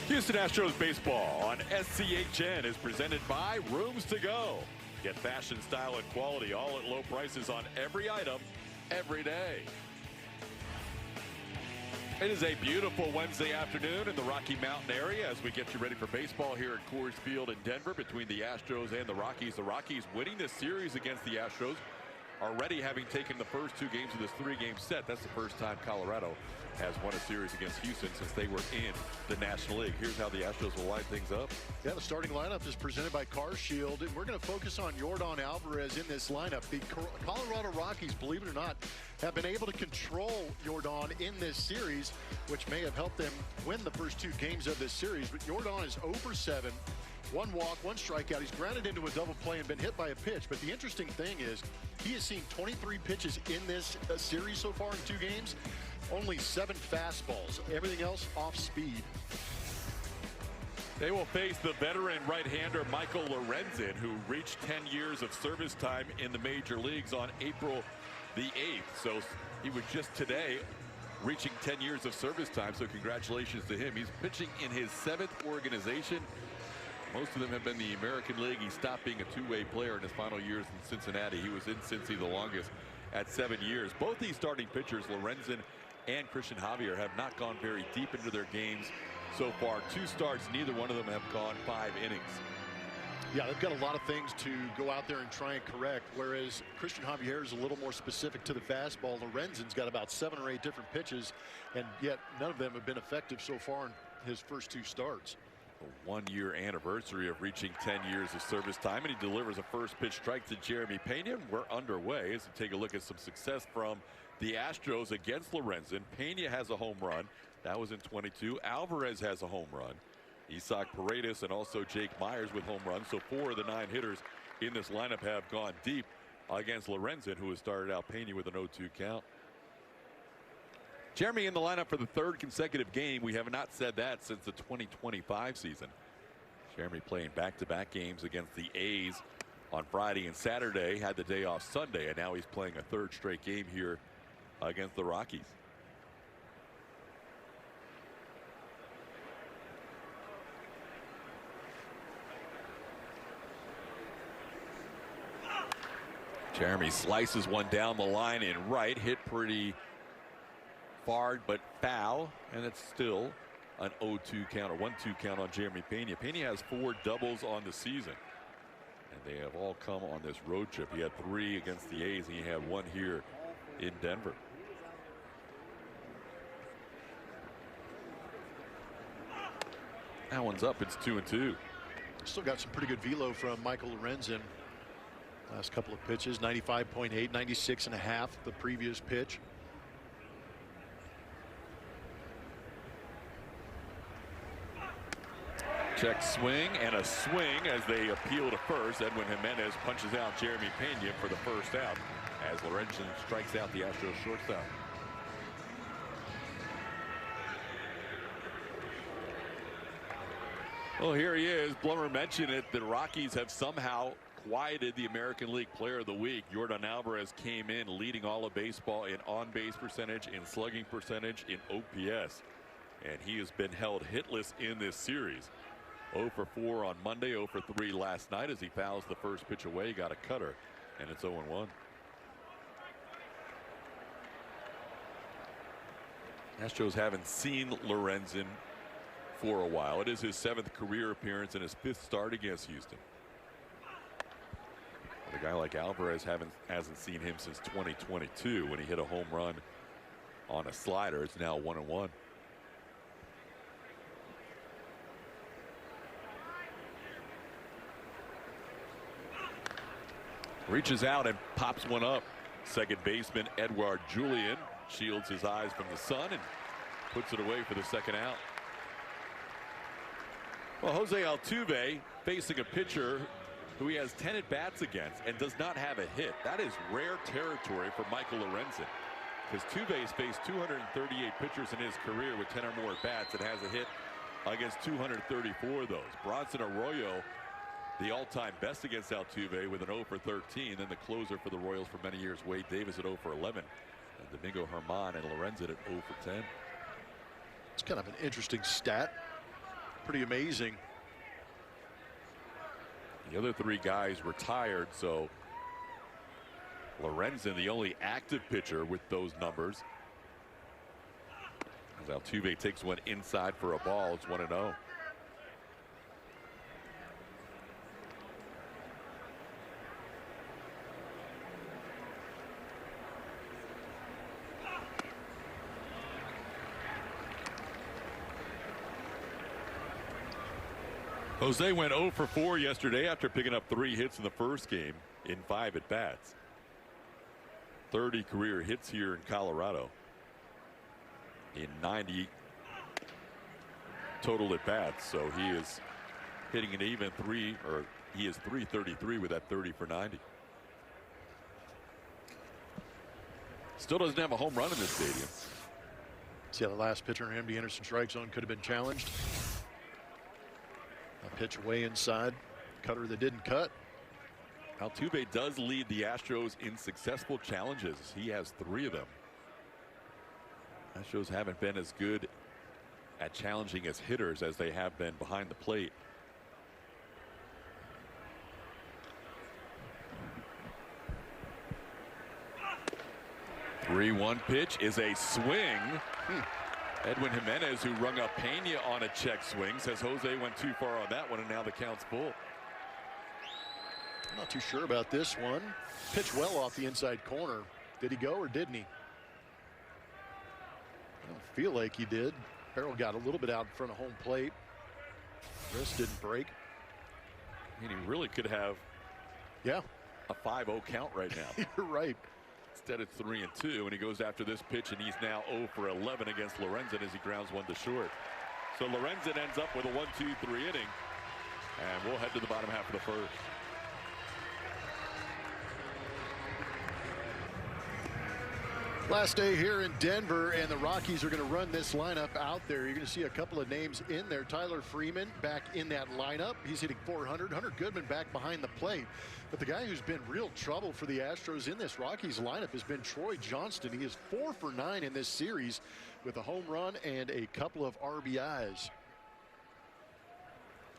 Houston Astros baseball on SCHN is presented by Rooms to Go. Get fashion, style, and quality all at low prices on every item, every day. It is a beautiful Wednesday afternoon in the Rocky Mountain area as we get you ready for baseball here at Coors Field in Denver between the Astros and the Rockies. The Rockies winning this series against the Astros, already having taken the first two games of this three-game set. That's the first time Colorado has won a series against Houston since they were in the National League. Here's how the Astros will line things up. Yeah, the starting lineup is presented by Coors Field, and we're going to focus on Yordan Alvarez in this lineup. The Colorado Rockies, believe it or not, have been able to control Yordan in this series, which may have helped them win the first two games of this series. But Yordan is 0 for 7. One walk, one strikeout. He's grounded into a double play and been hit by a pitch. But the interesting thing is he has seen 23 pitches in this series so far in two games. Only 7 fastballs. Everything else off speed. They will face the veteran right-hander Michael Lorenzen, who reached 10 years of service time in the major leagues on April the 8th. So he was just today reaching 10 years of service time. So congratulations to him. He's pitching in his 7th organization. Most of them have been the American League. He stopped being a two-way player in his final years in Cincinnati. He was in Cincy the longest at 7 years. Both these starting pitchers, Lorenzen and Christian Javier, have not gone very deep into their games so far. 2 starts, neither one of them have gone 5 innings. Yeah, they've got a lot of things to go out there and try and correct, whereas Christian Javier is a little more specific to the fastball. Lorenzen's got about 7 or 8 different pitches, and yet none of them have been effective so far in his first 2 starts. A 1-year anniversary of reaching 10 years of service time, and he delivers a first pitch strike to Jeremy Pena. We're underway as we take a look at some success from the Astros against Lorenzen. Pena has a home run. That was in 22. Alvarez has a home run. Isaac Paredes and also Jake Myers with home runs. So 4 of the 9 hitters in this lineup have gone deep against Lorenzen, who has started out Pena with an 0-2 count. Jeremy in the lineup for the 3rd consecutive game. We have not said that since the 2025 season. Jeremy playing back-to-back games against the A's on Friday and Saturday, had the day off Sunday, and now he's playing a 3rd straight game here against the Rockies. Jeremy slices one down the line in right, hit pretty far but foul, and it's still an 0-2 count or 1-2 count on Jeremy Pena. Pena has 4 doubles on the season, and they have all come on this road trip. He had 3 against the A's, and he had 1 here in Denver. That one's up. It's 2-2. Still got some pretty good velo from Michael Lorenzen. Last couple of pitches, 95.8, 96.5 the previous pitch. Check swing and a swing as they appeal to first. Edwin Jimenez punches out Jeremy Pena for the first out as Lorenzen strikes out the Astros shortstop. Well, here he is. Blummer mentioned it. The Rockies have somehow quieted the American League Player of the Week. Yordan Alvarez came in leading all of baseball in on-base percentage, in slugging percentage, in OPS. And he has been held hitless in this series. 0 for 4 on Monday, 0 for 3 last night as he fouls the first pitch away, got a cutter, and it's 0-1. Astros haven't seen Lorenzen for a while. It is his 7th career appearance and his 5th start against Houston. But a guy like Alvarez hasn't seen him since 2022 when he hit a home run on a slider. It's now 1-1. Reaches out and pops one up. Second baseman Edouard Julien shields his eyes from the sun and puts it away for the second out. Well, Jose Altuve facing a pitcher who he has 10 at-bats against and does not have a hit. That is rare territory for Michael Lorenzen, because Altuve's faced 238 pitchers in his career with 10 or more at-bats and has a hit against 234 of those. Bronson Arroyo, the all-time best against Altuve with an 0 for 13. Then the closer for the Royals for many years, Wade Davis, at 0 for 11. And Domingo Germán and Lorenzen at 0 for 10. It's kind of an interesting stat. pretty amazing. The other three guys retired, so Lorenzen, the only active pitcher with those numbers. As Altuve takes one inside for a ball, it's 1-0. Jose went 0 for 4 yesterday after picking up 3 hits in the first game in 5 at-bats. 30 career hits here in Colorado in 90 total at-bats. So he is hitting an even he is 333 with that 30 for 90. Still doesn't have a home run in this stadium. See how the last pitcher in the Anderson strike zone could have been challenged. A pitch way inside, cutter that didn't cut. Altuve does lead the Astros in successful challenges. He has 3 of them. Astros haven't been as good at challenging as hitters as they have been behind the plate. The 3-1 pitch is a swing. Edwin Jimenez, who rung up Pena on a check swing, says Jose went too far on that one, and now the count's full. I'm not too sure about this one. Pitched well off the inside corner. Did he go or didn't he? I don't feel like he did. Farrell got a little bit out in front of home plate. Wrist didn't break. I mean, he really could have a 5-0 count right now. You're right. Instead it's 3-2, and he goes after this pitch, and he's now 0 for 11 against Lorenzen as he grounds one to short. So Lorenzen ends up with a 1-2-3 inning, and we'll head to the bottom half of the first. Last day here in Denver, and the Rockies are going to run this lineup out there. You're going to see a couple of names in there. Tyler Freeman back in that lineup. He's hitting 400. Hunter Goodman back behind the plate. But the guy who's been real trouble for the Astros in this Rockies lineup has been Troy Johnston. He is 4 for 9 in this series with a home run and a couple of RBIs.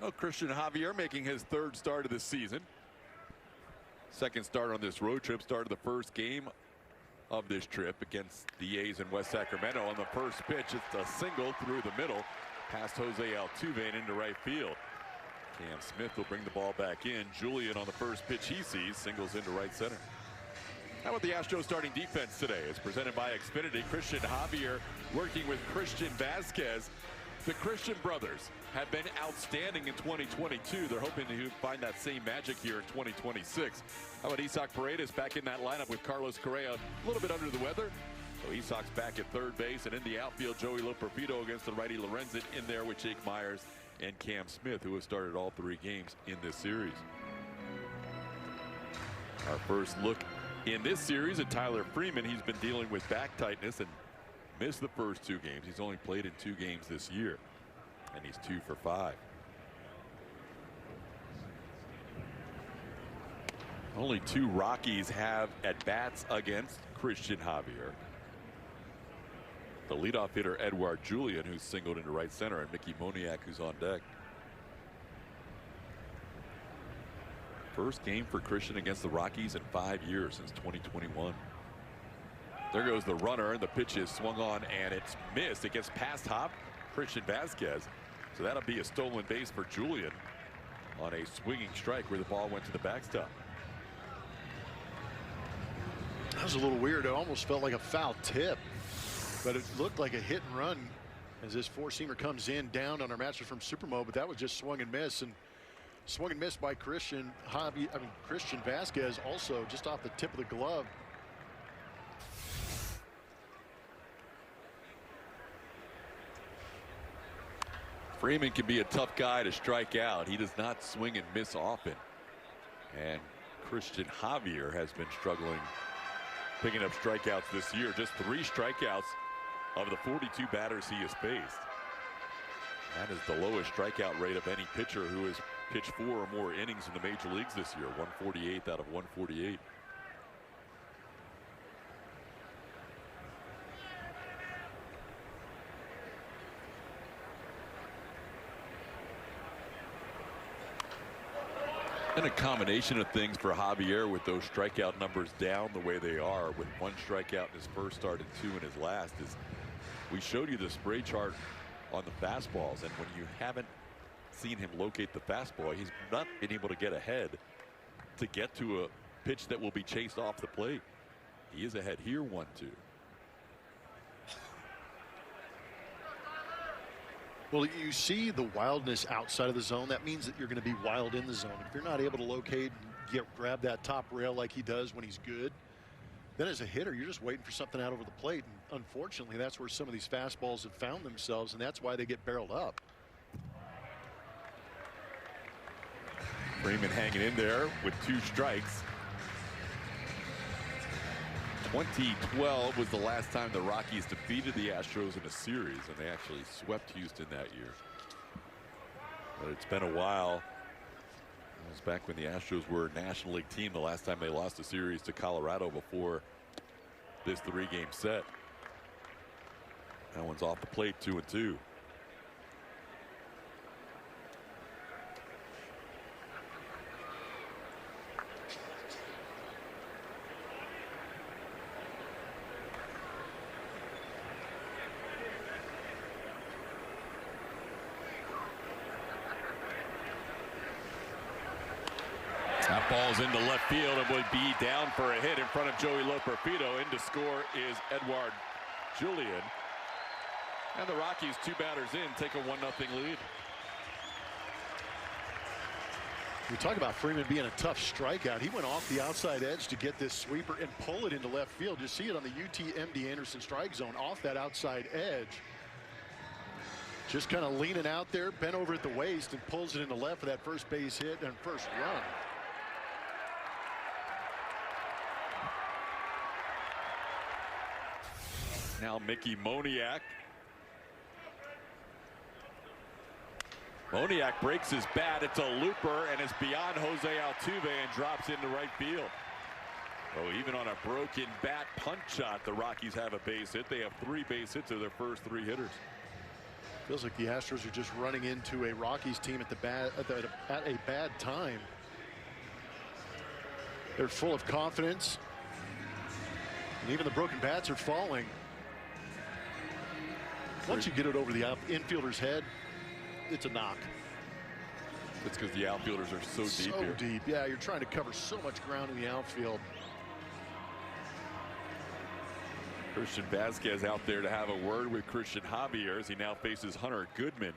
Well, Christian Javier making his 3rd start of the season. 2nd start on this road trip. Started the first game of this trip against the A's in West Sacramento. On the first pitch, it's a single through the middle past Jose Altuve and into right field. Cam Smith will bring the ball back in. Julian on the first pitch he sees singles into right center. How about the Astros starting defense today? It's presented by Xfinity. Christian Javier working with Christian Vasquez. The Christian brothers have been outstanding in 2022. They're hoping to find that same magic here in 2026. How about Isaac Paredes back in that lineup with Carlos Correa a little bit under the weather? So Isaac back at 3rd base, and in the outfield, Joey Loperfido against the righty Lorenzen in there with Jake Myers and Cam Smith, who has started all 3 games in this series. Our first look in this series at Tyler Freeman. He's been dealing with back tightness and missed the first 2 games. He's only played in 2 games this year, and he's 2 for 5. Only 2 Rockies have at-bats against Christian Javier. The leadoff hitter, Edouard Julian, who's singled into right center, and Mickey Moniak, who's on deck. First game for Christian against the Rockies in 5 years, since 2021. There goes the runner, and the pitch is swung on, and it's missed. It gets past Christian Vasquez. So that'll be a stolen base for Julian on a swinging strike where the ball went to the backstop. That was a little weird. It almost felt like a foul tip, but it looked like a hit and run as this 4-seamer comes in down on our matcher from Supermo, but that was just swung and miss, and swung and missed by Christian Vasquez, also just off the tip of the glove. Freeman can be a tough guy to strike out. He does not swing and miss often. And Christian Javier has been struggling picking up strikeouts this year. Just 3 strikeouts of the 42 batters he has faced. That is the lowest strikeout rate of any pitcher who has pitched 4 or more innings in the major leagues this year. 148th out of 148. And a combination of things for Javier with those strikeout numbers down the way they are, with 1 strikeout in his first start and 2 in his last. Is we showed you the spray chart on the fastballs, and when you haven't seen him locate the fastball, he's not been able to get ahead to get to a pitch that will be chased off the plate. He is ahead here, 1-2. Well, you see the wildness outside of the zone. That means that you're going to be wild in the zone. If you're not able to locate and grab that top rail like he does when he's good, then as a hitter, you're just waiting for something out over the plate. And unfortunately, that's where some of these fastballs have found themselves, and that's why they get barreled up. Freeman hanging in there with 2 strikes. 2012 was the last time the Rockies defeated the Astros in a series, and they actually swept Houston that year. But it's been a while. It was back when the Astros were a National League team, the last time they lost a series to Colorado before this 3-game set. That one's off the plate, 2-2. That ball's into left field and would be down for a hit in front of Joey Loperfido. In to score is Edouard Julien. And the Rockies, 2 batters in, take a 1-0 lead. We talk about Freeman being a tough strikeout. He went off the outside edge to get this sweeper and pull it into left field. You see it on the UTMD Anderson strike zone off that outside edge. Just kind of leaning out there, bent over at the waist, and pulls it into left for that first base hit and first run. Now Mickey Moniak. Moniak breaks his bat. It's a looper, and it's beyond Jose Altuve and drops into right field. Oh, even on a broken bat punch shot, the Rockies have a base hit. They have 3 base hits of their first 3 hitters. Feels like the Astros are just running into a Rockies team at a bad time. They're full of confidence, and even the broken bats are falling. Once you get it over the infielder's head, it's a knock. It's because the outfielders are so deep here. So deep, yeah. You're trying to cover so much ground in the outfield. Christian Vasquez out there to have a word with Christian Javier as he now faces Hunter Goodman.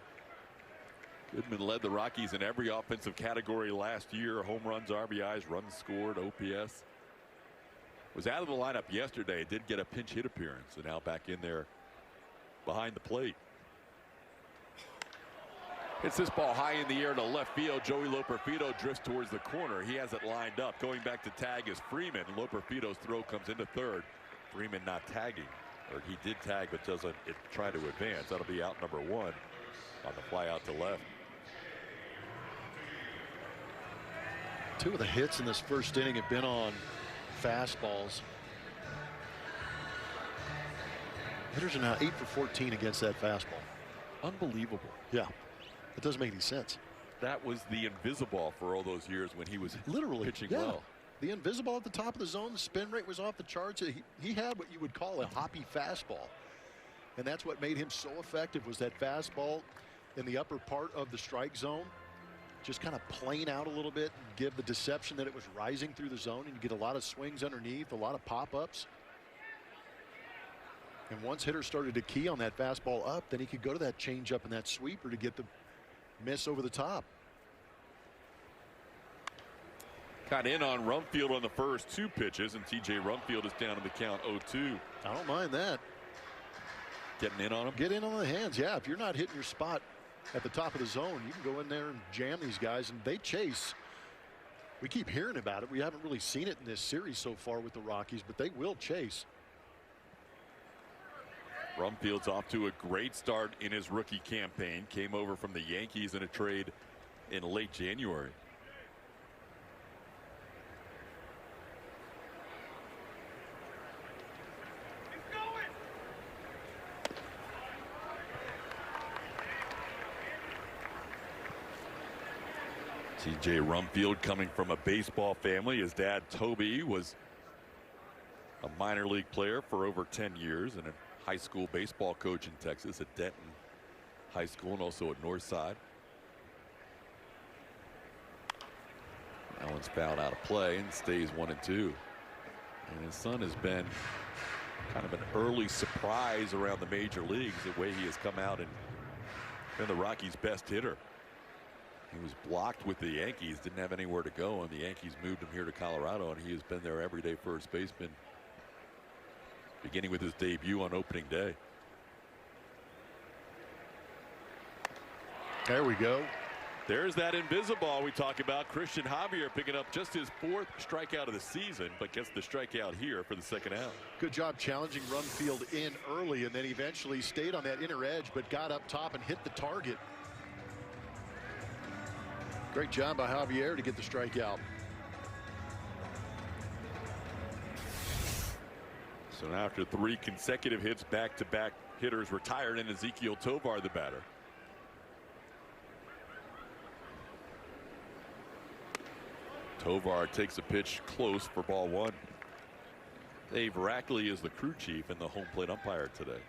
Goodman led the Rockies in every offensive category last year. Home runs, RBIs, runs scored, OPS. Was out of the lineup yesterday. Did get a pinch hit appearance, and now back in there behind the plate. Hits this ball high in the air to left field. Joey Loperfido drifts towards the corner. He has it lined up. Going back to tag is Freeman. Loperfido's throw comes into third. Freeman not tagging, or he did tag but doesn't try to advance. That'll be out number 1 on the fly out to left. 2 of the hits in this first inning have been on fastballs. Hitters are now 8 for 14 against that fastball. Unbelievable. Yeah, it doesn't make any sense. That was the invisible for all those years when he was literally pitching yeah. well. The invisible at the top of the zone, the spin rate was off the charts. He had what you would call a hoppy fastball, and that's what made him so effective, was that fastball in the upper part of the strike zone, just kind of plane out a little bit and give the deception that it was rising through the zone, and you get a lot of swings underneath, a lot of pop-ups. And once hitters started to key on that fastball up, then he could go to that changeup and that sweeper to get the miss over the top. Got in on Rumfield on the first 2 pitches, and TJ Rumfield is down in the count 0-2. I don't mind that. Getting in on him? Get in on the hands, yeah. If you're not hitting your spot at the top of the zone, you can go in there and jam these guys, and they chase. We keep hearing about it. We haven't really seen it in this series so far with the Rockies, but they will chase. Rumfield's off to a great start in his rookie campaign. Came over from the Yankees in a trade in late January. TJ Rumfield coming from a baseball family. His dad Toby was a minor league player for over 10 years and a high school baseball coach in Texas at Denton High School and also at Northside. That one's fouled out of play and stays 1-2. And his son has been kind of an early surprise around the major leagues, the way he has come out and been the Rockies' best hitter. He was blocked with the Yankees, didn't have anywhere to go, and the Yankees moved him here to Colorado, and he has been their everyday first baseman, beginning with his debut on opening day. There we go. There's that invisible we talk about. Christian Javier picking up just his 4th strikeout of the season, but gets the strikeout here for the second out. Good job challenging Rumfield in early, and then eventually stayed on that inner edge, but got up top and hit the target. Great job by Javier to get the strikeout. So now after 3 consecutive hits, back-to-back hitters retired, and Ezequiel Tovar the batter. Tovar takes a pitch close for ball 1. Dave Rackley is the crew chief and the home plate umpire today.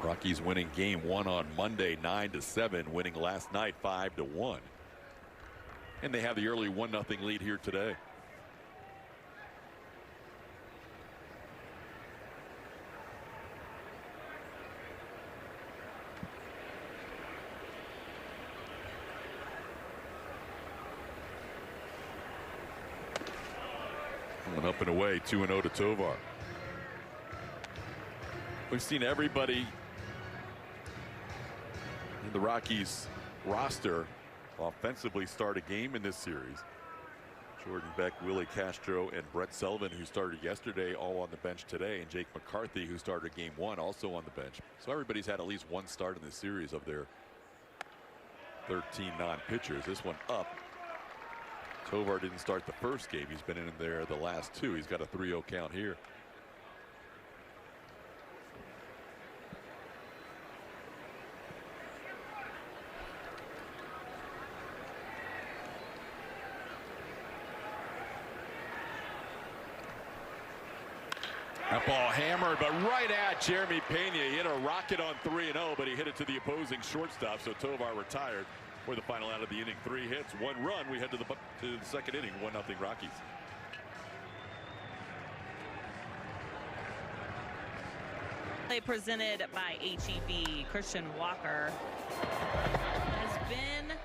Rockies winning game 1 on Monday 9-7, winning last night 5-1. And they have the early 1-0 lead here today. One up and away, 2-0 to Tovar. We've seen everybody in the Rockies roster offensively start a game in this series. Jordan Beck, Willie Castro, and Brett Sullivan, who started yesterday, all on the bench today, and Jake McCarthy, who started game 1, also on the bench. So everybody's had at least one start in this series of their 13 non-pitchers. This one up. Tovar didn't start the first game. He's been in there the last 2. He's got a 3-0 count here. That ball hammered, but right at Jeremy Pena. He hit a rocket on 3-0, but he hit it to the opposing shortstop, so Tovar retired for the final out of the inning. 3 hits, 1 run. We head to the second inning, 1-0 Rockies. Play presented by HEB. Christian Walker has been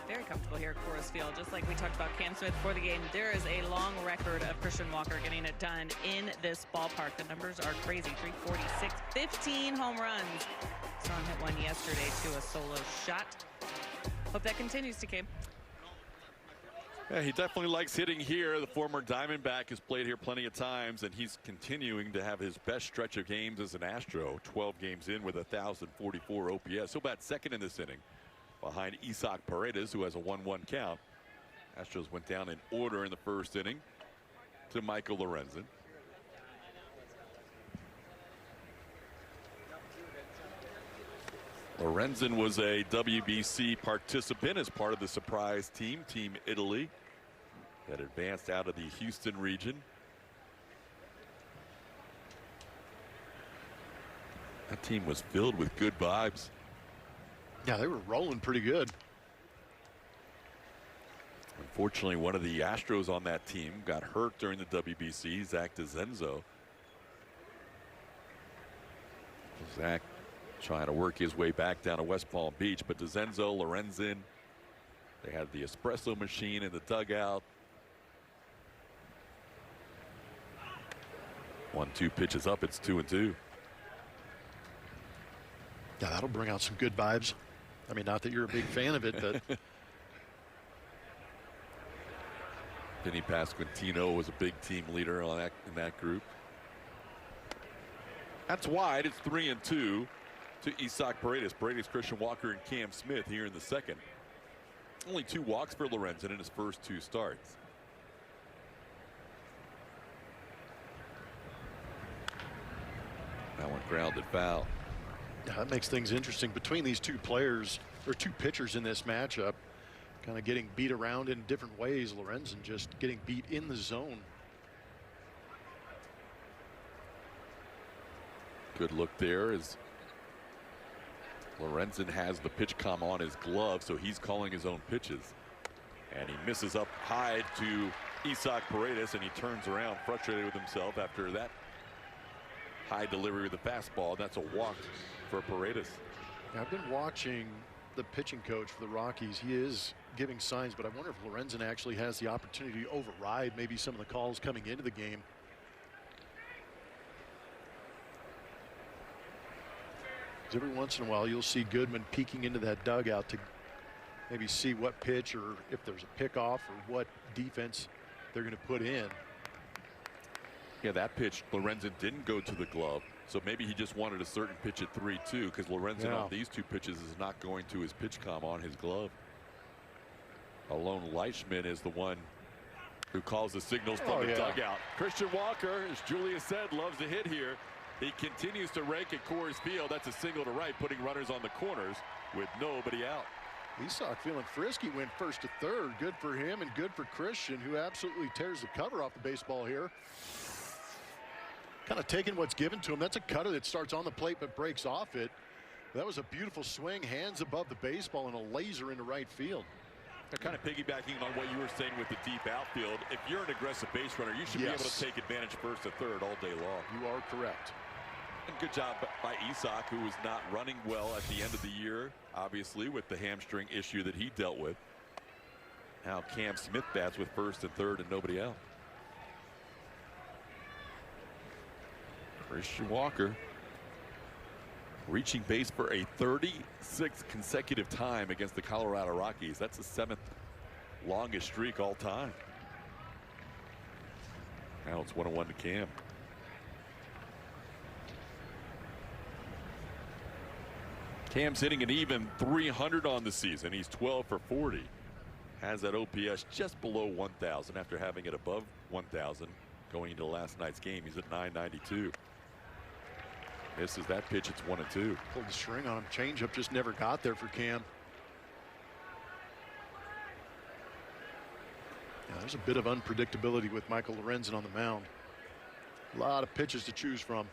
very comfortable here at Coors Field. Just like we talked about Cam Smith before the game, there is a long record of Christian Walker getting it done in this ballpark. The numbers are crazy. 346, 15 home runs. Saw him hit one yesterday to a solo shot. Hope that continues to Cam. Yeah, he definitely likes hitting here. The former Diamondback has played here plenty of times, and he's continuing to have his best stretch of games as an Astro. 12 games in with 1,044 OPS. He'll bat second in this inning, behind Isaac Paredes, who has a 1-1 count. Astros went down in order in the first inning to Michael Lorenzen. Lorenzen was a WBC participant as part of the surprise team, Team Italy, that advanced out of the Houston region. That team was filled with good vibes. Yeah, they were rolling pretty good. Unfortunately, one of the Astros on that team got hurt during the WBC, Zach DeZenzo. Zach trying to work his way back down to West Palm Beach, but DeZenzo, Lorenzen, they had the espresso machine in the dugout. 1-2 pitches up, it's 2-2. Yeah, that'll bring out some good vibes. I mean, not that you're a big fan of it, but Vinny Pasquantino was a big team leader on that, in that group. That's wide. It's 3-2 to Isaac Paredes. Paredes, Christian Walker, and Cam Smith here in the second. Only 2 walks for Lorenzen in his first 2 starts. Grounded foul. Yeah, that makes things interesting between these two players, or two pitchers in this matchup, kind of getting beat around in different ways. Lorenzen just getting beat in the zone. Good look there as Lorenzen has the pitch comm on his glove, so he's calling his own pitches. And he misses up high to Isaac Paredes, and he turns around frustrated with himself after that high delivery with the fastball. That's a walk for Paredes. I've been watching the pitching coach for the Rockies. He is giving signs, but I wonder if Lorenzen actually has the opportunity to override maybe some of the calls coming into the game. Every once in a while you'll see Goodman peeking into that dugout to maybe see what pitch, or if there's a pickoff, or what defense they're going to put in. Yeah, that pitch Lorenzen didn't go to the glove, so maybe he just wanted a certain pitch at 3-2, because Lorenzen on these two pitches is not going to his pitch comm on his glove. Alone Leishman is the one who calls the signals from the dugout. Christian Walker, as Julia said, loves to hit here. He continues to rake at Coors Field. That's a single to right, putting runners on the corners with nobody out. Isak feeling frisky, went first to third. Good for him and good for Christian, who absolutely tears the cover off the baseball here. Kind of taking what's given to him. That's a cutter that starts on the plate but breaks off it. That was a beautiful swing, hands above the baseball, and a laser into right field. They're kind of piggybacking on what you were saying with the deep outfield. If you're an aggressive base runner, you should be able to take advantage first to third all day long. You are correct. And good job by Isak, who was not running well at the end of the year, obviously, with the hamstring issue that he dealt with. Now Cam Smith bats with first and third and nobody out. Christian Walker reaching base for a 36th consecutive time against the Colorado Rockies. That's the 7th longest streak all time. Now it's 1-1 to Cam. Cam's hitting an even 300 on the season. He's 12 for 40. Has that OPS just below 1,000 after having it above 1,000 going into last night's game. He's at 992. Misses that pitch. It's 1-2. Pulled the string on him. Changeup just never got there for Cam. Yeah, there's a bit of unpredictability with Michael Lorenzen on the mound. A lot of pitches to choose from.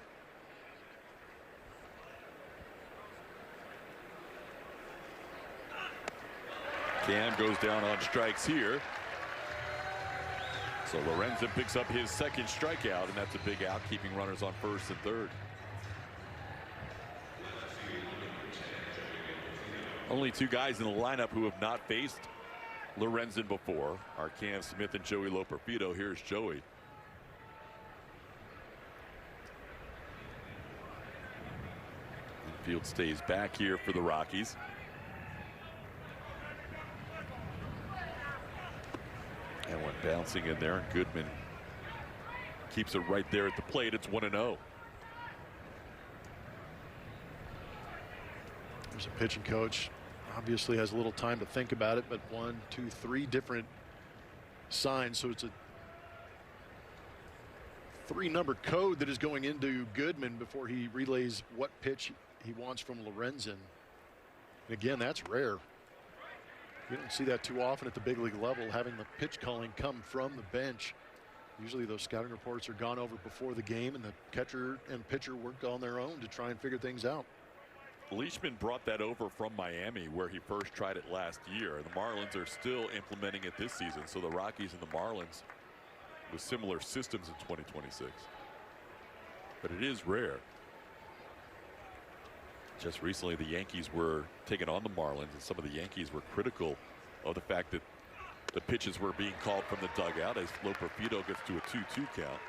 Cam goes down on strikes here. So Lorenzen picks up his second strikeout, and that's a big out, keeping runners on first and third. Only two guys in the lineup who have not faced Lorenzen before are Cam Smith and Joey Loperfido. Here's Joey. Field stays back here for the Rockies. And one bouncing in there, and Goodman keeps it right there at the plate. It's 1-0. There's a pitching coach. Obviously has a little time to think about it, but 1, 2, 3 different signs. So it's a 3-number code that is going into Goodman before he relays what pitch he wants from Lorenzen. And again, that's rare. You don't see that too often at the big league level, having the pitch calling come from the bench. Usually those scouting reports are gone over before the game, and the catcher and pitcher work on their own to try and figure things out. Leishman brought that over from Miami, where he first tried it last year. The Marlins are still implementing it this season, so the Rockies and the Marlins with similar systems in 2026. But it is rare. Just recently the Yankees were taking on the Marlins, and some of the Yankees were critical of the fact that the pitches were being called from the dugout as Loperfido gets to a 2-2 count.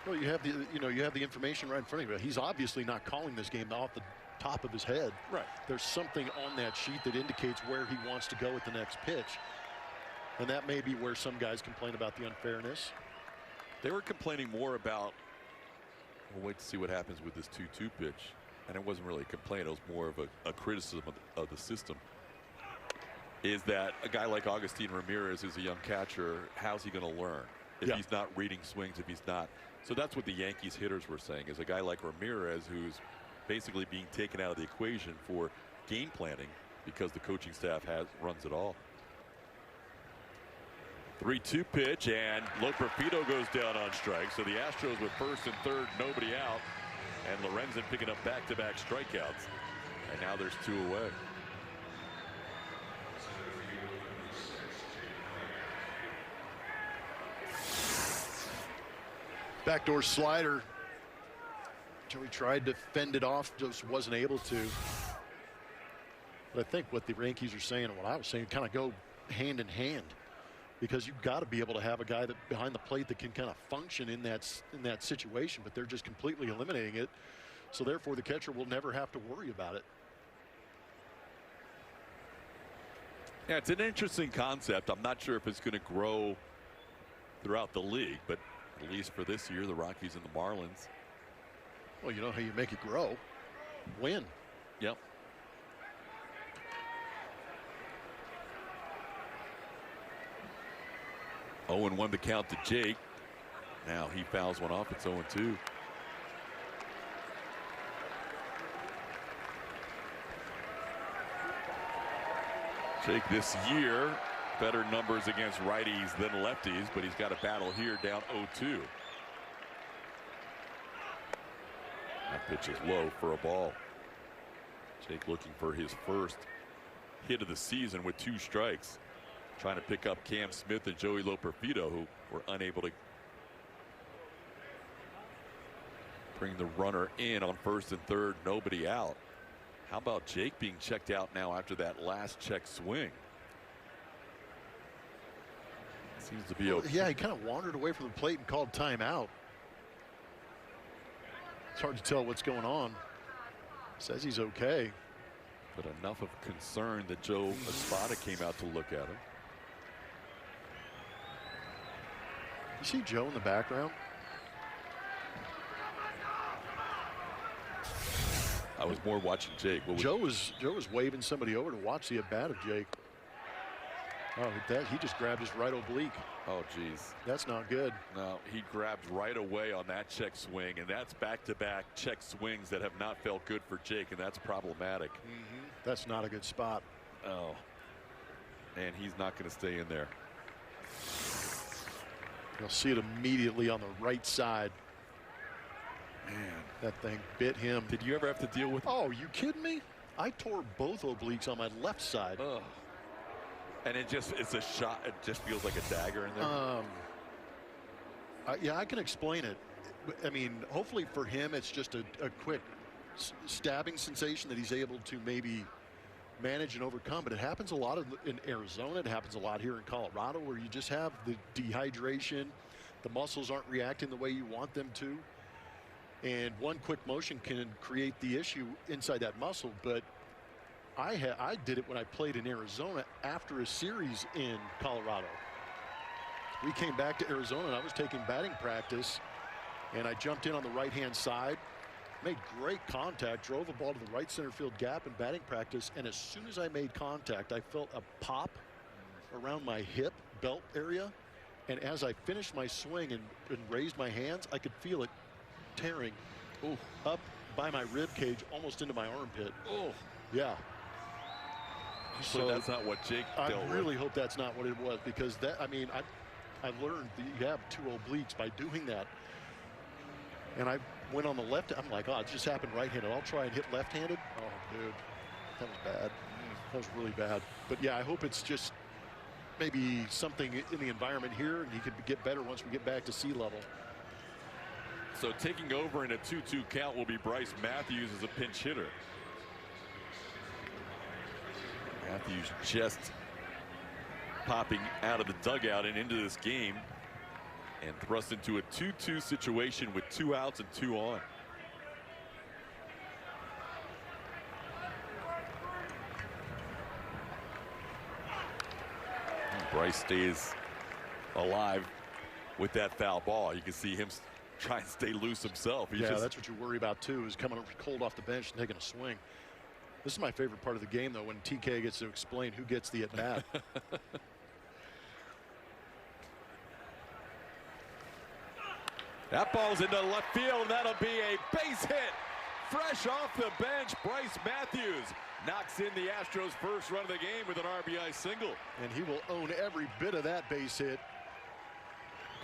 Well, you have the information right in front of you. He's obviously not calling this game off the top of his head. Right. There's something on that sheet that indicates where he wants to go with the next pitch. And that may be where some guys complain about the unfairness. They were complaining more about, we'll wait to see what happens with this 2-2 pitch. And it wasn't really a complaint. It was more of a criticism of the system. Is that a guy like Agustin Ramirez, who's a young catcher, how's he going to learn if he's not reading swings, if he's not? So that's what the Yankees hitters were saying, is a guy like Ramirez, who's basically being taken out of the equation for game planning because the coaching staff runs it all. 3-2 pitch, and Loperfido goes down on strike. So the Astros with first and third, nobody out, and Lorenzen picking up back-to-back strikeouts, and now there's 2 away. Backdoor slider. Joey tried to fend it off, just wasn't able to. But I think what the Yankees are saying and what I was saying kind of go hand in hand, because you've got to be able to have a guy that behind the plate that can kind of function in that situation, but they're just completely eliminating it. So therefore the catcher will never have to worry about it. Yeah, it's an interesting concept. I'm not sure if it's going to grow throughout the league, but at least for this year, the Rockies and the Marlins. Well, you know how you make it grow? Win. Yep. Oh, and 1 to count to Jake. Now he fouls one off. It's 0-2. Jake this year, better numbers against righties than lefties, but he's got a battle here, down 0-2. That pitch is low for a ball. Jake looking for his first hit of the season with 2 strikes. Trying to pick up Cam Smith and Joey Loperfido, who were unable to bring the runner in on first and third, nobody out. How about Jake being checked out now after that last check swing? Seems to be okay. Yeah, he kind of wandered away from the plate and called timeout. It's hard to tell what's going on. Says he's okay. But enough of concern that Joe Espada came out to look at him. You see Joe in the background? I was more watching Jake. Joe was waving somebody over to watch the at-bat of Jake. Oh, he just grabbed his right oblique. Oh, geez. That's not good. No, he grabbed right away on that check swing, and that's back-to-back check swings that have not felt good for Jake, and that's problematic. That's not a good spot. Oh, and he's not going to stay in there. You'll see it immediately on the right side. Man, that thing bit him. Did you ever have to deal with? Oh, you kidding me? I tore both obliques on my left side. Ugh. And it's a shot. It just feels like a dagger in there. Yeah, I can explain it. I mean, hopefully for him, it's just a quick stabbing sensation that he's able to maybe manage and overcome. But it happens a lot in Arizona. It happens a lot here in Colorado, where you just have the dehydration. The muscles aren't reacting the way you want them to. And one quick motion can create the issue inside that muscle. But I did it when I played in Arizona after a series in Colorado. We came back to Arizona and I was taking batting practice, and I jumped in on the right-hand side, made great contact, drove a ball to the right center field gap in batting practice, and as soon as I made contact, I felt a pop around my hip belt area, and as I finished my swing and raised my hands, I could feel it tearing up by my rib cage almost into my armpit. Oh, yeah. So that's not what Jake dealt with. I really hope that's not what it was, because that, I mean, I learned that you have 2 obliques by doing that. And I went on the left. I'm like, oh, it just happened right-handed. I'll try and hit left-handed. Oh, dude, that was bad. That was really bad. But yeah, I hope it's just maybe something in the environment here, and he could get better once we get back to sea level. So taking over in a 2-2 count will be Bryce Matthews as a pinch hitter. Matthews just popping out of the dugout and into this game, and thrust into a 2-2 situation with 2 outs and 2 on. And Bryce stays alive with that foul ball. You can see him try and stay loose himself. Yeah, that's what you worry about too, is coming cold off the bench and taking a swing. This is my favorite part of the game, though, when TK gets to explain who gets the at-bat. That ball's into left field, and that'll be a base hit fresh off the bench, Bryce Matthews knocks in the Astros' first run of the game with an RBI single. And he will own every bit of that base hit.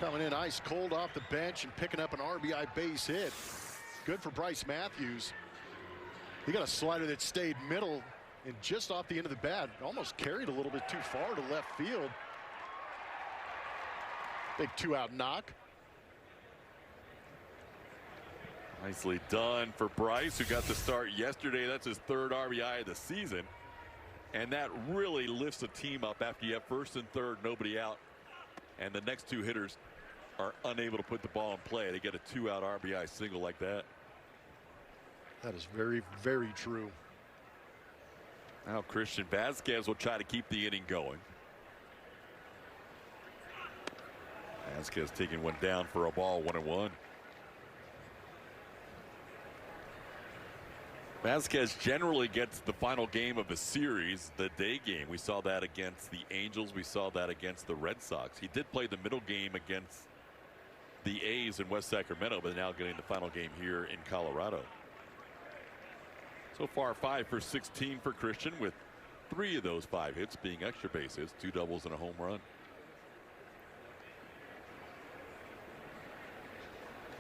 Coming in ice cold off the bench and picking up an RBI base hit. Good for Bryce Matthews. He got a slider that stayed middle and just off the end of the bat. Almost carried a little bit too far to left field. Big 2-out knock. Nicely done for Bryce, who got the start yesterday. That's his third RBI of the season. And that really lifts a team up after you have first and third, nobody out. And the next two hitters are unable to put the ball in play. They get a 2-out RBI single like that. That is very, very true. Now Christian Vazquez will try to keep the inning going. Vazquez taking one down for a ball, 1-1. Vazquez generally gets the final game of a series, the day game. We saw that against the Angels. We saw that against the Red Sox. He did play the middle game against the A's in West Sacramento, but now getting the final game here in Colorado. So far 5 for 16 for Christian, with 3 of those 5 hits being extra base hits, 2 doubles and a home run.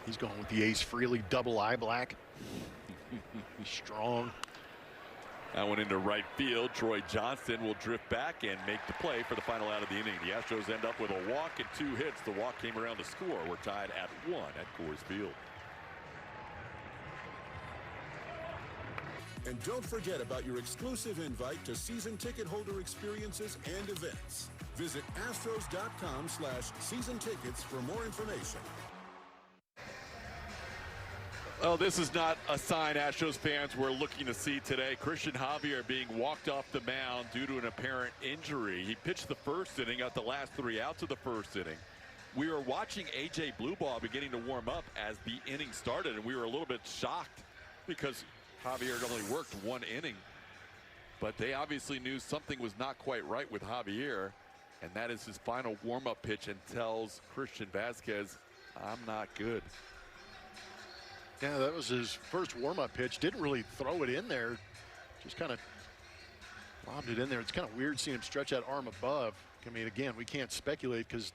He's going with the Ace Frehley double eye black. He's strong. That one into right field. Troy Johnston will drift back and make the play for the final out of the inning. The Astros end up with a walk and 2 hits. The walk came around to score. We're tied at 1 at Coors Field. And don't forget about your exclusive invite to season ticket holder experiences and events. Visit Astros.com/season tickets for more information. Oh, this is not a sign Astros fans were looking to see today. Christian Javier being walked off the mound due to an apparent injury. He pitched the first inning, got the last 3 outs of the first inning. We were watching A.J. Blueball beginning to warm up as the inning started, and we were a little bit shocked because Javier had only worked 1 inning. But they obviously knew something was not quite right with Javier, and that is his final warm-up pitch, and tells Christian Vazquez, I'm not good. Yeah, that was his first warm-up pitch. Didn't really throw it in there. Just kind of lobbed it in there. It's kind of weird seeing him stretch that arm above. I mean, again, we can't speculate because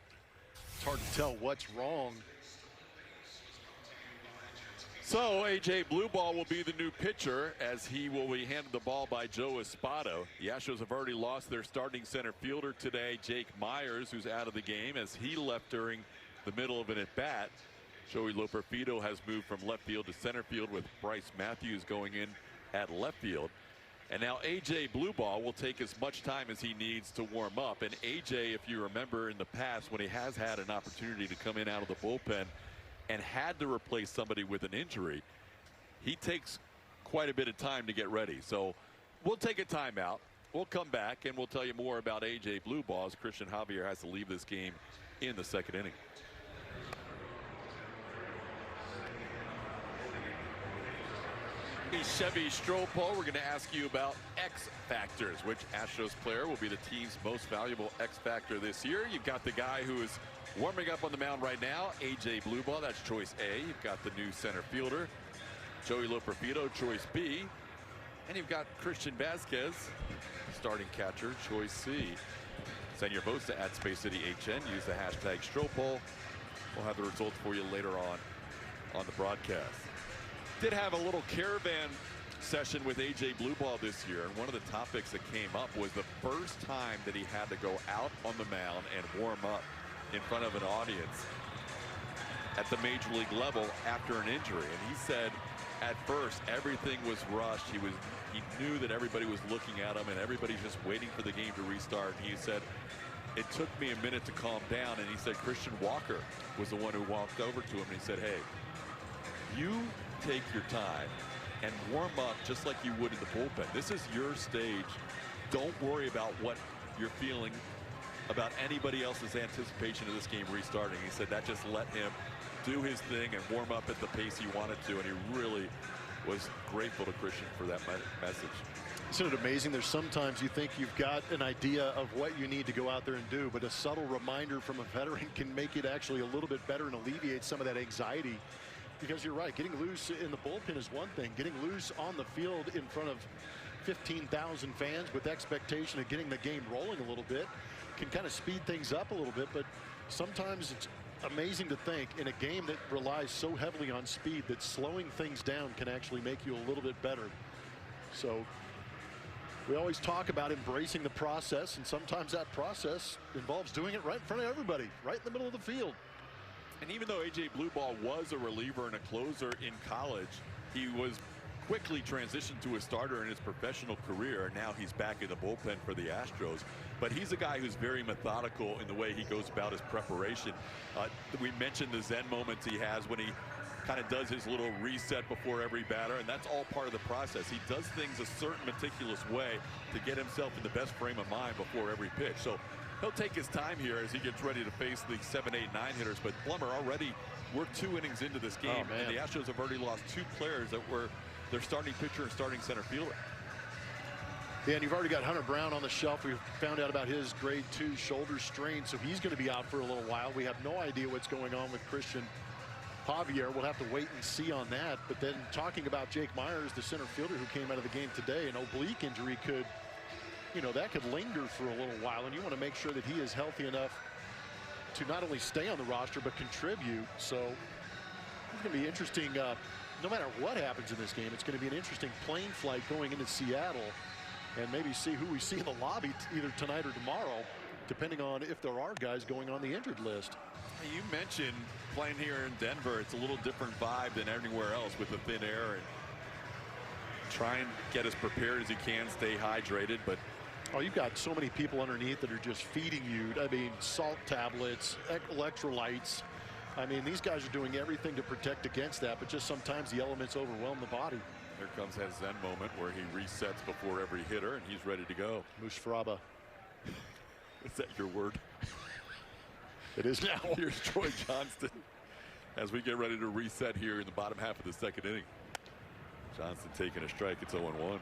it's hard to tell what's wrong. So A.J. Blueball will be the new pitcher, as he will be handed the ball by Joe Espada. The Astros have already lost their starting center fielder today, Jake Myers, who's out of the game as he left during the middle of an at-bat. Joey Loperfido has moved from left field to center field, with Bryce Matthews going in at left field. And now A.J. Blueball will take as much time as he needs to warm up. And A.J., if you remember in the past, when he has had an opportunity to come in out of the bullpen and had to replace somebody with an injury, he takes quite a bit of time to get ready. So we'll take a timeout. We'll come back and we'll tell you more about A.J. Blueball as Christian Javier has to leave this game in the second inning. Chevy Stropole, we're going to ask you about X factors. Which Astros player will be the team's most valuable X factor this year? You've got the guy who is warming up on the mound right now, A.J. Blueball. That's choice A. You've got the new center fielder, Joey Loperfido, choice B. And you've got Christian Vazquez, starting catcher, choice C. Send your votes to @SpaceCityHN. Use the hashtag Stropole. We'll have the results for you later on the broadcast. Did have a little caravan session with A.J. Blueball this year, and one of the topics that came up was the first time that he had to go out on the mound and warm up in front of an audience at the major league level after an injury. And he said at first everything was rushed. He knew that everybody was looking at him and everybody's just waiting for the game to restart. And he said it took me a minute to calm down. And he said Christian Walker was the one who walked over to him and he said, hey, you take your time and warm up just like you would in the bullpen. This is your stage. Don't worry about what you're feeling about anybody else's anticipation of this game restarting. He said that just let him do his thing and warm up at the pace he wanted to, and he really was grateful to Christian for that message. Isn't it amazing? There's sometimes you think you've got an idea of what you need to go out there and do, but a subtle reminder from a veteran can make it actually a little bit better and alleviate some of that anxiety because you're right. Getting loose in the bullpen is one thing. Getting loose on the field in front of 15,000 fans with expectation of getting the game rolling a little bit can kind of speed things up a little bit. But sometimes it's amazing to think in a game that relies so heavily on speed that slowing things down can actually make you a little bit better. So we always talk about embracing the process, and sometimes that process involves doing it right in front of everybody, right in the middle of the field. And even though A.J. Blueball was a reliever and a closer in college, he was quickly transitioned to a starter in his professional career, and now he's back in the bullpen for the Astros. But he's a guy who's very methodical in the way he goes about his preparation. We mentioned the Zen moments he has when he kind of does his little reset before every batter, and that's all part of the process. He does things a certain meticulous way to get himself in the best frame of mind before every pitch. So he'll take his time here as he gets ready to face the 7, 8, 9 hitters. But Plummer, already we're 2 innings into this game, and the Astros have already lost 2 players that were their starting pitcher and starting center fielder. Yeah, and you've already got Hunter Brown on the shelf. We found out about his grade 2 shoulder strain, so he's going to be out for a little while. We have no idea what's going on with Christian Javier. We'll have to wait and see on that. But then talking about Jake Myers, the center fielder who came out of the game today, an oblique injury could, that could linger for a little while, and you want to make sure that he is healthy enough to not only stay on the roster but contribute. So it's going to be interesting. No matter what happens in this game, it's going to be an interesting plane flight going into Seattle, and maybe see who we see in the lobby either tonight or tomorrow, depending on if there are guys going on the injured list. You mentioned playing here in Denver. It's a little different vibe than anywhere else with the thin air, and try and get as prepared as you can, stay hydrated. But you've got so many people underneath that are just feeding you. I mean, salt tablets, electrolytes. I mean, these guys are doing everything to protect against that, but just sometimes the elements overwhelm the body. Here comes that Zen moment where he resets before every hitter, and he's ready to go. Mushfaraba. Is that your word? It is now. Here's Troy Johnston as we get ready to reset here in the bottom half of the 2nd inning. Johnston taking a strike. It's 0-1.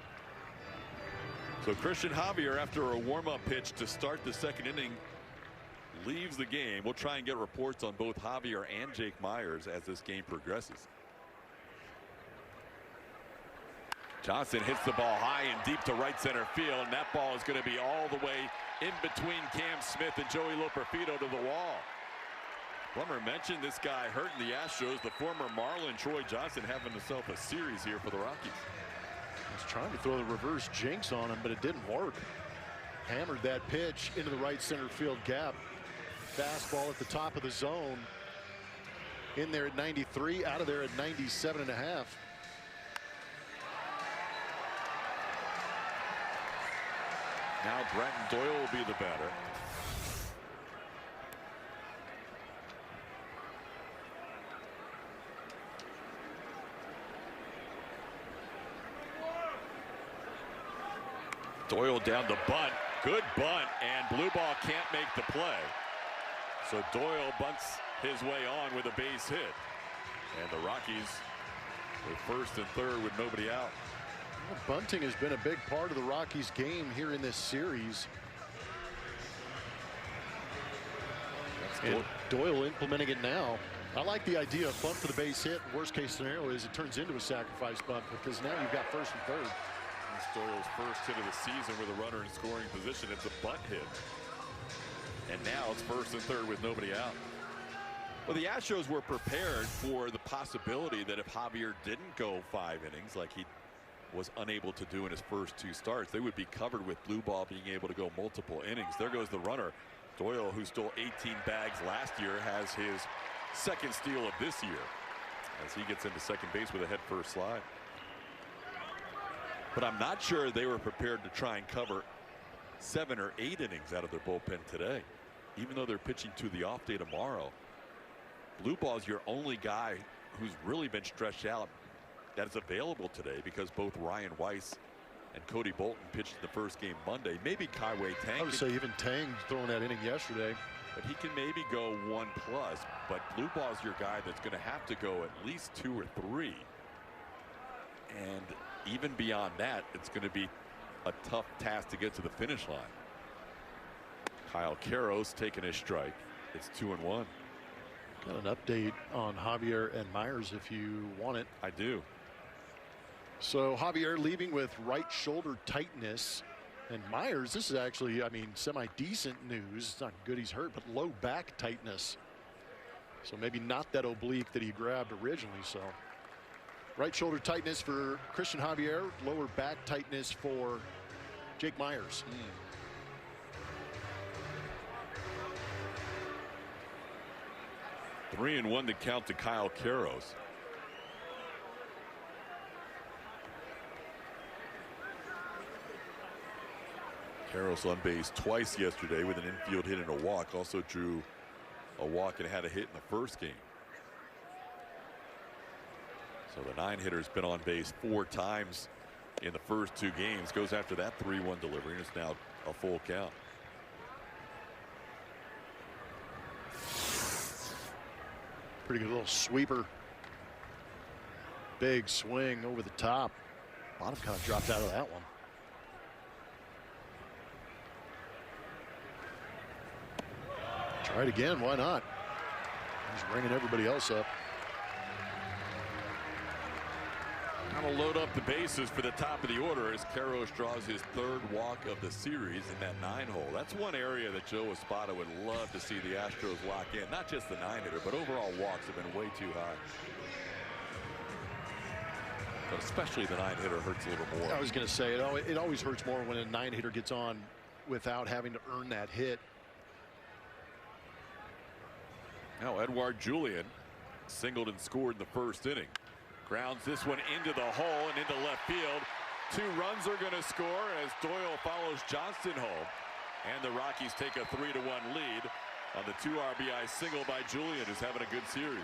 So Christian Javier, after a warm-up pitch to start the 2nd inning, leaves the game. We'll try and get reports on both Javier and Jake Myers as this game progresses. Johnson hits the ball high and deep to right center field, and that ball is going to be all the way in between Cam Smith and Joey Loperfido to the wall. Plummer mentioned this guy hurting the Astros, the former Marlin Troy Johnson, having himself a series here for the Rockies. He's trying to throw the reverse jinx on him, but it didn't work. Hammered that pitch into the right center field gap. Fastball at the top of the zone. In there at 93, out of there at 97.5. Now Brenton Doyle will be the batter. Doyle down the bunt. Good bunt, and blue ball can't make the play. So Doyle bunts his way on with a base hit. And the Rockies with 1st and 3rd with nobody out. Well, bunting has been a big part of the Rockies game here in this series. And Doyle implementing it now. I like the idea of bunt for the base hit. Worst case scenario is it turns into a sacrifice bunt, because now you've got 1st and 3rd. It's Doyle's first hit of the season with a runner in scoring position. It's a bunt hit. And now it's 1st and 3rd with nobody out. Well, the Astros were prepared for the possibility that if Javier didn't go 5 innings like he was unable to do in his first 2 starts, they would be covered with blue ball being able to go multiple innings. There goes the runner. Doyle, who stole 18 bags last year, has his 2nd steal of this year as he gets into second base with a head first slide. But I'm not sure they were prepared to try and cover 7 or 8 innings out of their bullpen today, even though they're pitching to the off day tomorrow. Blue ball is your only guy who's really been stretched out that is available today, because both Ryan Weiss and Cody Bolton pitched in the first game Monday. Maybe Kaiwei Tang. I would say even Tang throwing that inning yesterday. But he can maybe go 1+. But blue ball is your guy that's going to have to go at least 2 or 3. And even beyond that, it's going to be a tough task to get to the finish line. Kyle Caros taking a strike. It's 2-1. Got an update on Javier and Myers if you want it. I do. So Javier leaving with right shoulder tightness, and Myers, this is actually, I mean, semi-decent news. It's not good he's hurt, but low back tightness. So maybe not that oblique that he grabbed originally. So right shoulder tightness for Christian Javier, lower back tightness for Jake Myers. 3-1 to count to Kyle Karros. Karros on base twice yesterday with an infield hit and a walk. Also drew a walk and had a hit in the first game. So the 9-hitter's been on base 4 times in the first 2 games. Goes after that 3-1 delivery, and it's now a full count. Pretty good little sweeper. Big swing over the top. Bottom kind of dropped out of that one. Try it again. Why not? He's ringing everybody else up. Going to load up the bases for the top of the order as Karros draws his 3rd walk of the series in that 9-hole. That's one area that Joe Espada would love to see the Astros lock in. Not just the 9-hitter, but overall walks have been way too high. But especially the 9-hitter hurts a little more. I was going to say, it always hurts more when a 9-hitter gets on without having to earn that hit. Now Edouard Julien singled and scored in the first inning. Grounds this one into the hole and into left field. 2 runs are going to score as Doyle follows Johnston home. And the Rockies take a 3-1 lead on the 2 RBI single by Julien, who's having a good series.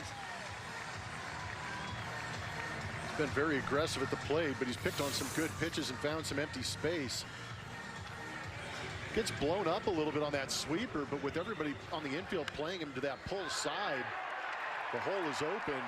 He's been very aggressive at the plate, but he's picked on some good pitches and found some empty space. Gets blown up a little bit on that sweeper, but with everybody on the infield playing him to that pull side, the hole is open.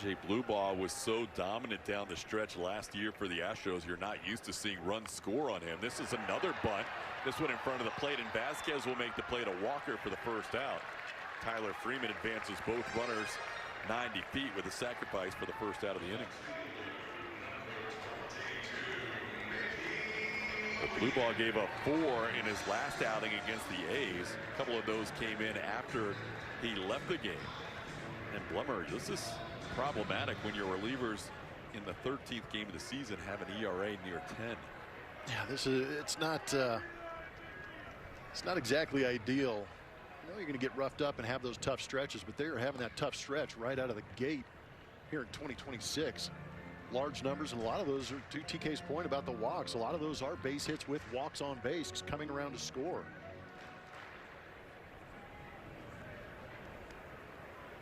AJ Bluebaugh was so dominant down the stretch last year for the Astros. You're not used to seeing runs score on him. This is another bunt. This one in front of the plate, and Vasquez will make the play to Walker for the first out. Tyler Freeman advances both runners 90 feet with a sacrifice for the first out of the inning. But Bluebaugh gave up 4 in his last outing against the A's. A couple of those came in after he left the game. And Blummer, this is problematic when your relievers in the 13th game of the season have an ERA near 10. Yeah, it's not exactly ideal. I know you're going to get roughed up and have those tough stretches, but they are having that tough stretch right out of the gate here in 2026. Large numbers, and a lot of those are, to TK's point about the walks, a lot of those are base hits with walks on base coming around to score.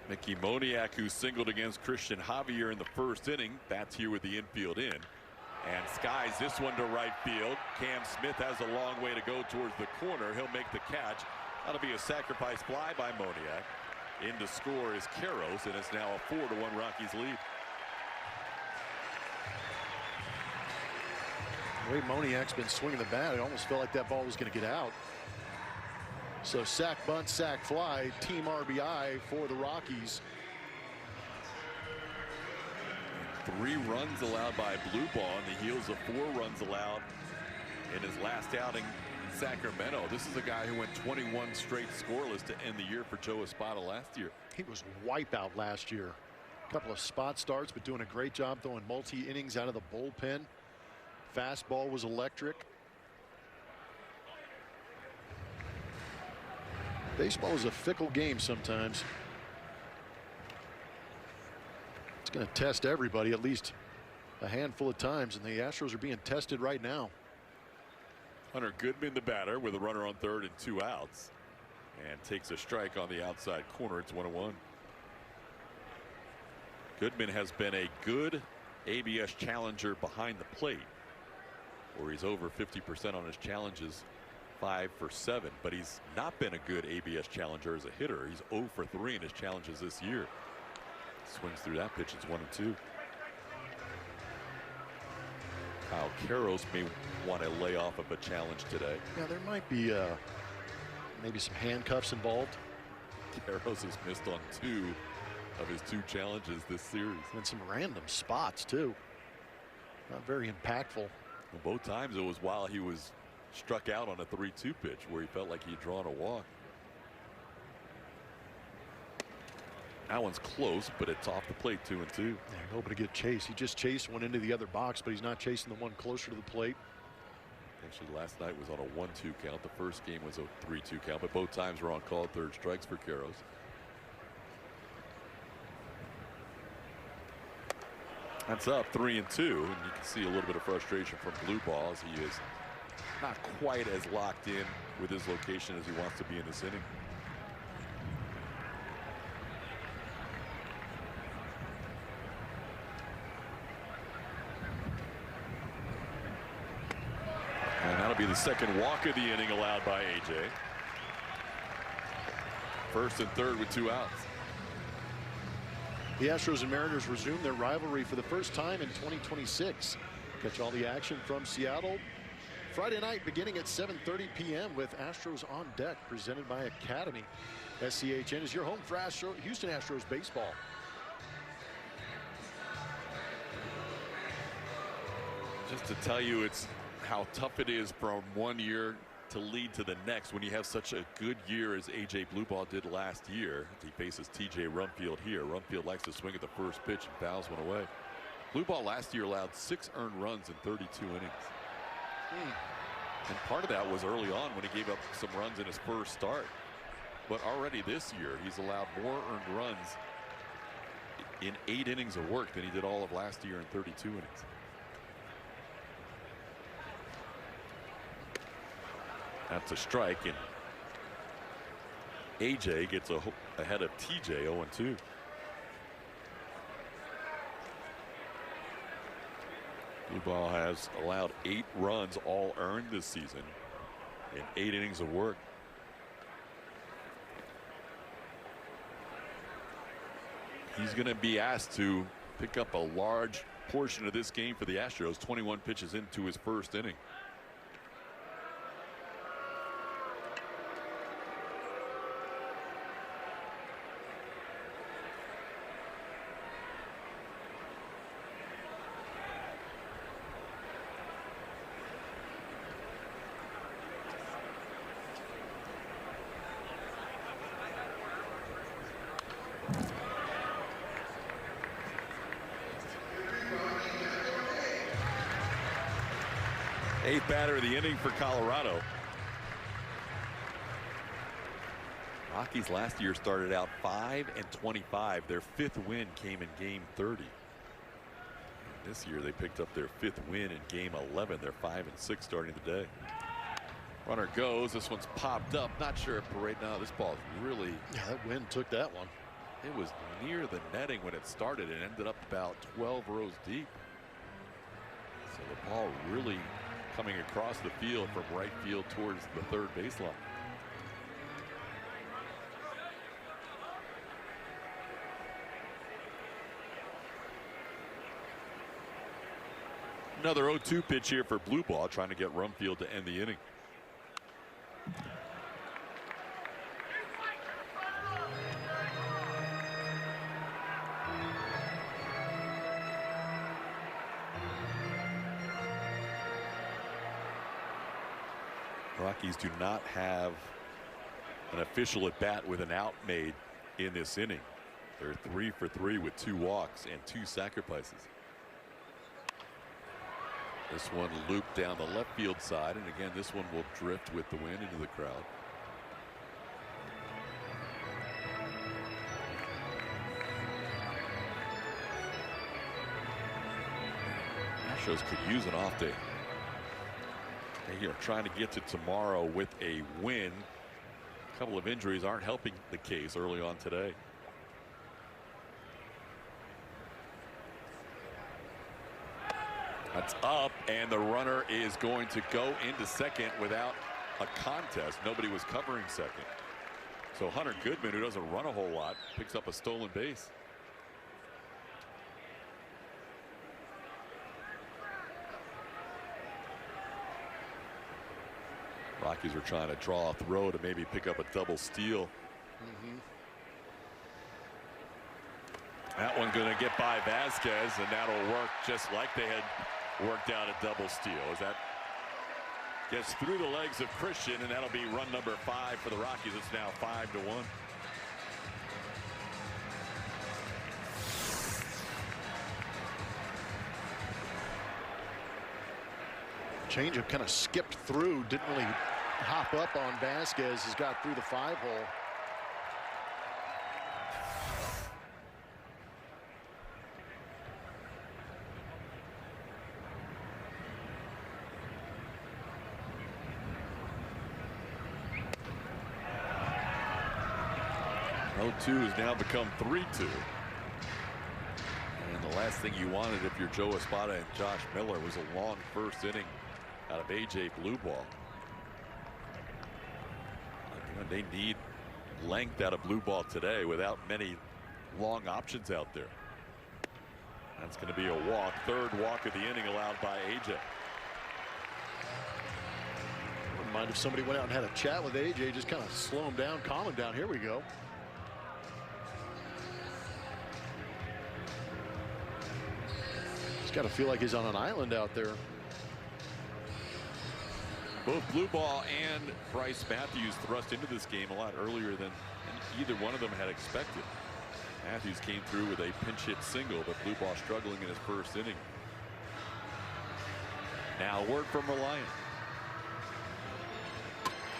Mickey Moniak, who singled against Christian Javier in the first inning, bats here with the infield in and skies this one to right field. Cam Smith has a long way to go towards the corner. He'll make the catch. That'll be a sacrifice fly by Moniak. In to score is Karros, and it's now a 4-1 Rockies lead. The way Moniak's been swinging the bat, it almost felt like that ball was going to get out. So sack bunt, sack fly, team RBI for the Rockies. 3 runs allowed by Bluebaugh on the heels of 4 runs allowed in his last outing in Sacramento. This is a guy who went 21 straight scoreless to end the year for Joe Espada last year. He was wipeout last year. A couple of spot starts, but doing a great job throwing multi-innings out of the bullpen. Fastball was electric. Baseball is a fickle game sometimes. It's going to test everybody at least a handful of times, and the Astros are being tested right now. Hunter Goodman, the batter, with a runner on third and 2 outs, and takes a strike on the outside corner. It's 1-1. Goodman has been a good ABS challenger behind the plate, where he's over 50% on his challenges, 5 for 7, but he's not been a good ABS challenger as a hitter. He's 0 for 3 in his challenges this year. Swings through that pitch. It's 1-2. Kyle Karros may want to lay off of a challenge today. Yeah, there might be maybe some handcuffs involved. Karros has missed on 2 of his 2 challenges this series. And some random spots, too. Not very impactful. Well, both times it was while he was struck out on a 3-2 pitch where he felt like he'd drawn a walk. That one's close, but it's off the plate, 2-2. They're hoping to get chased. He just chased one into the other box, but he's not chasing the one closer to the plate. Actually, last night was on a 1-2 count. The first game was a 3-2 count, but both times were on called 3rd strikes for Karros. That's up 3-2, and you can see a little bit of frustration from Blue Ball as he is not quite as locked in with his location as he wants to be in this inning. And that'll be the second walk of the inning allowed by AJ. First and third with 2 outs. The Astros and Mariners resume their rivalry for the first time in 2026. Catch all the action from Seattle Friday night beginning at 7:30 p.m. with Astros on Deck, presented by Academy. SCHN is your home for Houston Astros baseball. Just to tell you it's how tough it is from one year to lead to the next when you have such a good year as AJ Blue Ball did last year. He faces TJ Rumfield here. Rumfield likes to swing at the first pitch and fouls one away. Blue Ball last year allowed 6 earned runs in 32 innings. And part of that was early on when he gave up some runs in his first start. But already this year he's allowed more earned runs in 8 innings of work than he did all of last year in 32 innings. That's a strike, and AJ gets ahead of TJ 0-2. Blue Ball has allowed 8 runs all earned this season in 8 innings of work. He's going to be asked to pick up a large portion of this game for the Astros. 21 pitches into his first inning. Eighth batter of the inning for Colorado. Rockies last year started out 5-25. Their 5th win came in game 30. This year they picked up their 5th win in game 11. They're 5-6 starting the day. Runner goes. This one's popped up. Not sure if right now this ball's really. Yeah, that wind took that one. It was near the netting when it started and ended up about 12 rows deep. So the ball really coming across the field from right field towards the 3rd baseline. Another 0-2 pitch here for Blue Ball, trying to get Rumfield to end the inning. Rockies do not have an official at bat with an out made in this inning. They're 3 for 3 with 2 walks and 2 sacrifices. This one looped down the left field side, and again this one will drift with the wind into the crowd. Astros could use an off day. They are trying to get to tomorrow with a win. A couple of injuries aren't helping the case early on today. That's up, and the runner is going to go into second without a contest. Nobody was covering second. So Hunter Goodman, who doesn't run a whole lot, picks up a stolen base. Rockies were trying to draw a throw to maybe pick up a double steal. That one going to get by Vasquez, and that'll work just like they had worked out a double steal. As that gets through the legs of Christian, and that'll be run number 5 for the Rockies. It's now 5-1. Changeup kind of skipped through, didn't really hop up on Vasquez. Has got through the 5-hole. Two has now become 3-2. And the last thing you wanted if you're Joe Espada and Josh Miller was a long first inning out of AJ Blueball. They need length out of Blueball today without many long options out there. That's going to be a walk. Third walk of the inning allowed by AJ. Wouldn't mind if somebody went out and had a chat with AJ, just kind of slow him down, calm him down. Here we go. Got to feel like he's on an island out there. Both Blueball and Bryce Matthews thrust into this game a lot earlier than either one of them had expected. Matthews came through with a pinch hit single, but Blueball struggling in his first inning. Now word from Reliant.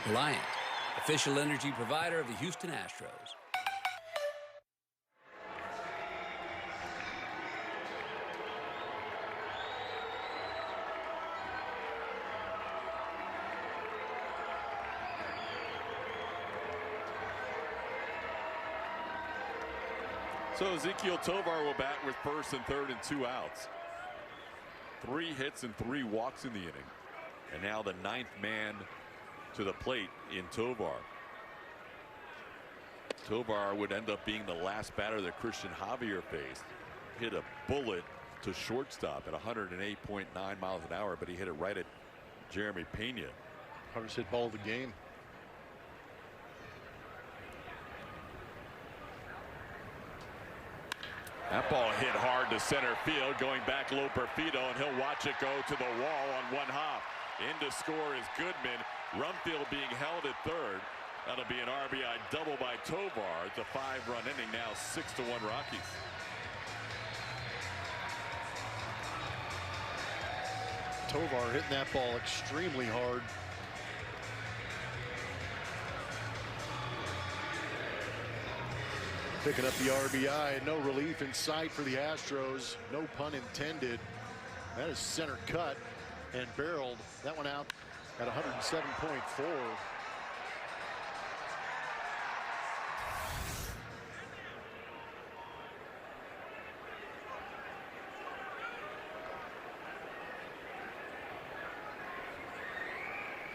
Reliant, official energy provider of the Houston Astros. So Ezequiel Tovar will bat with first and third and 2 outs. 3 hits and 3 walks in the inning. And now the 9th man to the plate in Tovar. Tovar would end up being the last batter that Christian Javier faced. Hit a bullet to shortstop at 108.9 miles an hour, but he hit it right at Jeremy Pena. Hardest hit ball of the game. That ball hit hard to center field, going back low Perfido, and he'll watch it go to the wall on one hop. In to score is Goodman. Rumfield being held at third. That'll be an RBI double by Tovar. It's a 5-run inning now, 6-1 Rockies. Tovar hitting that ball extremely hard. Picking up the RBI. No relief in sight for the Astros. No pun intended. That is center cut and barreled. That one out at 107.4.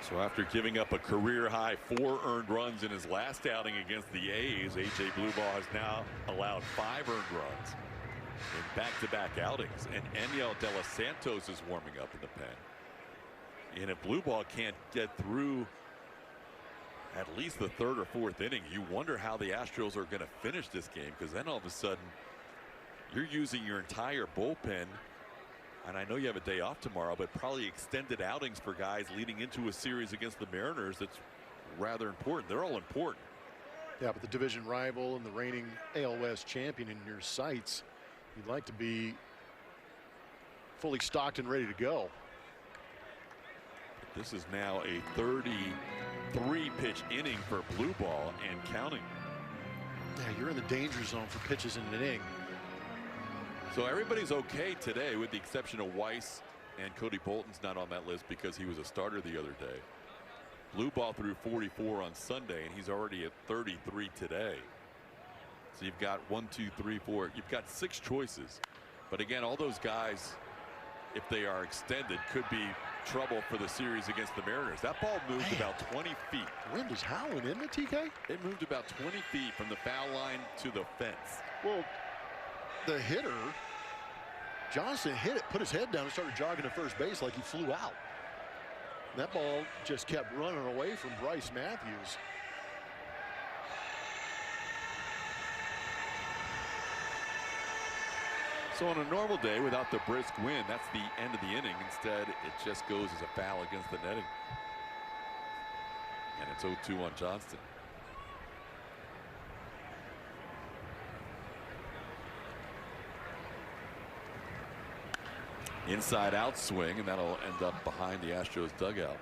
So after giving up a career-high 4 earned runs in his last outing against the A's, AJ Blueball has now allowed 5 earned runs in back-to-back outings. And Eniel De Los Santos is warming up in the pen. And if Blueball can't get through at least the 3rd or 4th inning, you wonder how the Astros are going to finish this game, because then all of a sudden you're using your entire bullpen. And I know you have a day off tomorrow, but probably extended outings for guys leading into a series against the Mariners. That's rather important. They're all important. Yeah, but the division rival and the reigning AL West champion in your sights, you'd like to be fully stocked and ready to go. This is now a 33-pitch inning for Blueball and counting. Yeah, you're in the danger zone for pitches in an inning. So everybody's okay today, with the exception of Weiss, and Cody Bolton's not on that list because he was a starter the other day. Blueball threw 44 on Sunday, and he's already at 33 today. So you've got 1, 2, 3, 4. You've got 6 choices. But again, all those guys, if they are extended, could be trouble for the series against the Mariners. That ball moved about 20 feet. Wind is howling, isn't it, TK? It moved about 20 feet from the foul line to the fence. Well, the hitter, Johnson, hit it, put his head down, and started jogging to first base like he flew out. That ball just kept running away from Bryce Matthews. So on a normal day without the brisk wind, that's the end of the inning. Instead, it just goes as a foul against the netting. And it's 0-2 on Johnston. Inside out swing, and that'll end up behind the Astros dugout.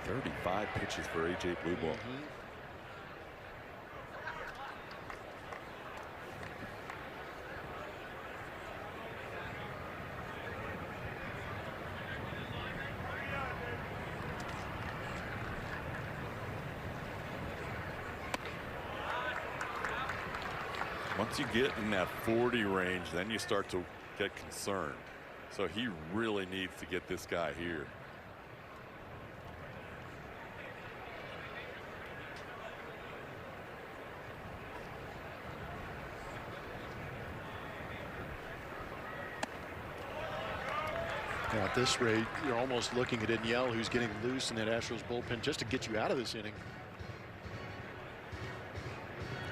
"35 pitches for A.J. Blueball. Once you get in that 40 range, then you start to get concerned. So he really needs to get this guy here. Now at this rate, you're almost looking at Inyel, who's getting loose in that Astros bullpen just to get you out of this inning.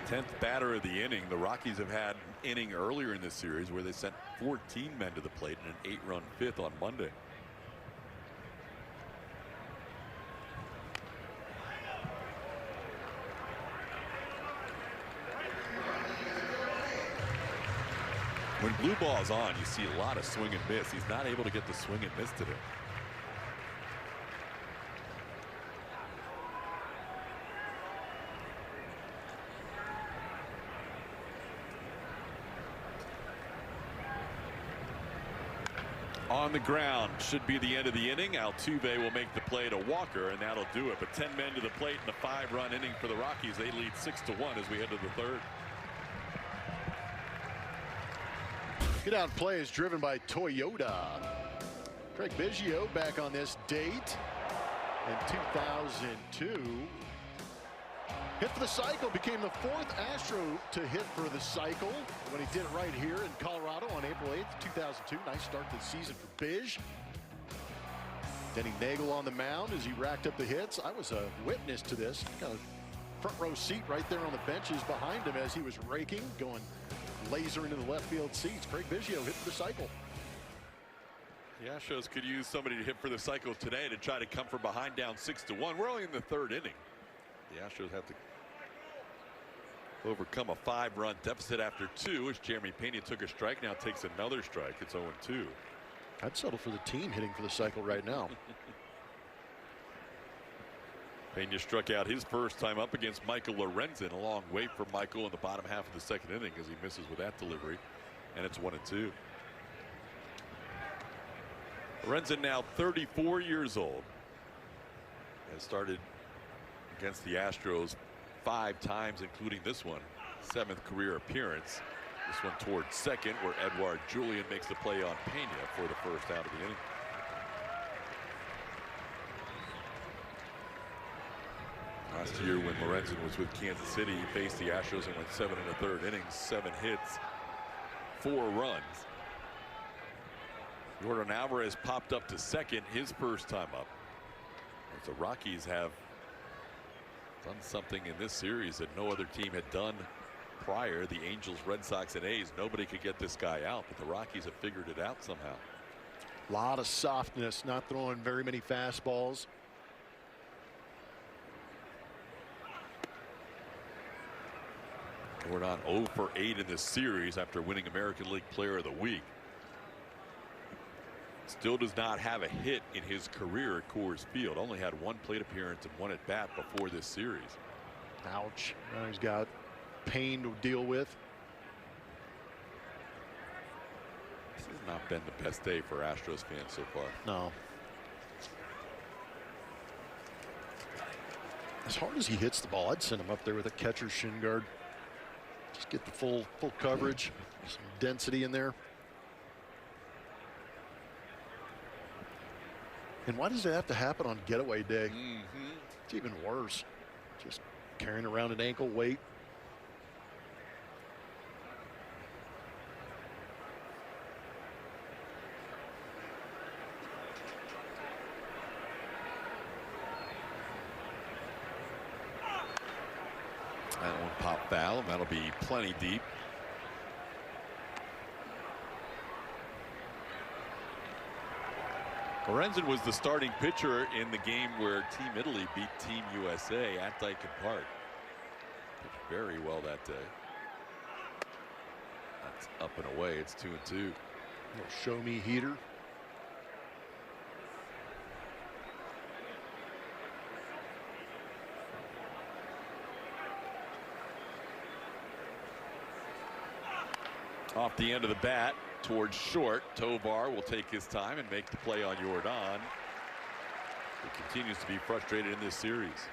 10th batter of the inning. The Rockies have had an inning earlier in this series where they sent 14 men to the plate in an 8-run fifth on Monday. When blue ball's on, you see a lot of swing and miss. He's not able to get the swing and miss today. On the ground, should be the end of the inning. Altuve will make the play to Walker, and that'll do it. But 10 men to the plate in a 5-run inning for the Rockies. They lead 6-1 as we head to the third. Get out play is driven by Toyota. Craig Biggio back on this date in 2002. Hit for the cycle, became the 4th Astro to hit for the cycle when he did it right here in Colorado on April 8th, 2002. Nice start to the season for Bish. Denny Nagel on the mound as he racked up the hits. I was a witness to this. Got a front row seat right there on the benches behind him as he was raking, going laser into the left field seats. Craig Biggio hit for the cycle. The Astros could use somebody to hit for the cycle today to try to come from behind down 6-1. We're only in the 3rd inning. The Astros have to overcome a 5-run deficit after 2 as Jeremy Pena took a strike, now takes another strike. It's 0-2. I'd settle for the team hitting for the cycle right now. Pena struck out his first time up against Michael Lorenzen. A long wait for Michael in the bottom half of the 2nd inning as he misses with that delivery, and it's 1-2. Lorenzen, now 34 years old, has started against the Astros 5 times, including this one, 7th career appearance. This one towards second, where Edouard Julien makes the play on Pena for the first out of the inning. Last year when Lorenzen was with Kansas City, he faced the Astros and went 7 1/3 innings, 7 hits, 4 runs. Jordan Alvarez popped up to second his first time up. As the Rockies have done something in this series that no other team had done prior. The Angels, Red Sox, and A's, nobody could get this guy out, but the Rockies have figured it out somehow. A lot of softness, not throwing very many fastballs. We're on 0 for 8 in this series after winning American League Player of the Week. Still does not have a hit in his career at Coors Field. Only had 1 plate appearance and 1 at bat before this series. Ouch. Now he's got pain to deal with. This has not been the best day for Astros fans so far. No. As hard as he hits the ball, I'd send him up there with a catcher's shin guard. Just get the full coverage, some density in there. And why does it have to happen on getaway day? It's even worse. Just carrying around an ankle weight. That one pop foul. That'll be plenty deep. Lorenzen was the starting pitcher in the game where Team Italy beat Team USA at Dyken Park. Pitched very well that day. That's up and away. It's 2-2. Little show me heater. Off the end of the bat towards short. Tovar will take his time and make the play on Jordan, who continues to be frustrated in this series.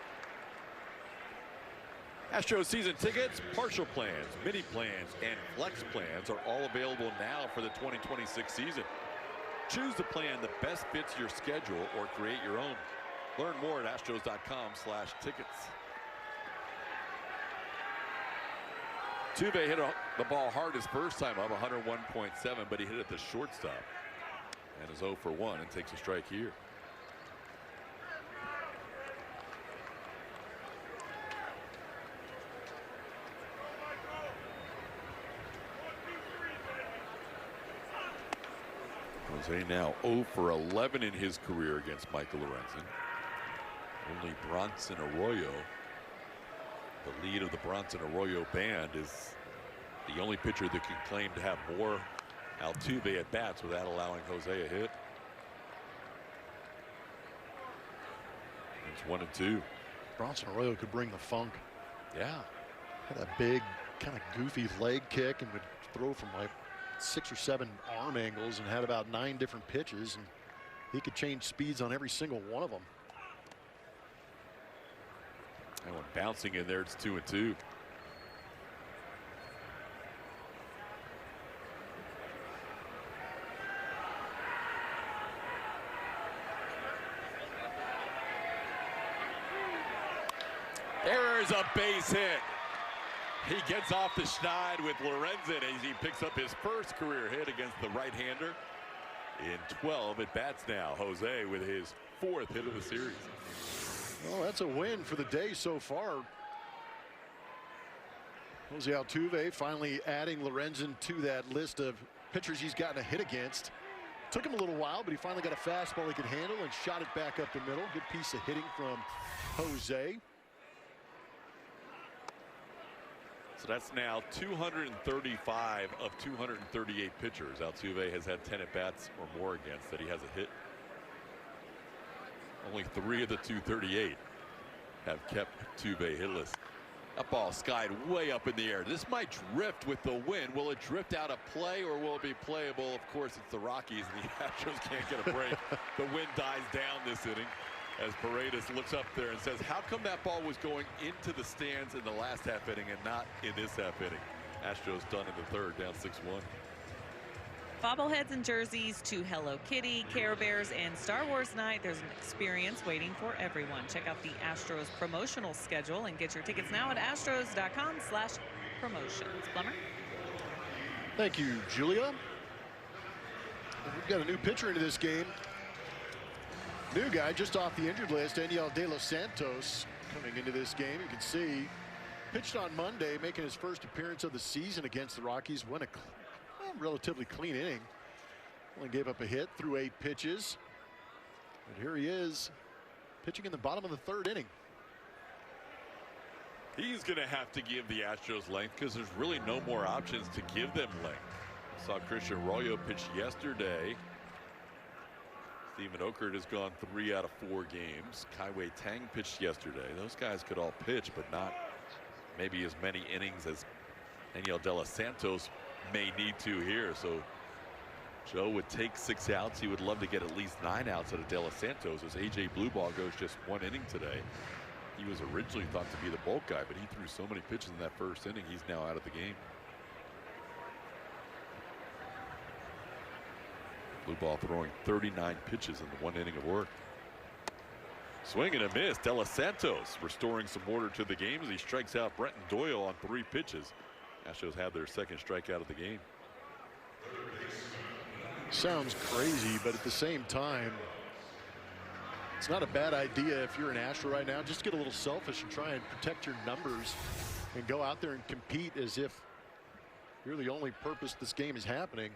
Astros season tickets, partial plans, mini plans, and flex plans are all available now for the 2026 season. Choose the plan that best fits your schedule or create your own. Learn more at astros.com/tickets. Tuve hit the ball hard his first time up, 101.7, but he hit it the shortstop and is 0 for 1 and takes a strike here. Jose now 0 for 11 in his career against Michael Lorenzen. Only Bronson Arroyo, the lead of the Bronson Arroyo band, is the only pitcher that can claim to have more Altuve at bats without allowing Jose a hit. It's 1-2. Bronson Arroyo could bring the funk. Yeah. Had a big kind of goofy leg kick and would throw from like 6 or 7 arm angles and had about 9 different pitches, and he could change speeds on every single one of them. That one bouncing in there. It's 2-2. There's a base hit. He gets off the schneid with Lorenzen as he picks up his first career hit against the right-hander in 12 at bats now. Jose with his 4th hit of the series. Well, that's a win for the day so far. Jose Altuve finally adding Lorenzen to that list of pitchers he's gotten a hit against. Took him a little while, but he finally got a fastball he could handle and shot it back up the middle. Good piece of hitting from Jose. So that's now 235 of 238 pitchers Altuve has had 10 at-bats or more against that he has a hit. Only 3 of the 238 have kept Altuve hitless. That ball skied way up in the air. This might drift with the wind. Will it drift out of play or will it be playable? Of course, it's the Rockies and the Astros can't get a break. The wind dies down this inning as Paredes looks up there and says, how come that ball was going into the stands in the last half inning and not in this half inning? Astros done in the 3rd, down 6-1. Bobbleheads and jerseys to Hello Kitty, Care Bears, and Star Wars night. There's an experience waiting for everyone. Check out the Astros promotional schedule and get your tickets now at astros.com/promotions. Plummer? Thank you, Julia. And we've got a new pitcher into this game. New guy just off the injured list, Daniel De Los Santos, coming into this game. You can see pitched on Monday, making his first appearance of the season against the Rockies. Went a relatively clean inning. Only gave up a hit through 8 pitches. But here he is, pitching in the bottom of the 3rd inning. He's going to have to give the Astros length because there's really no more options to give them length. Saw Christian Arroyo pitch yesterday. Steven Okert has gone 3 out of 4 games. Kai-Wei Tang pitched yesterday. Those guys could all pitch, but not maybe as many innings as Daniel De Los Santos may need to here. So Joe would take 6 outs. He would love to get at least 9 outs out of De Los Santos as AJ Blueball goes just 1 inning today. He was originally thought to be the bulk guy, but he threw so many pitches in that first inning, he's now out of the game. Blueball throwing 39 pitches in the 1 inning of work. Swing and a miss. De Los Santos restoring some order to the game as he strikes out Brenton Doyle on 3 pitches. Astros have their 2nd strikeout of the game. Sounds crazy, but at the same time, it's not a bad idea if you're an Astro right now. Just get a little selfish and try and protect your numbers and go out there and compete as if you're the only purpose this game is happening.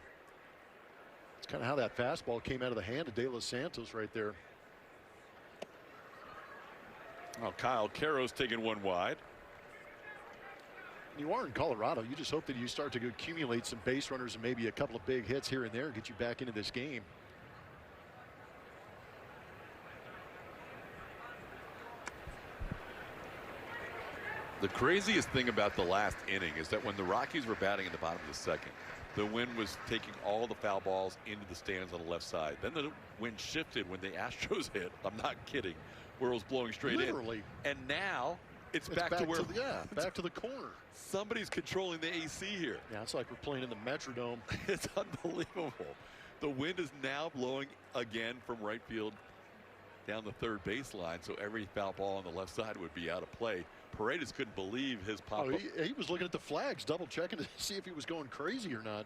It's kind of how that fastball came out of the hand of De Los Santos right there. Oh, Kyle Caro's taking one wide. You are in Colorado. You just hope that you start to accumulate some base runners and maybe a couple of big hits here and there and get you back into this game. The craziest thing about the last inning is that when the Rockies were batting in the bottom of the second, the wind was taking all the foul balls into the stands on the left side. Then the wind shifted when the Astros hit. I'm not kidding. Where it was blowing straight Literally. in. And now it's back to where back to the corner. Somebody's controlling the AC here. Yeah, it's like we're playing in the Metrodome. It's unbelievable. The wind is now blowing again from right field down the third baseline, so every foul ball on the left side would be out of play. Paredes couldn't believe his pop-up. Oh, he was looking at the flags, double checking to see if he was going crazy or not.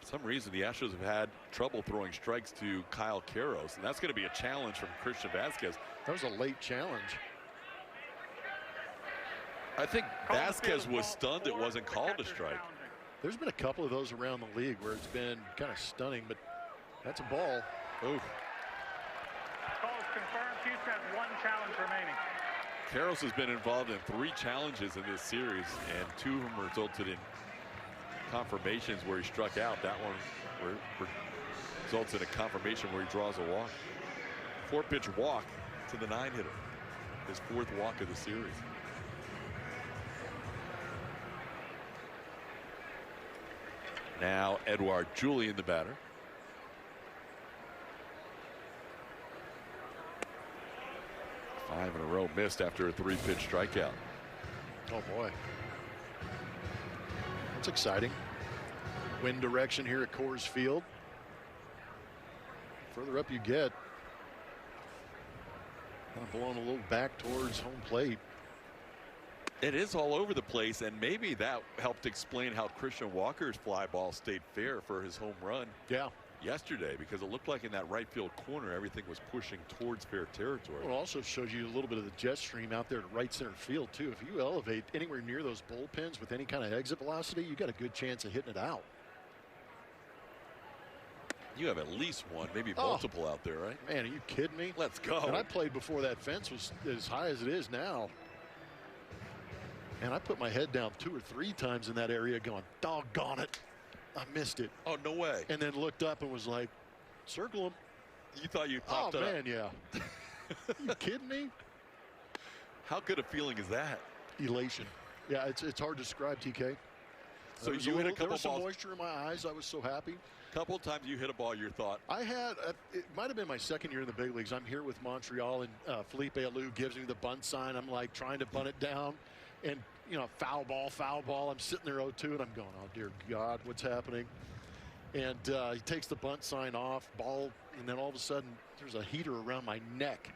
For some reason, the Astros have had trouble throwing strikes to Kyle Caros, and that's going to be a challenge from Christian Vasquez. That was a late challenge. I think Vasquez was stunned it wasn't called a strike. There's been a couple of those around the league where it's been kind of stunning, but that's a ball. Oof. Call is confirmed. Houston has one challenge remaining. Caros has been involved in 3 challenges in this series, and 2 of them resulted in confirmations where he struck out. That one results in a confirmation where he draws a walk. 4-pitch walk to the 9-hitter. His 4th walk of the series. Now Edouard Julian, the batter. Five in a row missed after a 3-pitch strikeout. Oh boy. That's exciting. Wind direction here at Coors Field. Further up you get, kind of blowing a little back towards home plate. It is all over the place, and maybe that helped explain how Christian Walker's fly ball stayed fair for his home run yesterday, because it looked like in that right field corner everything was pushing towards fair territory. Well, it also shows you a little bit of the jet stream out there to right center field too. If you elevate anywhere near those bullpens with any kind of exit velocity, you got a good chance of hitting it out. You have at least one, maybe multiple out there, right? Man, are you kidding me? Let's go. And I played before that fence was as high as it is now. And I put my head down 2 or 3 times in that area going, doggone it, I missed it. Oh, no way. And then looked up and was like, circle him. You thought you popped it up? Oh, man, yeah. You kidding me? How good a feeling is that? Elation. Yeah, it's hard to describe, TK. So you hit a couple there was some balls. moisture in my eyes. I was so happy. Couple of times you hit a ball, you thought. I had, it might have been my 2nd year in the big leagues. I'm here with Montreal, and Felipe Alou gives me the bunt sign. I'm like trying to bunt it down. And, you know, foul ball. I'm sitting there 0-2, and I'm going, oh, dear God, what's happening? And he takes the bunt sign off, ball, and then all of a sudden there's a heater around my neck.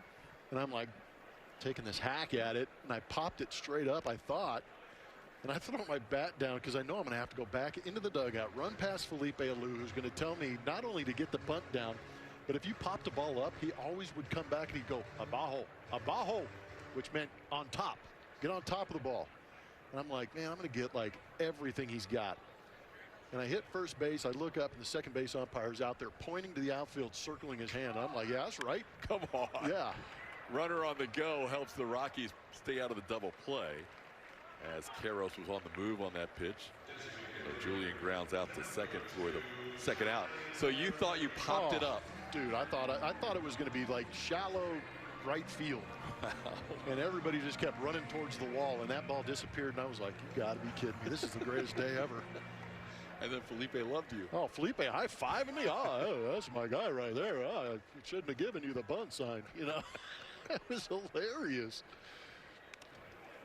And I'm like taking this hack at it, and I popped it straight up, I thought. And I throw my bat down because I know I'm going to have to go back into the dugout, run past Felipe Alou, who's going to tell me not only to get the bunt down, but if you popped the ball up, he always would come back and he'd go, abajo, which meant on top. Get on top of the ball. And I'm like, man, I'm going to get like everything he's got. And I hit first base. I look up, and the second base umpire's out there pointing to the outfield, circling his hand. I'm like, yeah, that's right. Come on. Yeah. Runner on the go helps the Rockies stay out of the double play, as Caros was on the move on that pitch. So Julian grounds out to second for the second out. So you thought you popped it up. Dude, I thought it was going to be like shallow right field. And everybody just kept running towards the wall, and that ball disappeared, and I was like, you got to be kidding me. This is the greatest day ever. And then Felipe loved you. Oh, Felipe high-fiving me. Oh, that's my guy right there. Oh, I shouldn't have given you the bunt sign, you know. That was hilarious.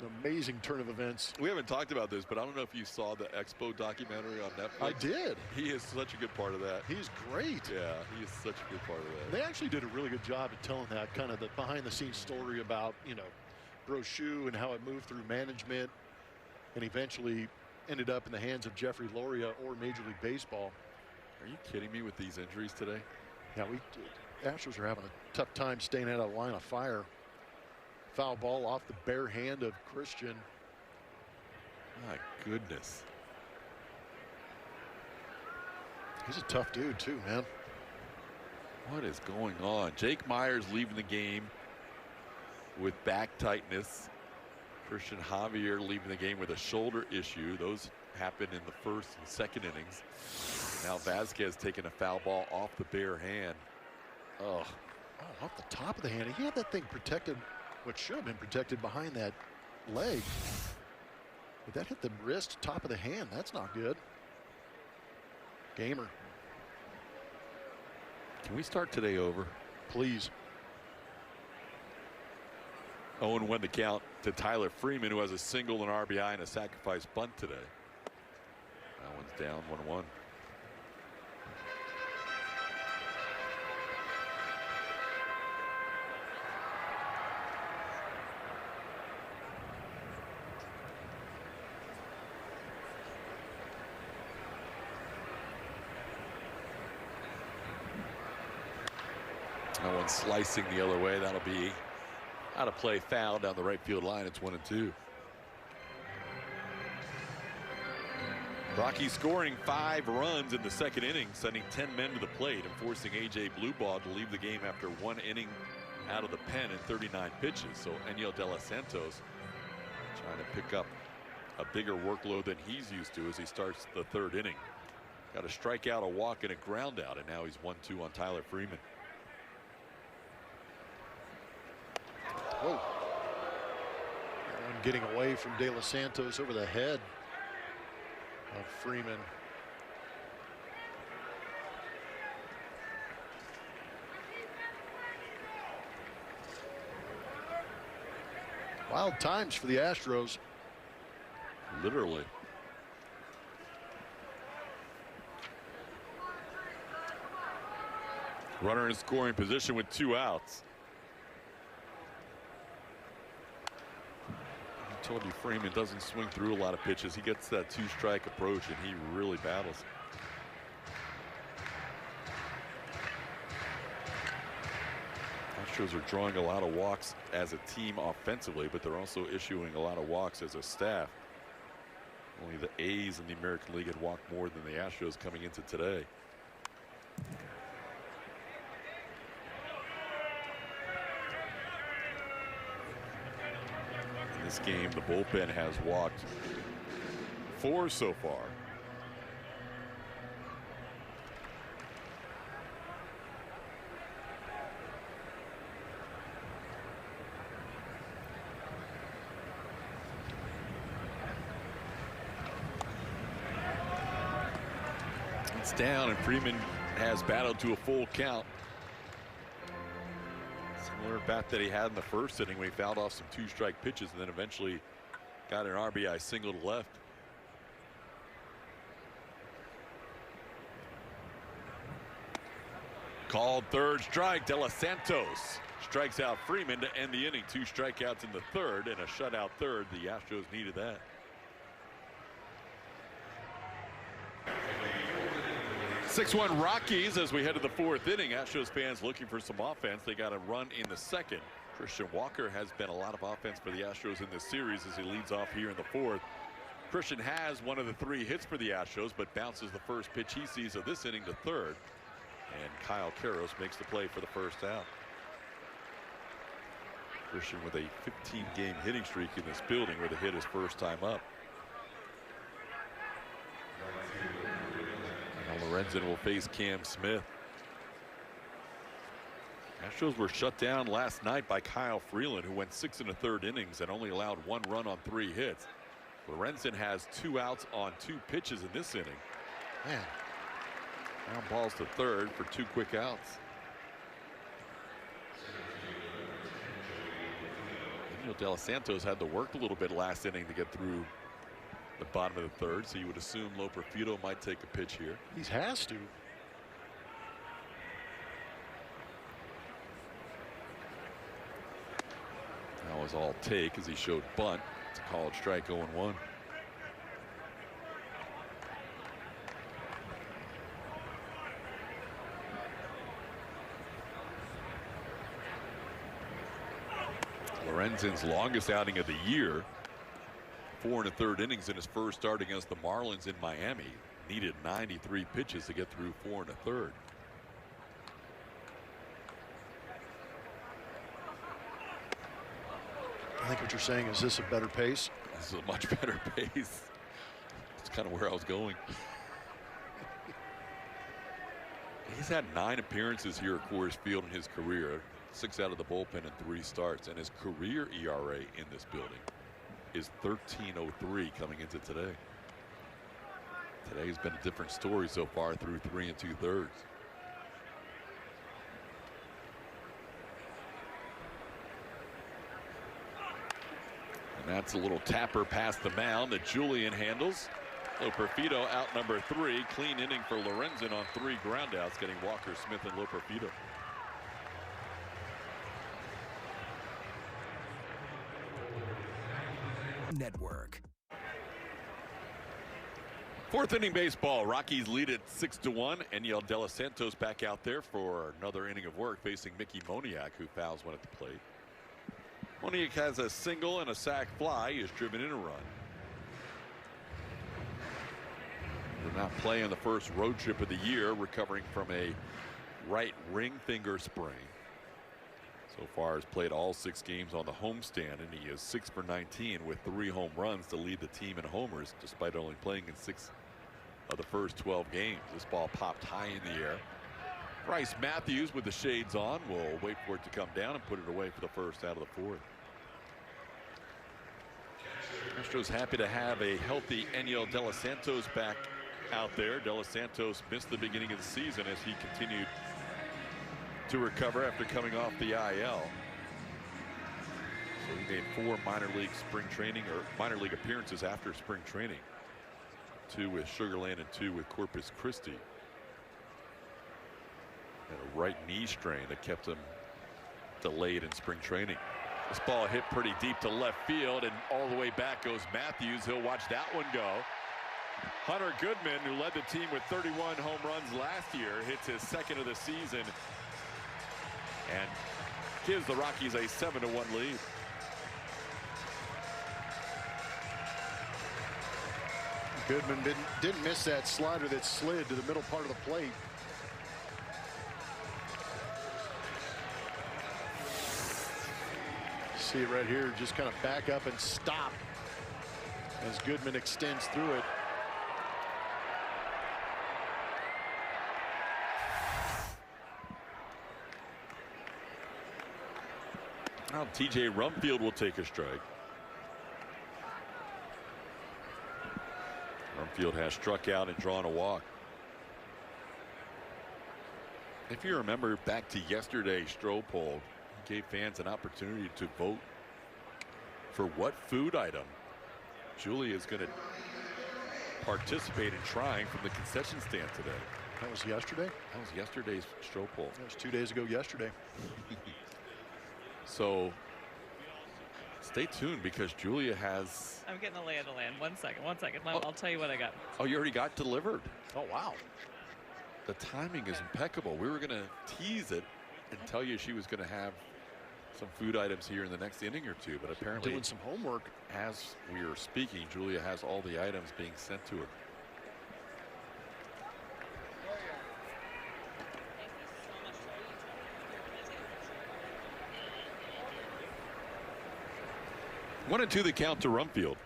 An amazing turn of events. We haven't talked about this, but I don't know if you saw the Expo documentary on Netflix. I did. He is such a good part of that. He's great. Yeah, he is such a good part of that. They actually did a really good job of telling that kind of the behind-the-scenes story about, you know, Brochu and how it moved through management and eventually ended up in the hands of Jeffrey Loria or Major League Baseball. Are you kidding me with these injuries today? Yeah, Astros are having a tough time staying out of the line of fire. Foul ball off the bare hand of Christian. My goodness. He's a tough dude too, man. What is going on? Jake Myers leaving the game with back tightness. Christian Javier leaving the game with a shoulder issue. Those happened in the first and second innings. Now Vasquez taking a foul ball off the bare hand. Oh, off the top of the hand. He had that thing protected, what should have been protected behind that leg. But that hit the wrist, top of the hand. That's not good. Gamer. Can we start today over? Please. 0-1 the count to Tyler Freeman, who has a single, an RBI, and a sacrifice bunt today. That one's down 1-1. That one slicing the other way. That'll be out of play, foul down the right field line. It's 1-2. Rockies scoring 5 runs in the second inning, sending 10 men to the plate and forcing A.J. Bluebaugh to leave the game after 1 inning out of the pen in 39 pitches. So Enyel De Los Santos trying to pick up a bigger workload than he's used to as he starts the 3rd inning. Got a strikeout, a walk, and a ground out, and now he's 1-2 on Tyler Freeman. Whoa. That one getting away from De Los Santos over the head of Freeman. Wild times for the Astros. Literally. Runner in scoring position with 2 outs. I told you Freeman doesn't swing through a lot of pitches. He gets that 2-strike approach and he really battles. Astros are drawing a lot of walks as a team offensively, but they're also issuing a lot of walks as a staff. Only the A's in the American League had walked more than the Astros coming into today. In this game, the bullpen has walked 4 so far. It's down, and Freeman has battled to a full count. Similar bat that he had in the first inning when he fouled off some 2-strike pitches and then eventually got an RBI single to left. Called 3rd strike. De Los Santos strikes out Freeman to end the inning. 2 strikeouts in the 3rd and a shutout 3rd. The Astros needed that. (6-1) Rockies as we head to the 4th inning. Astros fans looking for some offense. They got a run in the 2nd. Christian Walker has been a lot of offense for the Astros in this series as he leads off here in the 4th. Christian has one of the 3 hits for the Astros, but bounces the first pitch he sees of this inning to 3rd. And Kyle Karros makes the play for the first out. Christian with a 15-game hitting streak in this building where the hit is first time up. Now Lorenzen will face Cam Smith. Astros were shut down last night by Kyle Freeland, who went 6 1/3 innings and only allowed 1 run on 3 hits. Lorenzen has 2 outs on 2 pitches in this inning. Man. Ground balls to 3rd for 2 quick outs. De Los Santos had to work a little bit last inning to get through the bottom of the 3rd, so you would assume Loperfido might take a pitch here. He has to. That was all take as he showed bunt. It's a called strike 0-1. Lorenzen's longest outing of the year. 4 1/3 innings in his first start against the Marlins in Miami. Needed 93 pitches to get through 4 1/3. I think what you're saying is this a better pace? This is a much better pace. That's kind of where I was going. He's had 9 appearances here at Coors Field in his career, 6 out of the bullpen and 3 starts, and his career ERA in this building is 13.03 coming into today. Today's been a different story so far through 3 2/3. And that's a little tapper past the mound that Julian handles. Loperfido out number 3. Clean inning for Lorenzen on 3 groundouts, getting Walker, Smith, and Loperfido. Network. 4th inning baseball. Rockies lead it 6-1. Eniel De Los Santos back out there for another inning of work, facing Mickey Moniak, who fouls one at the plate. Moniak has a single and a sac fly. He has driven in a run. Did not play in the first road trip of the year, recovering from a right ring finger sprain. So far has played all 6 games on the homestand, and he is 6 for 19 with 3 home runs to lead the team in homers, despite only playing in 6 of the first 12 games. This ball popped high in the air. Bryce Matthews with the shades on will wait for it to come down and put it away for the first out of the 4th. Astros happy to have a healthy Eniel De Los Santos back out there. De Los Santos missed the beginning of the season as he continued to recover after coming off the IL. So he made 4 minor league spring training or minor league appearances after spring training. 2 with Sugar Land and 2 with Corpus Christi. And a right knee strain that kept him delayed in spring training. This ball hit pretty deep to left field, and all the way back goes Matthews. He'll watch that one go. Hunter Goodman, who led the team with 31 home runs last year, hits his 2nd of the season and gives the Rockies a 7-1 lead. Goodman didn't miss that slider that slid to the middle part of the plate. See it right here, just kind of back up and stop as Goodman extends through it. Now TJ Rumfield will take a strike. Rumfield has struck out and drawn a walk. If you remember back to yesterday's Stroh poll, he gave fans an opportunity to vote for what food item Julia is going to participate in trying from the concession stand today. That was yesterday? That was yesterday's Stroh poll. That was 2 days ago yesterday. So stay tuned, because Julia has. I'm getting the lay of the land. 1 second. I'll tell you what I got. Oh, you already got delivered. Oh, wow. The timing is impeccable. We were going to tease it and tell you she was going to have some food items here in the next inning or 2, but apparently doing some homework. As we are speaking, Julia has all the items being sent to her. One and 2 the count to Rumfield.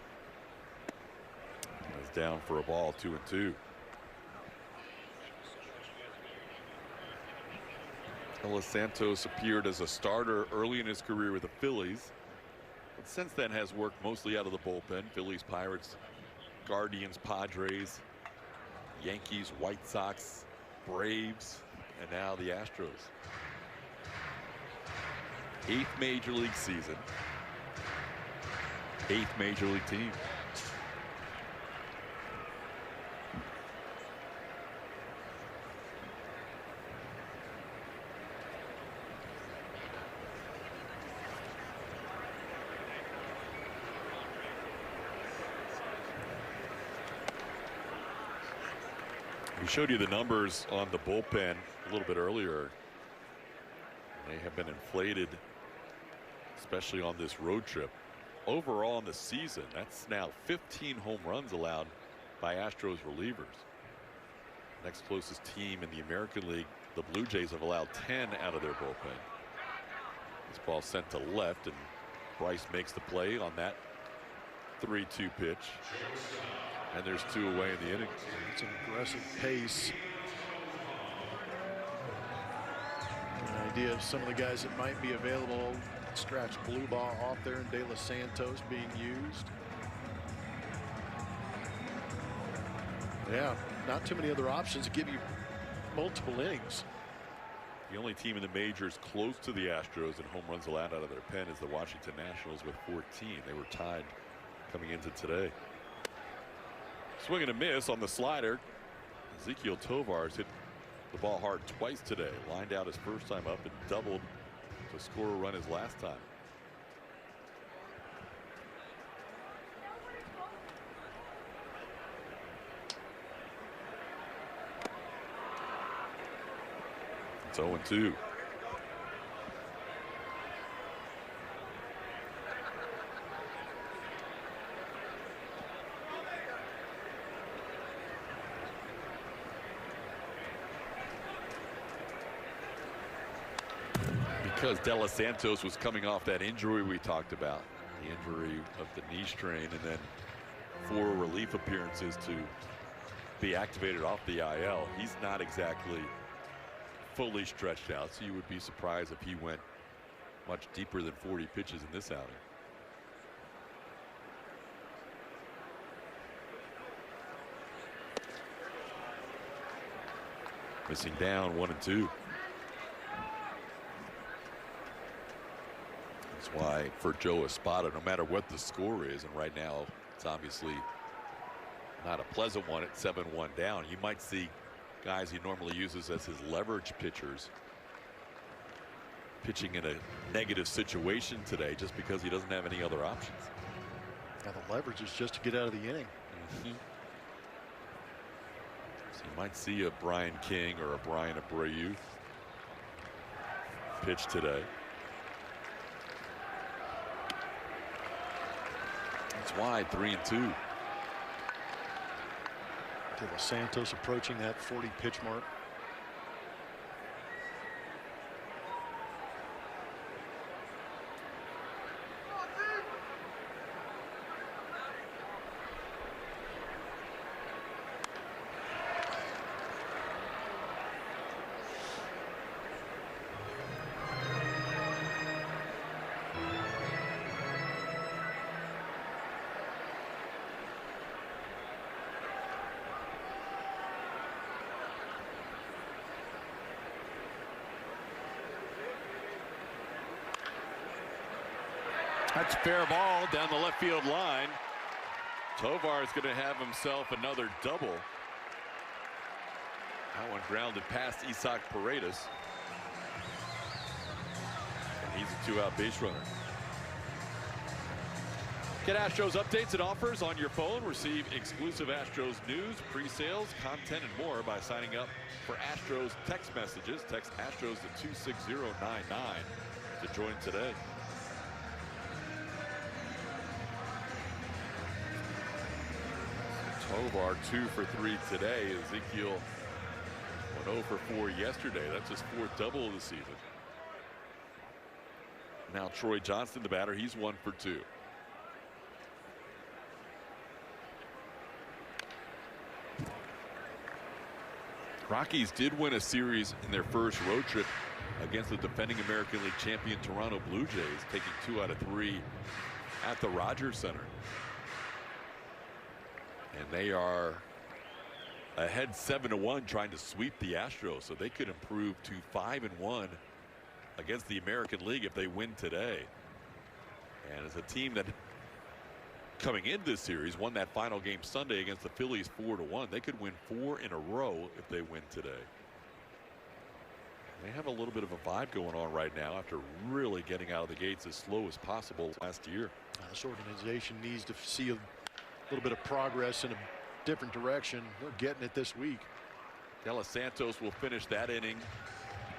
Is down for a ball, 2-2. De Los Santos appeared as a starter early in his career with the Phillies, but since then has worked mostly out of the bullpen. Phillies, Pirates, Guardians, Padres, Yankees, White Sox, Braves, and now the Astros. 8th major league season. 8th major league team. We showed you the numbers on the bullpen a little bit earlier. They have been inflated, especially on this road trip. overall in the season. That's now 15 home runs allowed by Astros relievers. Next closest team in the American League, the Blue Jays, have allowed 10 out of their bullpen. This ball sent to left, and Bryce makes the play on that 3-2 pitch. And there's 2 away in the inning. It's an aggressive pace. An idea of some of the guys that might be available. Scratch blue ball off there, and De Los Santos being used. Yeah, not too many other options to give you multiple innings. The only team in the majors close to the Astros in home runs allowed out of their pen is the Washington Nationals with 14. They were tied coming into today. Swing and a miss on the slider. Ezequiel Tovar's hit the ball hard twice today. Lined out his first time up and doubled to score a run his last time. It's 0-2. Because De Los Santos was coming off that injury we talked about, the injury of the knee strain, and then 4 relief appearances to be activated off the IL. He's not exactly fully stretched out, so you would be surprised if he went much deeper than 40 pitches in this outing. Missing down 1-2. That's why for Joe Espada, no matter what the score is, and right now it's obviously not a pleasant one at 7-1 down, you might see guys he normally uses as his leverage pitchers pitching in a negative situation today just because he doesn't have any other options. Now the leverage is just to get out of the inning. So you might see a Brian King or a Brian Abreu pitch today. That's wide, 3-2. De Los Santos approaching that 40 pitch mark. That's fair ball down the left field line. Tovar is going to have himself another double. That one grounded past Isaac Paredes. And he's a 2-out base runner. Get Astros updates and offers on your phone. Receive exclusive Astros news, pre-sales, content, and more by signing up for Astros text messages. Text Astros to 26099 to join today. Tovar 2 for 3 today. Ezequiel went 0 for 4 yesterday. That's his 4th double of the season. Now Troy Johnston, the batter, he's 1 for 2. Rockies did win a series in their first road trip against the defending American League champion Toronto Blue Jays, taking 2 out of 3 at the Rogers Center. And they are ahead 7-1, trying to sweep the Astros, so they could improve to 5-1 against the American League if they win today. And as a team that coming into this series won that final game Sunday against the Phillies 4-1, they could win 4 in a row if they win today. They have a little bit of a vibe going on right now after really getting out of the gates as slow as possible last year. This organization needs to see a little bit of progress in a different direction. They're getting it this week. De Los Santos will finish that inning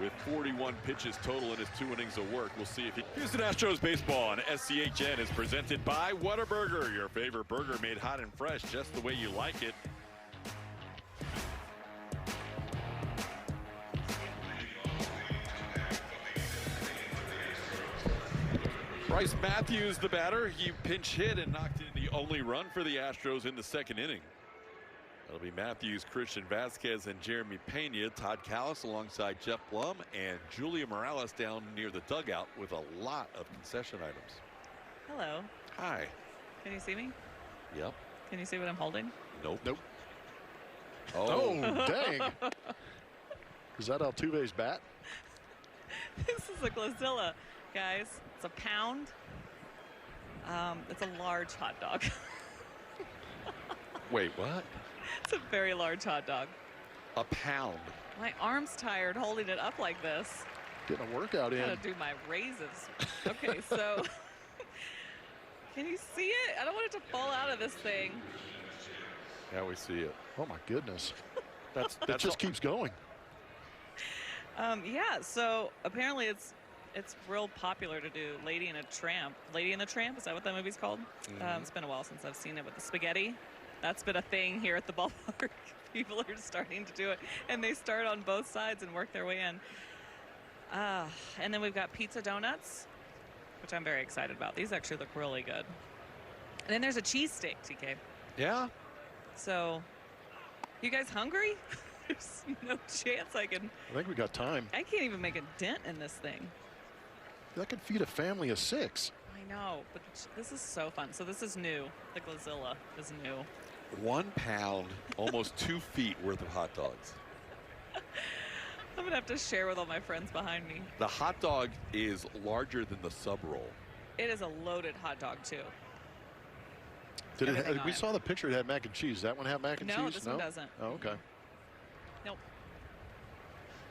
with 41 pitches total in his 2 innings of work. We'll see if he... Houston Astros baseball on SCHN is presented by Whataburger, your favorite burger made hot and fresh just the way you like it. Bryce Matthews, the batter. He pinch hit and knocked in the only run for the Astros in the 2nd inning. That'll be Matthews, Christian Vasquez, and Jeremy Pena. Todd Callis alongside Jeff Blum and Julia Morales down near the dugout with a lot of concession items. Hello. Hi. Can you see me? Yep. Can you see what I'm holding? Nope. Nope. Oh, Dang. Is that Altuve's bat? This is a Glazilla, guys. It's a pound. It's a large hot dog. wait, what? It's a very large hot dog. A pound. My arm's tired holding it up like this. Getting a workout in. Gotta do my raises. Okay, so can you see it? I don't want it to fall out of this thing. Now we see it. Oh my goodness. That just keeps going. Yeah, so apparently it's real popular to do Lady and the Tramp. Lady and the Tramp, is that what that movie's called? It's been a while since I've seen it with the spaghetti. That's been a thing here at the ballpark. People are starting to do it, and they start on both sides and work their way in. And then we've got pizza donuts, which I'm very excited about. These actually look really good. And then there's a cheesesteak, TK. Yeah? So, you guys hungry? There's no chance I can. I think we got time. I can't even make a dent in this thing. That could feed a family of 6. I know, but this is so fun. So this is new. The Glazilla is new. 1 pound, almost 2 feet worth of hot dogs. I'm gonna have to share with all my friends behind me. The hot dog is larger than the sub roll. It is a loaded hot dog too. Did it? Everything on We it. saw the picture. It had mac and cheese. That one have mac and No, cheese? this one doesn't. Oh, okay. Nope.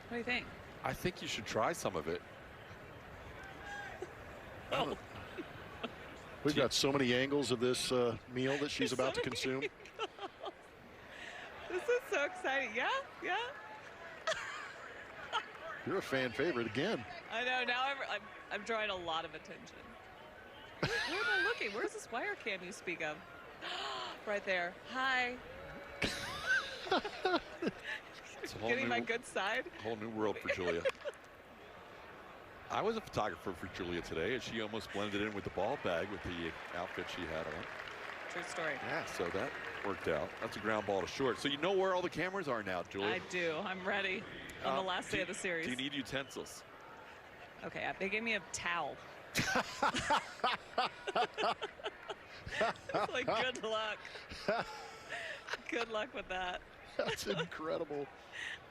What do you think? I think you should try some of it. Oh, We've got so many angles of this meal that she's about to consume. this is so exciting. Yeah, yeah. You're a fan favorite again. I know. Now I'm drawing a lot of attention. Where am I looking? Where's this wire cam you speak of? Right there. Hi. It's a whole Getting new, my good side. whole new world for Julia. I was a photographer for Julia today, and she almost blended in with the ball bag with the outfit she had on. True story. Yeah, so that worked out. That's a ground ball to short. So you know where all the cameras are now, Julia. I do. I'm ready on the last day of the series. Do you need utensils? Okay, they gave me a towel. Like, good luck. Good luck with that. That's incredible.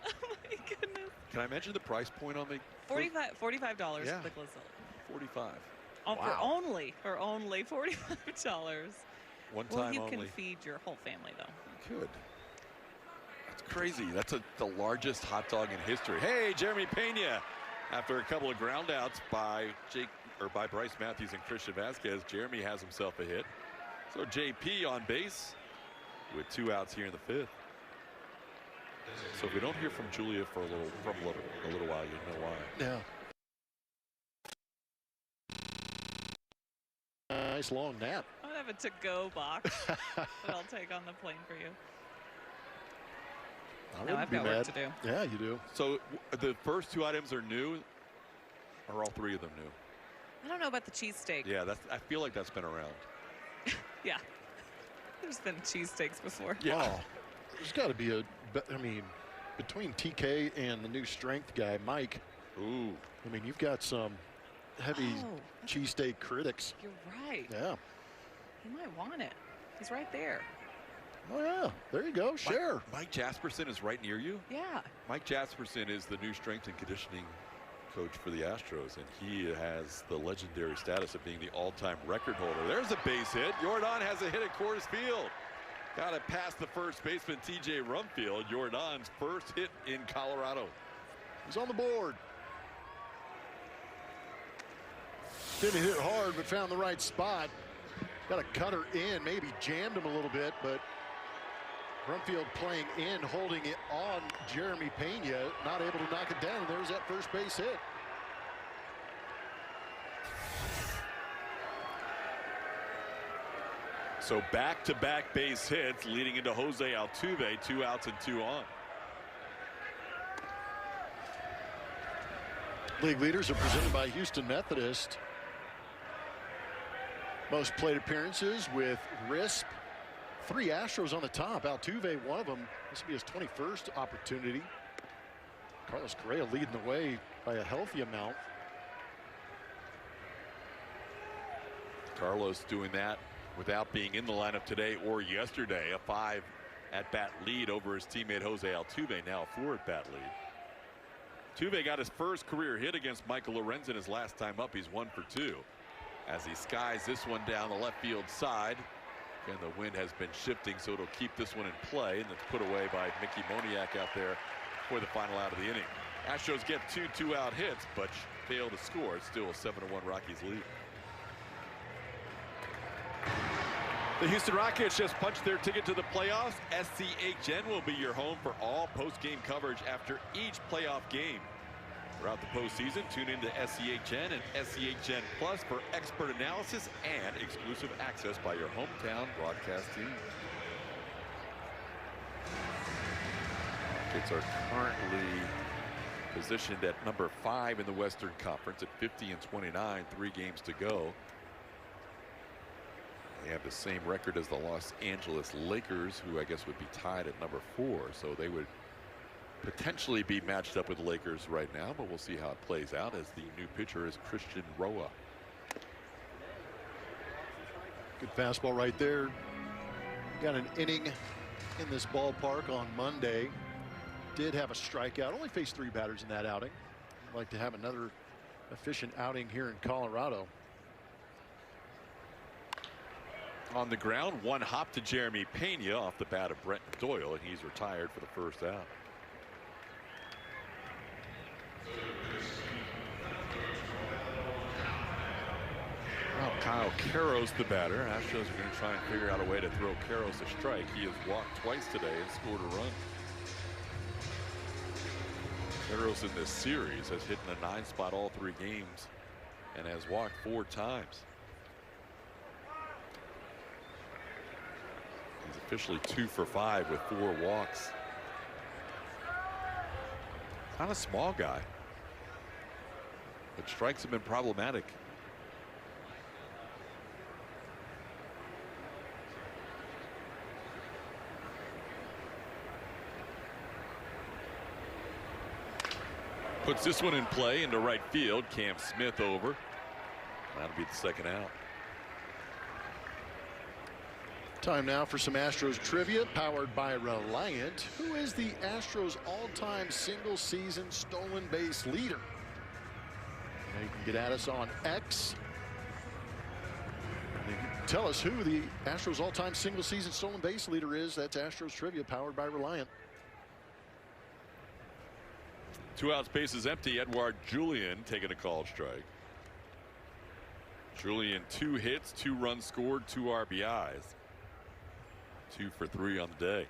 Oh my goodness. Can I mention the price point on the $45 Yeah. for the Glazilla. 45? Oh, Wow. for only $45. One Well, time you only. can feed your whole family though. Could. That's crazy. That's the largest hot dog in history. Hey, Jeremy Pena. After a couple of ground outs by Bryce Matthews and Christian Vasquez, Jeremy has himself a hit. So JP on base with 2 outs here in the 5th. So if we don't hear from Julia for a little while, you know why. Yeah. Nice long nap. I'm gonna have a to-go box that I'll take on the plane for you. I No, wouldn't I've be got work mad. to do. Yeah, you do. So the first 2 items are new, or all 3 of them new? I don't know about the cheesesteak. Yeah, I feel like that's been around. Yeah. There's been cheesesteaks before. Yeah. Oh, there's got to be I mean, between TK and the new strength guy, Mike, Ooh. I mean, you've got some heavy Oh, cheesesteak critics. You're right. Yeah. You might want it. He's right there. Oh, yeah. There you go. Share. Mike Jasperson is right near you. Yeah. Mike Jasperson is the new strength and conditioning coach for the Astros, and he has the legendary status of being the all-time record holder. There's a base hit. Jordan has a hit at Coors Field. Got it past the first baseman, TJ Rumfield. Jordan's first hit in Colorado. He's on the board. Didn't hit hard, but found the right spot. Got a cutter in, maybe jammed him a little bit, but Brumfield playing in, holding it on Jeremy Pena, not able to knock it down. There's that first base hit. So back-to-back base hits leading into Jose Altuve, 2 outs and 2 on. League leaders are presented by Houston Methodist. Most plate appearances with RISP. 3 Astros on the top. Altuve, one of them. This will be his 21st opportunity. Carlos Correa leading the way by a healthy amount. Carlos doing that without being in the lineup today or yesterday. A 5 at-bat lead over his teammate Jose Altuve. Now a 4 at-bat lead. Altuve got his first career hit against Michael Lorenzen his last time up. He's 1 for 2. As he skies this one down the left field side. And the wind has been shifting, so it'll keep this one in play, and it's put away by Mickey Moniak out there for the final out of the inning. Astros get 2 2-out hits, but fail to score. It's still a 7-1 Rockies lead. The Houston Rockets just punched their ticket to the playoffs. SCHN will be your home for all post-game coverage after each playoff game. Throughout the postseason, tune into SCHN and SCHN Plus for expert analysis and exclusive access by your hometown broadcast team. Rockets are currently positioned at number 5 in the Western Conference at 50 and 29, 3 games to go. They have the same record as the Los Angeles Lakers, who I guess would be tied at number 4, so they would potentially be matched up with the Lakers right now, but we'll see how it plays out as the new pitcher is Christian Roa. Good fastball right there. Got an inning in this ballpark on Monday. Did have a strikeout. Only faced 3 batters in that outing. I'd like to have another efficient outing here in Colorado. On the ground, 1 hop to Jeremy Pena off the bat of Brenton Doyle, and he's retired for the first out. Well, Kyle Karros the batter. Astros are going to try and figure out a way to throw Karros a strike. He has walked twice today and scored a run. Karros in this series has hit in the 9 spot all 3 games and has walked 4 times. He's officially 2 for 5 with 4 walks. Not a small guy, but strikes have been problematic. Puts this one in play into right field. Cam Smith over. That'll be the second out. Time now for some Astros trivia powered by Reliant. Who is the Astros all-time single season stolen base leader? Now you can get at us on X. And you can tell us who the Astros all-time single season stolen base leader is. That's Astros trivia powered by Reliant. 2 outs, bases empty. Edouard Julien taking a called strike. Julien 2 hits, 2 runs scored, 2 RBIs. 2 for 3 on the day.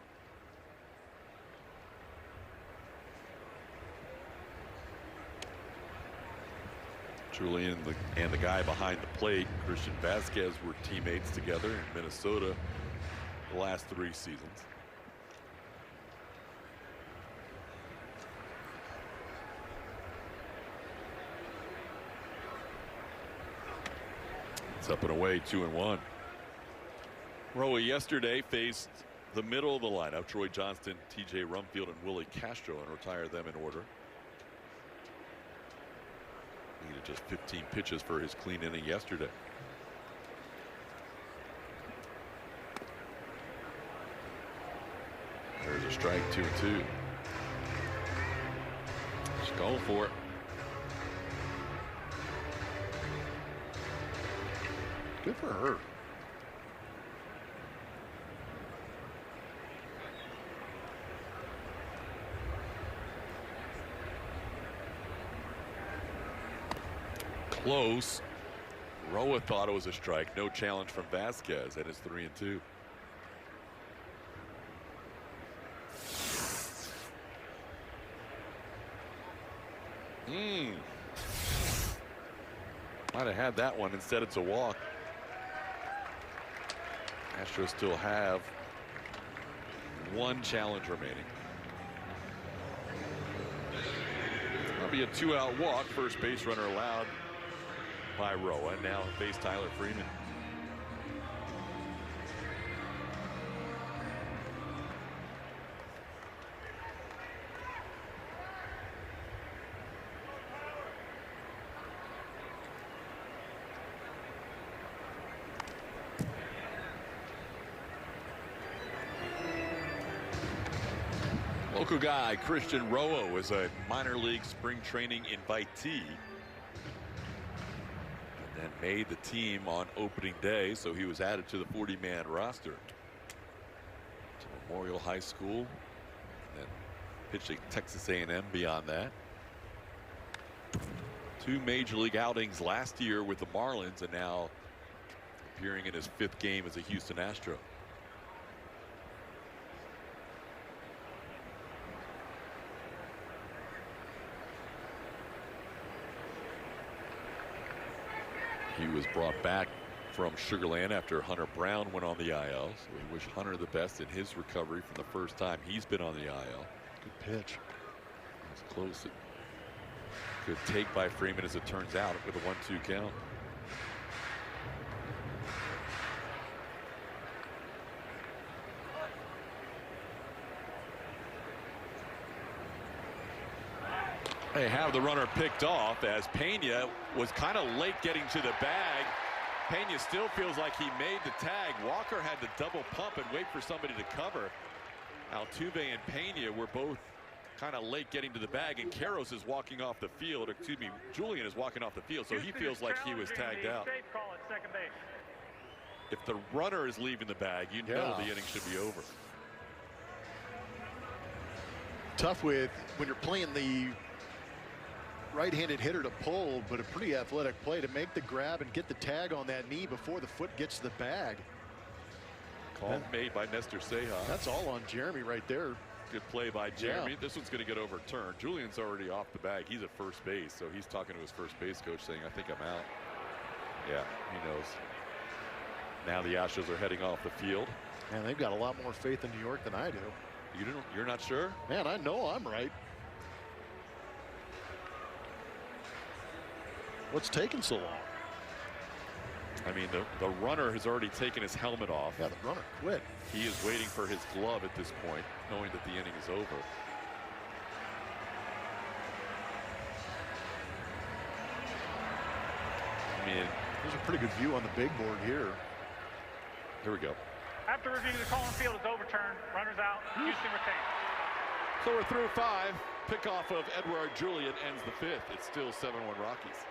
Julien and the guy behind the plate, Christian Vasquez, were teammates together in Minnesota the last 3 seasons. It's up and away, 2-1. Roa yesterday faced the middle of the lineup, Troy Johnston, TJ Rumfield, and Willie Castro, and retired them in order. Needed just 15 pitches for his clean inning yesterday. There's a strike, 2-2. Just going for it. Good for her. Close. Roa thought it was a strike. No challenge from Vasquez, and it's 3-2. Might have had that one. Instead, it's a walk. Astros still have one challenge remaining. That'll be a 2-out walk. First base runner allowed by Roa. Now face Tyler Freeman. Local guy Christian Roa was a minor league spring training invitee and then made the team on opening day, so he was added to the 40-man roster to Memorial High School, and then pitched at Texas A&M beyond that. 2 major league outings last year with the Marlins, and now appearing in his 5th game as a Houston Astro. He was brought back from Sugar Land after Hunter Brown went on the IL. So we wish Hunter the best in his recovery from the first time he's been on the IL. Good pitch. It's close. Good take by Freeman, as it turns out, with a 1-2 count. They have the runner picked off as Pena was kind of late getting to the bag. Pena still feels like he made the tag. Walker had to double pump and wait for somebody to cover. Altuve and Pena were both kind of late getting to the bag, and Karros is walking off the field. Or, excuse me, Julian is walking off the field, so he feels like he was tagged out. If the runner is leaving the bag, you know the inning should be over. Tough when you're playing the right-handed hitter to pull, but a pretty athletic play to make the grab and get the tag on that knee before the foot gets to the bag. Call made by Nestor Seja. That's all on Jeremy right there. Good play by Jeremy. This one's going to get overturned. Julian's already off the bag. He's at first base, so he's talking to his first base coach saying, I think I'm out. Yeah, he knows. Now the Astros are heading off the field. Man, they've got a lot more faith in New York than I do. You're not sure? Man, I know I'm right. What's taking so long? I mean, the runner has already taken his helmet off. Yeah, the runner quit. He is waiting for his glove at this point, knowing that the inning is over. I mean, there's a pretty good view on the big board here. Here we go. After review, the Colin Field is overturned. Runners out. Houston retained. So we're through 5. Pickoff of Edouard Julian ends the 5th. It's still 7-1 Rockies.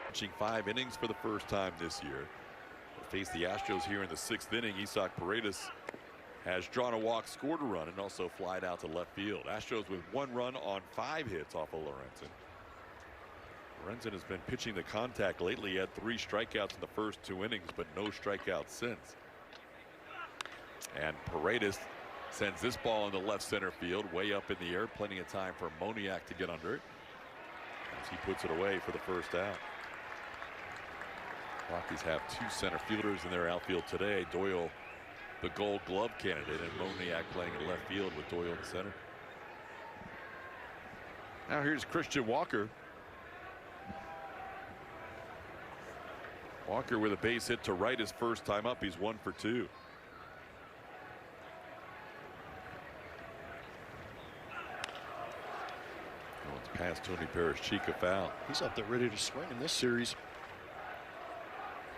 Pitching 5 innings for the first time this year. We'll face the Astros here in the 6th inning. Isaac Paredes has drawn a walk, scored a run, and also flied out to left field. Astros with 1 run on 5 hits off of Lorenzen. Lorenzen has been pitching the contact lately. He had 3 strikeouts in the first 2 innings, but no strikeouts since. And Paredes sends this ball into left center field, way up in the air. Plenty of time for Moniak to get under it as he puts it away for the first out. Rockies have 2 center fielders in their outfield today. Doyle, the Gold Glove candidate, and Moniak playing in left field with Doyle in center. Now here's Christian Walker. Walker with a base hit to right his first time up. He's 1 for 2. Oh, it's past Tony Perez-Chica, foul. He's up there ready to swing in this series.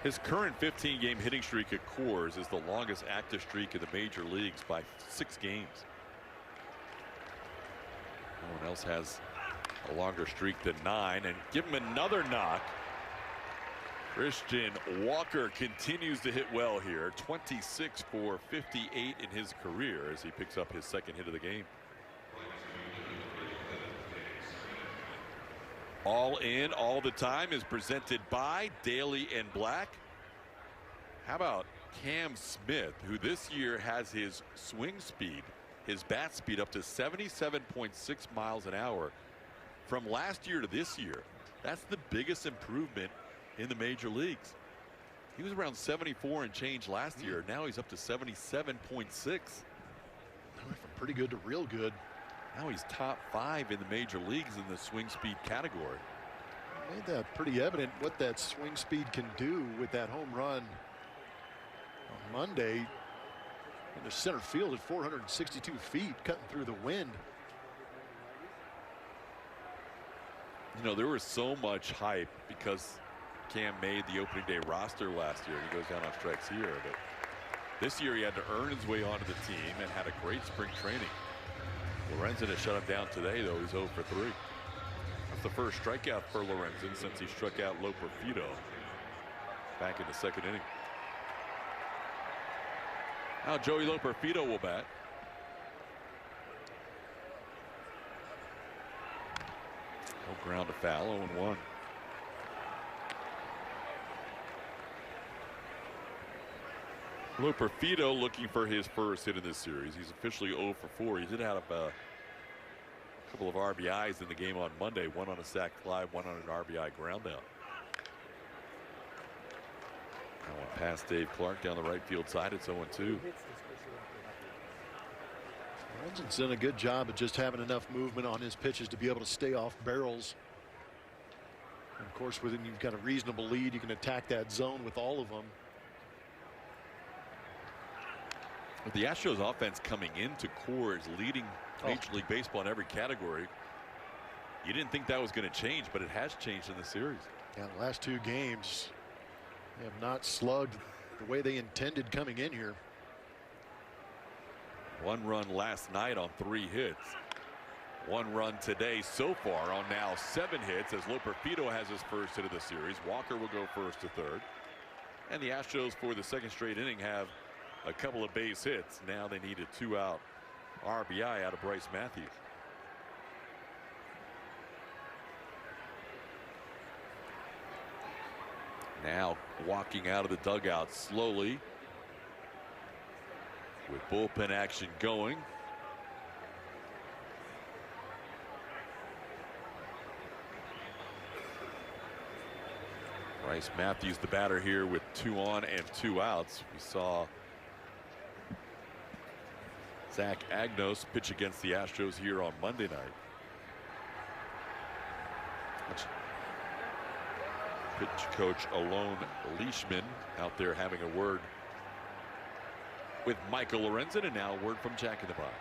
His current 15-game hitting streak at Coors is the longest active streak in the major leagues by 6 games. No one else has a longer streak than 9, and give him another knock. Christian Walker continues to hit well here. 26 for 58 in his career as he picks up his 2nd hit of the game. All In All the Time is presented by Daly and Black. How about Cam Smith, who this year has his swing speed, his bat speed up to 77.6 miles an hour. from last year to this year. That's the biggest improvement in the major leagues. He was around 74 and change last year. Now he's up to 77.6. From pretty good to real good. Now he's top 5 in the major leagues in the swing speed category. Made that pretty evident what that swing speed can do with that home run on Monday in the center field at 462 feet, cutting through the wind. You know, there was so much hype because Cam made the opening day roster last year. He goes down on strikes here, but this year he had to earn his way onto the team and had a great spring training. Lorenzen has shut him down today, though. He's 0 for 3. That's the first strikeout for Lorenzen since he struck out Loperfido back in the second inning. Now Joey Loperfido will bat. No ground to foul, 0-1. Loperfido looking for his first hit in this series. He's officially 0 for 4. He did have a couple of RBIs in the game on Monday. One on a sac fly, one on an RBI ground out. Now one past Dave Clark down the right field side. It's 0-2. Lorenzen's done a good job of just having enough movement on his pitches to be able to stay off barrels. And of course, when you've got a reasonable lead, you can attack that zone with all of them. With the Astros offense coming into Coors, leading Major League Baseball in every category, you didn't think that was going to change, but it has changed in the series. Yeah, the last 2 games they have not slugged the way they intended coming in here. 1 run last night on 3 hits. 1 run today so far on now 7 hits as Loperfido has his first hit of the series. Walker will go first to third. And the Astros for the second straight inning have a couple of base hits. Now they need a 2-out RBI out of Bryce Matthews. Now walking out of the dugout slowly with bullpen action going. Bryce Matthews, the batter here with 2 on and 2 outs. We saw Zach Agnos pitch against the Astros here on Monday night. Pitch coach Alon Leishman out there having a word with Michael Lorenzen, and now a word from Jack in the Box.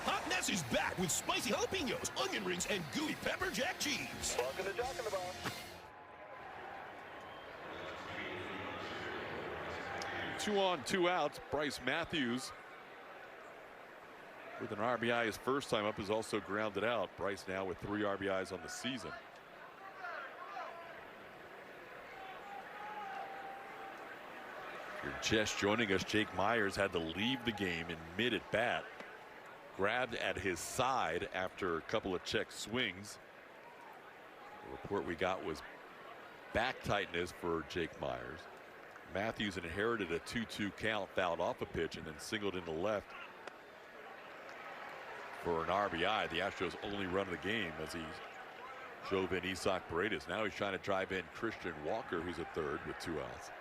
Hot Ness is back with spicy jalapenos, onion rings, and gooey pepper jack cheese. Welcome to Jack in the Box. 2 on, 2 outs. Bryce Matthews with an RBI his first time up is also grounded out. Bryce now with 3 RBIs on the season. If you're just joining us, Jake Myers had to leave the game in mid at bat. Grabbed at his side after a couple of check swings. The report we got was back tightness for Jake Myers. Matthews inherited a 2-2 count, fouled off a pitch, and then singled into left for an RBI. The Astros' only run of the game as he drove in Isaac Paredes. Now he's trying to drive in Christian Walker, who's at third with 2 outs.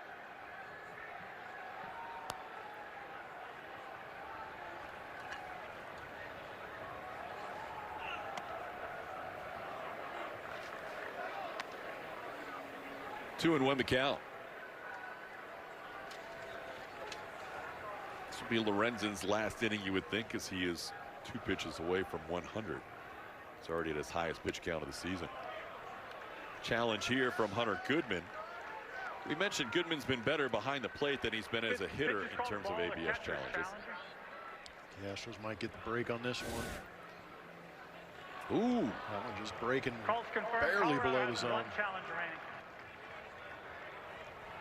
Two and 1 the count. This will be Lorenzen's last inning, you would think, as he is 2 pitches away from 100. It's already at his highest pitch count of the season. Challenge here from Hunter Goodman. We mentioned Goodman's been better behind the plate than he's been as a hitter in terms of ABS challenges. The Astros might get the break on this one. Ooh. That one just breaking Calls confirmed. barely Colorado below the has zone. 1 challenge remaining.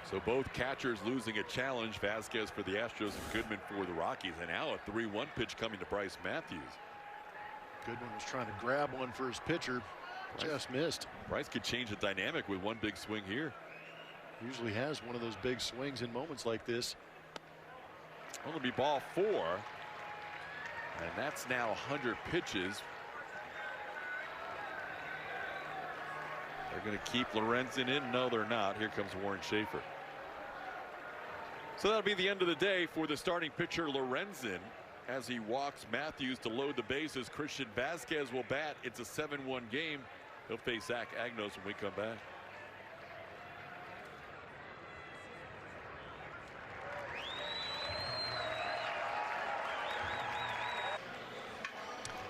So both catchers losing a challenge. Vasquez for the Astros and Goodman for the Rockies. And now a 3-1 pitch coming to Bryce Matthews. Goodman was trying to grab one for his pitcher. Just missed. Bryce could change the dynamic with one big swing here. Usually has one of those big swings in moments like this. Only be ball 4. And that's now 100 pitches They're going to keep Lorenzen in. No, they're not. Here comes Warren Schaefer. So that'll be the end of the day for the starting pitcher Lorenzen as he walks Matthews to load the bases. Christian Vasquez will bat. It's a 7-1 game. He'll face Zach Agnos when we come back.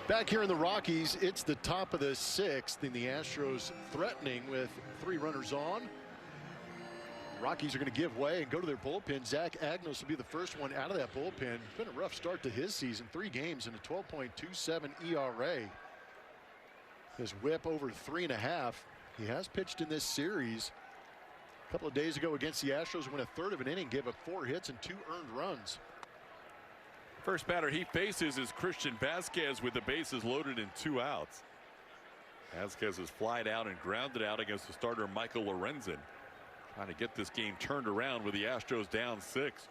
Back here in the Rockies, it's the top of the 6th, and the Astros threatening with 3 runners on. Rockies are going to give way and go to their bullpen. Zach Agnos will be the first one out of that bullpen. It's been a rough start to his season. 3 games and a 12.27 ERA. His whip over 3.5. He has pitched in this series. A couple of days ago against the Astros, went a third of an inning, gave up 4 hits and 2 earned runs. First batter he faces is Christian Vasquez with the bases loaded and 2 outs. Vasquez is flied out and grounded out against the starter Michael Lorenzen. Trying to get this game turned around with the Astros down 6.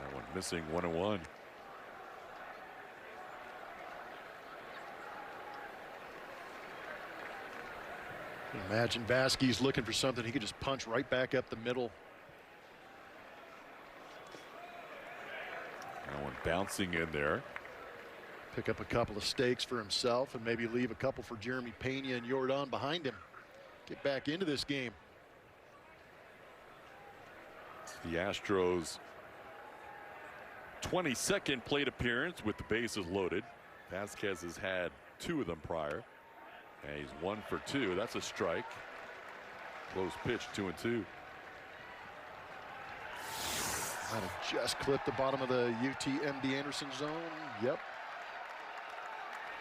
That one missing 1-1. Imagine Vasquez looking for something he could just punch right back up the middle. That one bouncing in there. Pick up a couple of stakes for himself and maybe leave a couple for Jeremy Pena and Jordan behind him. Get back into this game. It's the Astros 22nd plate appearance with the bases loaded. Vasquez has had 2 of them prior. And he's 1 for 2. That's a strike. Close pitch, 2-2. Might have just clipped the bottom of the UT-MD Anderson zone. Yep.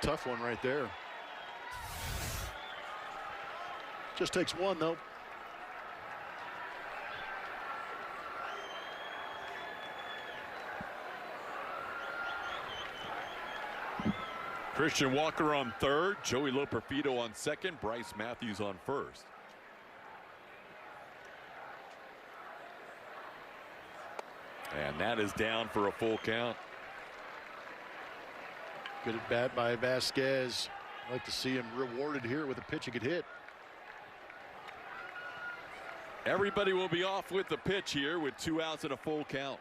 Tough one right there. Just takes 1 though. Christian Walker on third, Joey Loperfido on second, Bryce Matthews on first. And that is down for a full count. Good at bat by Vasquez. I'd like to see him rewarded here with a pitch he could hit. Everybody will be off with the pitch here with 2 outs and a full count.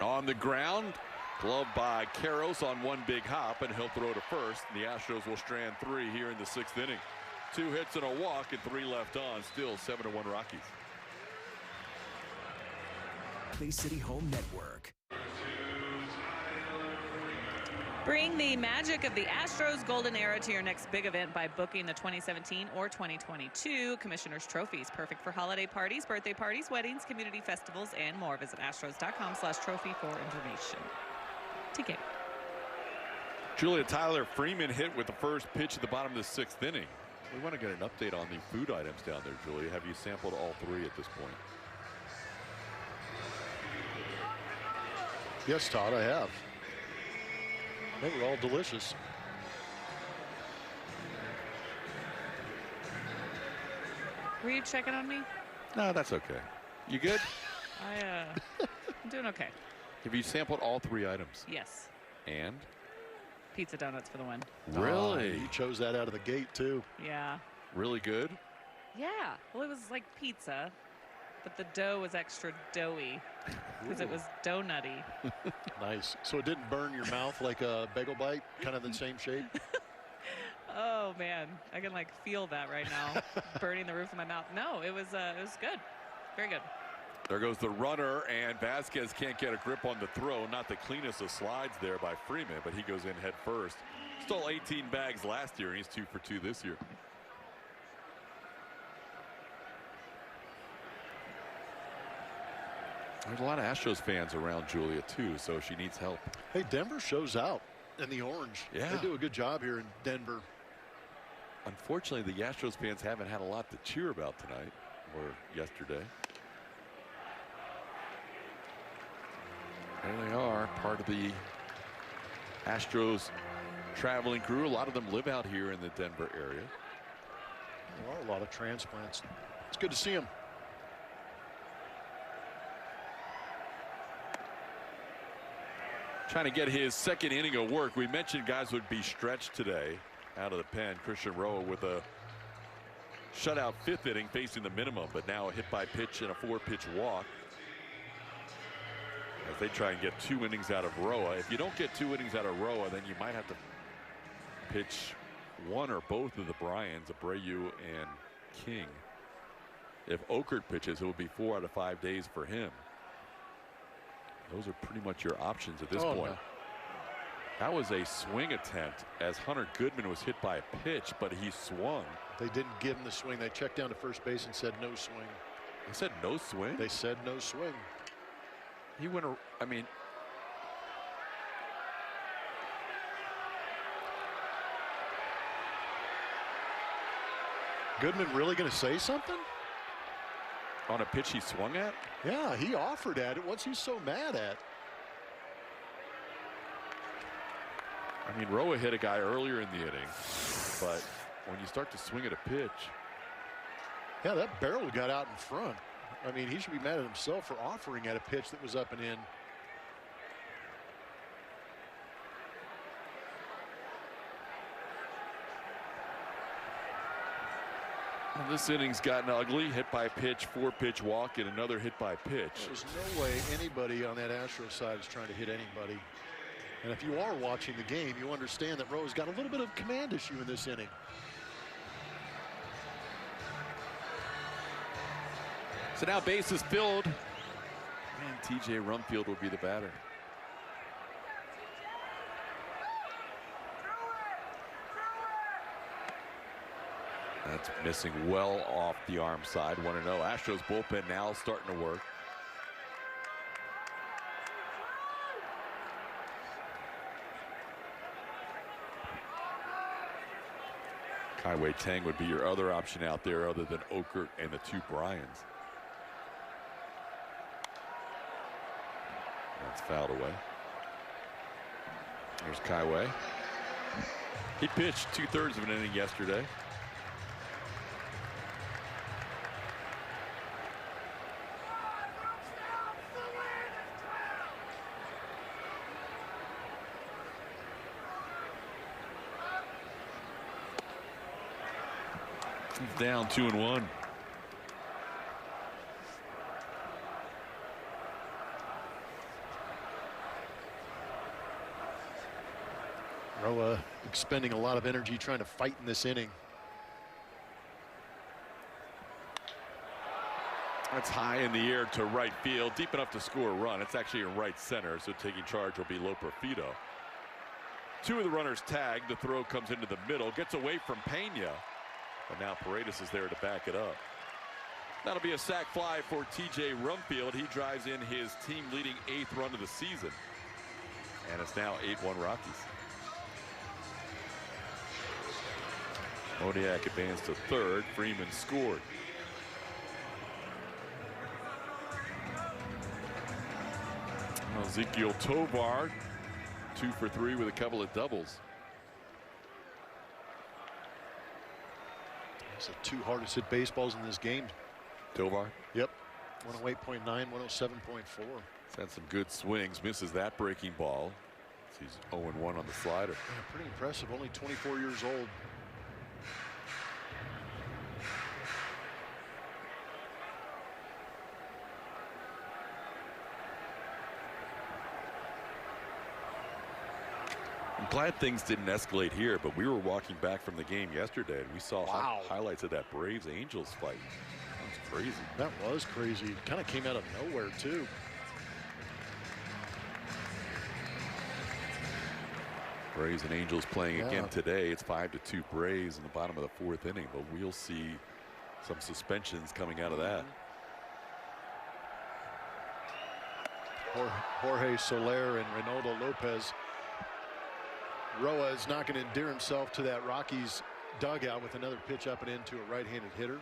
On the ground, glove by Karros on 1 big hop, and he'll throw to first. The Astros will strand 3 here in the 6th inning. 2 hits and a walk and 3 left on. Still 7-1 Rockies. Bay City Home Network. Bring the magic of the Astros golden era to your next big event by booking the 2017 or 2022 Commissioner's Trophies. Perfect for holiday parties, birthday parties, weddings, community festivals, and more. Visit astros.com/trophy for information. TK. Julia Tyler Freeman hit with the first pitch at the bottom of the 6th inning. We want to get an update on the food items down there, Julia. Have you sampled all 3 at this point? Yes, Todd, I have. They were all delicious. Were you checking on me? No, that's okay. You good? I'm doing okay. Have you sampled all 3 items? Yes. And? Pizza donuts for the win. Really? You chose that out of the gate, too. Yeah. Really good? Yeah. Well, it was like pizza, but the dough was extra doughy because it was donutty. Nice. So it didn't burn your mouth like a bagel bite, kind of the same shape? Oh, man. I can, like, feel that right now, burning the roof of my mouth. No, it was good. Very good. There goes the runner, and Vasquez can't get a grip on the throw. Not the cleanest of slides there by Freeman, but he goes in head first. Stole 18 bags last year, and he's 2 for 2 this year. There's a lot of Astros fans around Julia, too, so she needs help. Hey, Denver shows out in the orange. Yeah. They do a good job here in Denver. Unfortunately, the Astros fans haven't had a lot to cheer about tonight or yesterday. There they are, part of the Astros traveling crew. A lot of them live out here in the Denver area. There are a lot of transplants. It's good to see them. Trying to get his second inning of work. We mentioned guys would be stretched today out of the pen. Christian Roa with a shutout fifth inning facing the minimum, but now a hit by pitch and a 4-pitch walk as they try and get 2 innings out of Roa. If you don't get 2 innings out of Roa, then you might have to pitch one or both of the Bryans, Abreu and King. If Okert pitches, it will be 4 out of 5 days for him. Those are pretty much your options at this point. No. That was a swing attempt as Hunter Goodman was hit by a pitch, but he swung. They didn't give him the swing. They checked down to first base and said no swing. They said no swing? They said no swing. He went, I mean, Goodman really going to say something? On a pitch he swung at? Yeah, he offered at it. What's he so mad at? I mean, Roa hit a guy earlier in the inning, but when you start to swing at a pitch. Yeah, that barrel got out in front. I mean, he should be mad at himself for offering at a pitch that was up and in. Well, this inning's gotten ugly. Hit by pitch, 4-pitch walk, and another hit by pitch. There's no way anybody on that Astros side is trying to hit anybody. And if you are watching the game, you understand that Roa's got a little bit of command issue in this inning. So now bases filled, and TJ Rumfield will be the batter. That's missing well off the arm side. 1-0. Astros bullpen now starting to work. Kai-Wei Tang would be your other option out there other than Okert and the 2 Bryans. That's fouled away. There's Kai-Wei. He pitched 2/3 of an inning yesterday. He's down 2-1. Roa expending a lot of energy trying to fight in this inning. That's high in the air to right field, deep enough to score a run. It's actually in right center, so taking charge will be Loperfido. 2 of the runners tagged. The throw comes into the middle, gets away from Pena, but now Paredes is there to back it up. That'll be a sac fly for TJ Rumfield. He drives in his team-leading 8th run of the season, and it's now 8-1 Rockies. Modiak advanced to 3rd. Freeman scored. Ezekiel Tovar 2 for 3 with a couple of doubles. It's the 2 hardest hit baseballs in this game. Tovar? Yep. 108.9, 107.4. He's had some good swings. Misses that breaking ball. He's 0-1 on the slider. Yeah, pretty impressive. Only 24 years old. I'm glad things didn't escalate here, but we were walking back from the game yesterday and we saw highlights of that Braves-Angels fight. That was crazy. That was crazy. It kind of came out of nowhere, too. Braves and Angels playing again today. It's 5-2 Braves in the bottom of the 4th inning, but we'll see some suspensions coming out of that. Jorge Soler and Reynaldo Lopez. Roa is not going to endear himself to that Rockies dugout with another pitch up and into a right-handed hitter.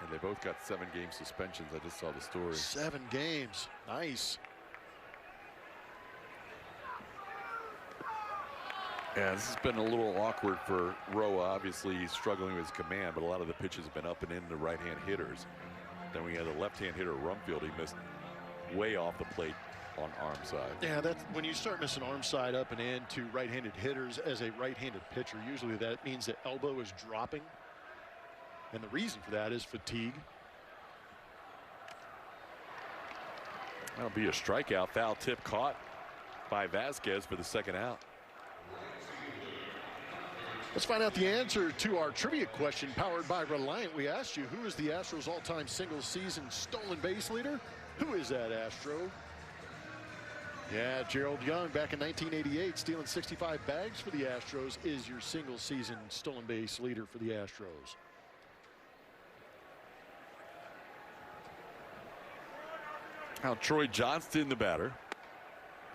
And they both got 7-game suspensions. I just saw the story. 7 games. Nice. Yeah, this has been a little awkward for Roa. Obviously, he's struggling with his command, but a lot of the pitches have been up and in the right-hand hitters. Then we had a left-hand hitter, Rumfield. He missed way off the plate on arm side. Yeah, that's when you start missing arm side up and in to right-handed hitters as a right-handed pitcher. Usually that means the elbow is dropping. And the reason for that is fatigue. That'll be a strikeout. Foul tip caught by Vasquez for the second out. Let's find out the answer to our trivia question powered by Reliant. We asked you, who is the Astros' all-time single-season stolen base leader? Who is that Astro? Yeah, Gerald Young back in 1988, stealing 65 bags for the Astros, is your single-season stolen base leader for the Astros. Now Troy Johnston, the batter.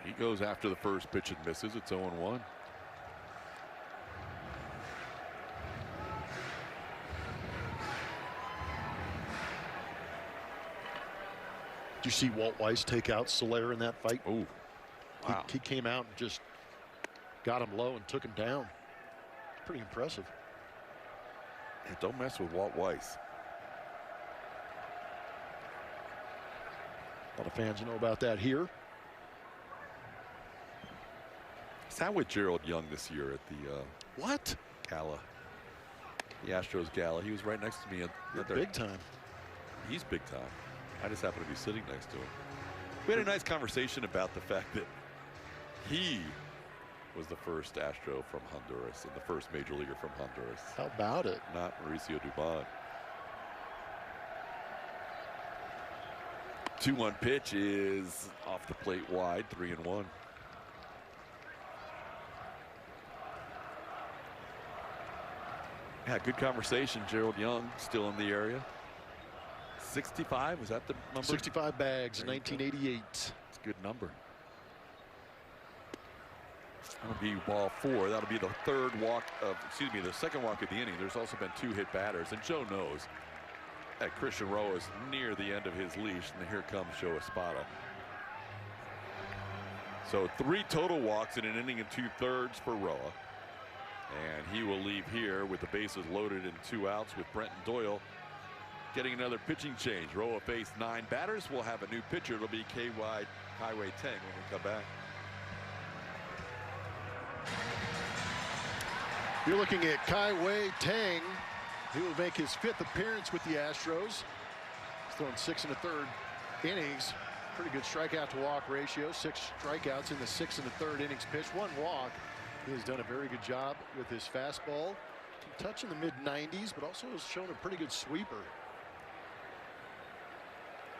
He goes after the first pitch and misses. It's 0-1. Did you see Walt Weiss take out Soler in that fight? Oh, wow. He came out and just got him low and took him down. Pretty impressive. Yeah, don't mess with Walt Weiss. A lot of fans know about that here. Sat with Gerald Young this year at the What? gala. The Astros gala. He was right next to me. Big time. He's big time. I just happen to be sitting next to him. We had a nice conversation about the fact that he was the first Astro from Honduras and the first major leaguer from Honduras. How about it? Not Mauricio Dubon. 2-1 pitch is off the plate wide, 3-1. Yeah, good conversation. Gerald Young still in the area. 65, was that the number? 65 bags in 1988. It's a good number. That'll be ball 4. That'll be the the second walk of the inning. There's also been 2 hit batters, and Joe knows that Christian Roa is near the end of his leash, and here comes Joe Espada. So 3 total walks in an inning and 2/3 for Roa. And he will leave here with the bases loaded and 2 outs with Brenton Doyle getting another pitching change. Roa faced 9 batters. We'll have a new pitcher. It'll be Kaiwei Teng when we come back. You're looking at Kaiwei Teng. He will make his 5th appearance with the Astros. He's thrown 6 1/3 innings. Pretty good strikeout to walk ratio. 6 strikeouts in the 6 1/3 innings pitched. 1 walk. He has done a very good job with his fastball. Touch in the mid-90s, but also has shown a pretty good sweeper.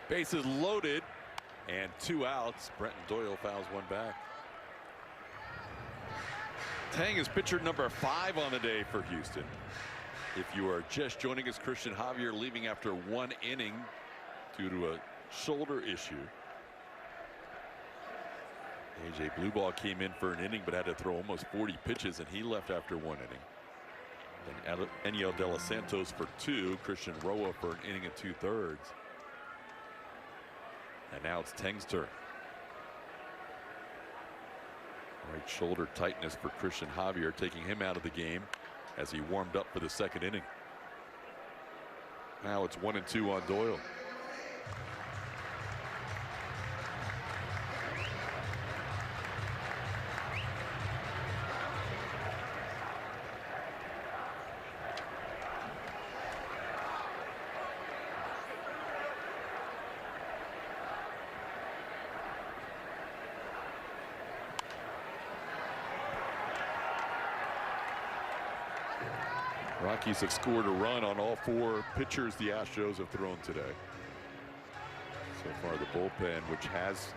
Bases loaded and 2 outs. Brenton Doyle fouls 1 back. Tang is pitcher number 5 on the day for Houston. If you are just joining us, Christian Javier leaving after 1 inning due to a shoulder issue. AJ Blueball came in for an inning but had to throw almost 40 pitches, and he left after 1 inning. Then Eniel De Los Santos for 2. Christian Roa for an inning and 2/3. And now it's Teng's turn. Right shoulder tightness for Christian Javier, taking him out of the game as he warmed up for the 2nd inning. Now it's 1-2 on Doyle. Rockies have scored a run on all 4 pitchers the Astros have thrown today. So far, the bullpen, which has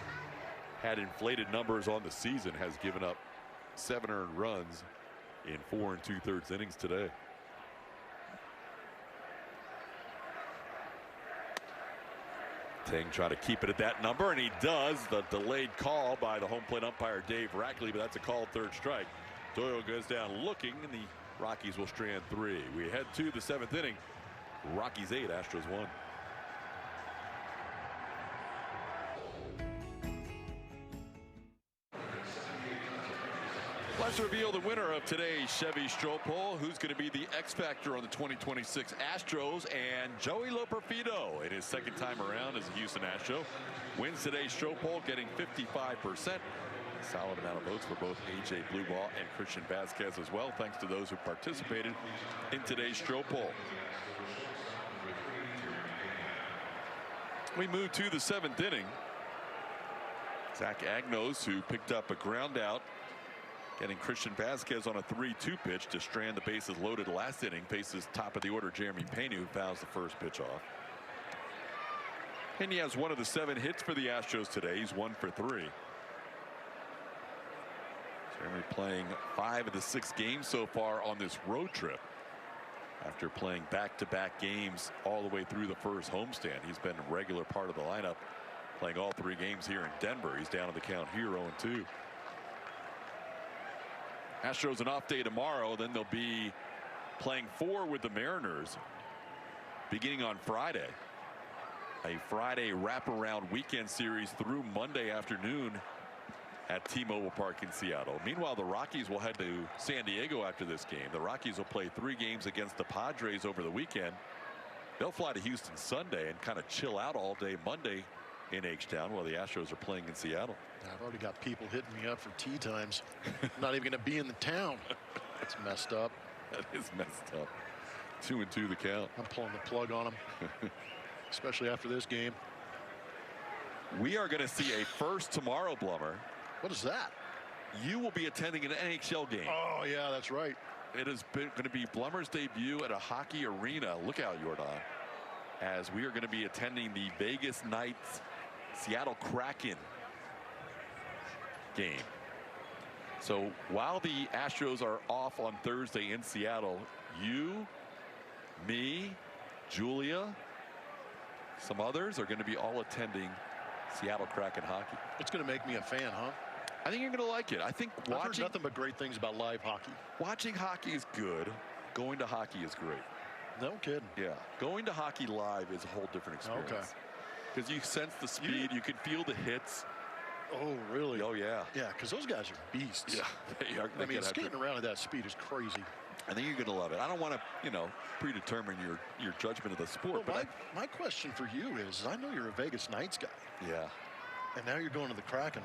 had inflated numbers on the season, has given up 7 earned runs in 4 2/3 innings today. Teng trying to keep it at that number, and he does. The delayed call by the home plate umpire Dave Rackley, but that's a called 3rd strike. Doyle goes down looking, and the Rockies will strand 3. We head to the 7th inning. Rockies 8, Astros 1. Let's reveal the winner of today's Chevy Stroh Poll. Who's going to be the X Factor on the 2026 Astros? And Joey Loperfido, in his second time around as a Houston Astro, wins today's Stroh Poll, getting 55%. Solid amount of votes for both AJ Blueball and Christian Vasquez as well. Thanks to those who participated in today's Stroh Poll. We move to the 7th inning. Zach Agnos, who picked up a ground out, getting Christian Vasquez on a 3-2 pitch to strand the bases loaded last inning, faces top of the order Jeremy Pena, who fouls the first pitch off. And he has one of the 7 hits for the Astros today. He's 1 for 3. Jeremy playing 5 of the 6 games so far on this road trip. After playing back-to-back games all the way through the first homestand, he's been a regular part of the lineup, playing all 3 games here in Denver. He's down on the count here 0-2. Astros an off day tomorrow, then they'll be playing 4 with the Mariners beginning on Friday. A Friday wraparound weekend series through Monday afternoon at T-Mobile Park in Seattle. Meanwhile, the Rockies will head to San Diego after this game. The Rockies will play 3 games against the Padres over the weekend. They'll fly to Houston Sunday and kind of chill out all day Monday in H-Town while the Astros are playing in Seattle. I've already got people hitting me up for tee times. I'm not even going to be in the town. That's messed up. That is messed up. 2-2 the count. I'm pulling the plug on them, especially after this game. We are going to see a first tomorrow, Blummer. What is that? You will be attending an NHL game. Oh, yeah, that's right. It is going to be Blummer's debut at a hockey arena. Look out, Jordan. As we are going to be attending the Vegas Knights Seattle Kraken game. So while the Astros are off on Thursday in Seattle, you, me, Julia, some others are going to be all attending Seattle Kraken hockey. It's going to make me a fan, huh? I think you're going to like it. I think I've heard nothing but great things about live hockey. Watching hockey is good. Going to hockey is great. No kidding. Yeah. Going to hockey live is a whole different experience. Okay. Because you sense the speed. You can feel the hits. Oh, really? Oh, yeah. Yeah, because those guys are beasts. Yeah, they are. I mean, skating around at that speed is crazy. I think you're going to love it. I don't want to, predetermine your judgment of the sport. Well, but my question for you is, I know you're a Vegas Knights guy. Yeah. And now you're going to the Kraken.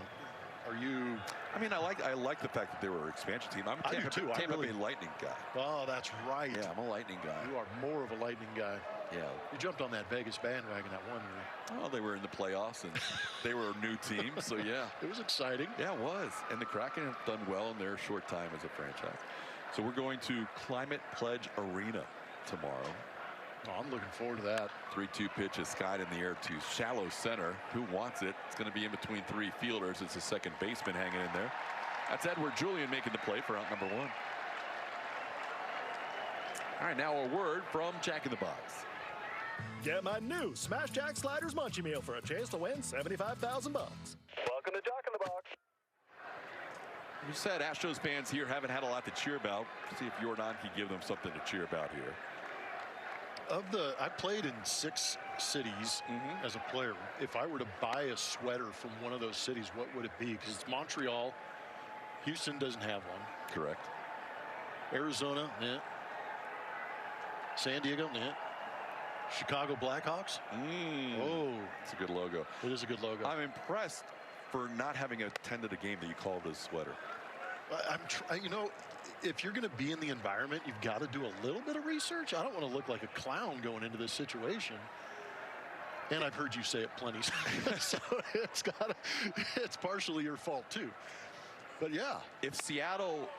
Are you? I mean, I like the fact that they were an expansion team. I'm a Tampa Bay Lightning guy. Oh, that's right. Yeah, I'm a Lightning guy. You are more of a Lightning guy. Yeah. You jumped on that Vegas bandwagon that one year. Well, they were in the playoffs and they were a new team, so yeah. It was exciting. Yeah, it was. And the Kraken have done well in their short time as a franchise. So we're going to Climate Pledge Arena tomorrow. Oh, I'm looking forward to that. 3-2 pitch is skied in the air to shallow center. Who wants it? It's going to be in between 3 fielders. It's a second baseman hanging in there. That's Edward Julian making the play for out number 1. All right, now a word from Jack in the Box. Get my new Smash Jack Sliders Munchie Meal for a chance to win $75,000. Welcome to Jack in the Box. You said Astros fans here haven't had a lot to cheer about. See if Jordan can give them something to cheer about here. I played in 6 cities as a player. If I were to buy a sweater from one of those cities, what would it be? Because it's Montreal. Houston doesn't have one. Correct. Arizona, yeah. San Diego, yeah. Chicago Blackhawks. Oh, it's a good logo. It is a good logo. I'm impressed for not having attended a game that you called a sweater. If you're going to be in the environment, you've got to do a little bit of research. I don't want to look like a clown going into this situation. And I've heard you say it plenty. So it's partially your fault too. But yeah, if Seattle's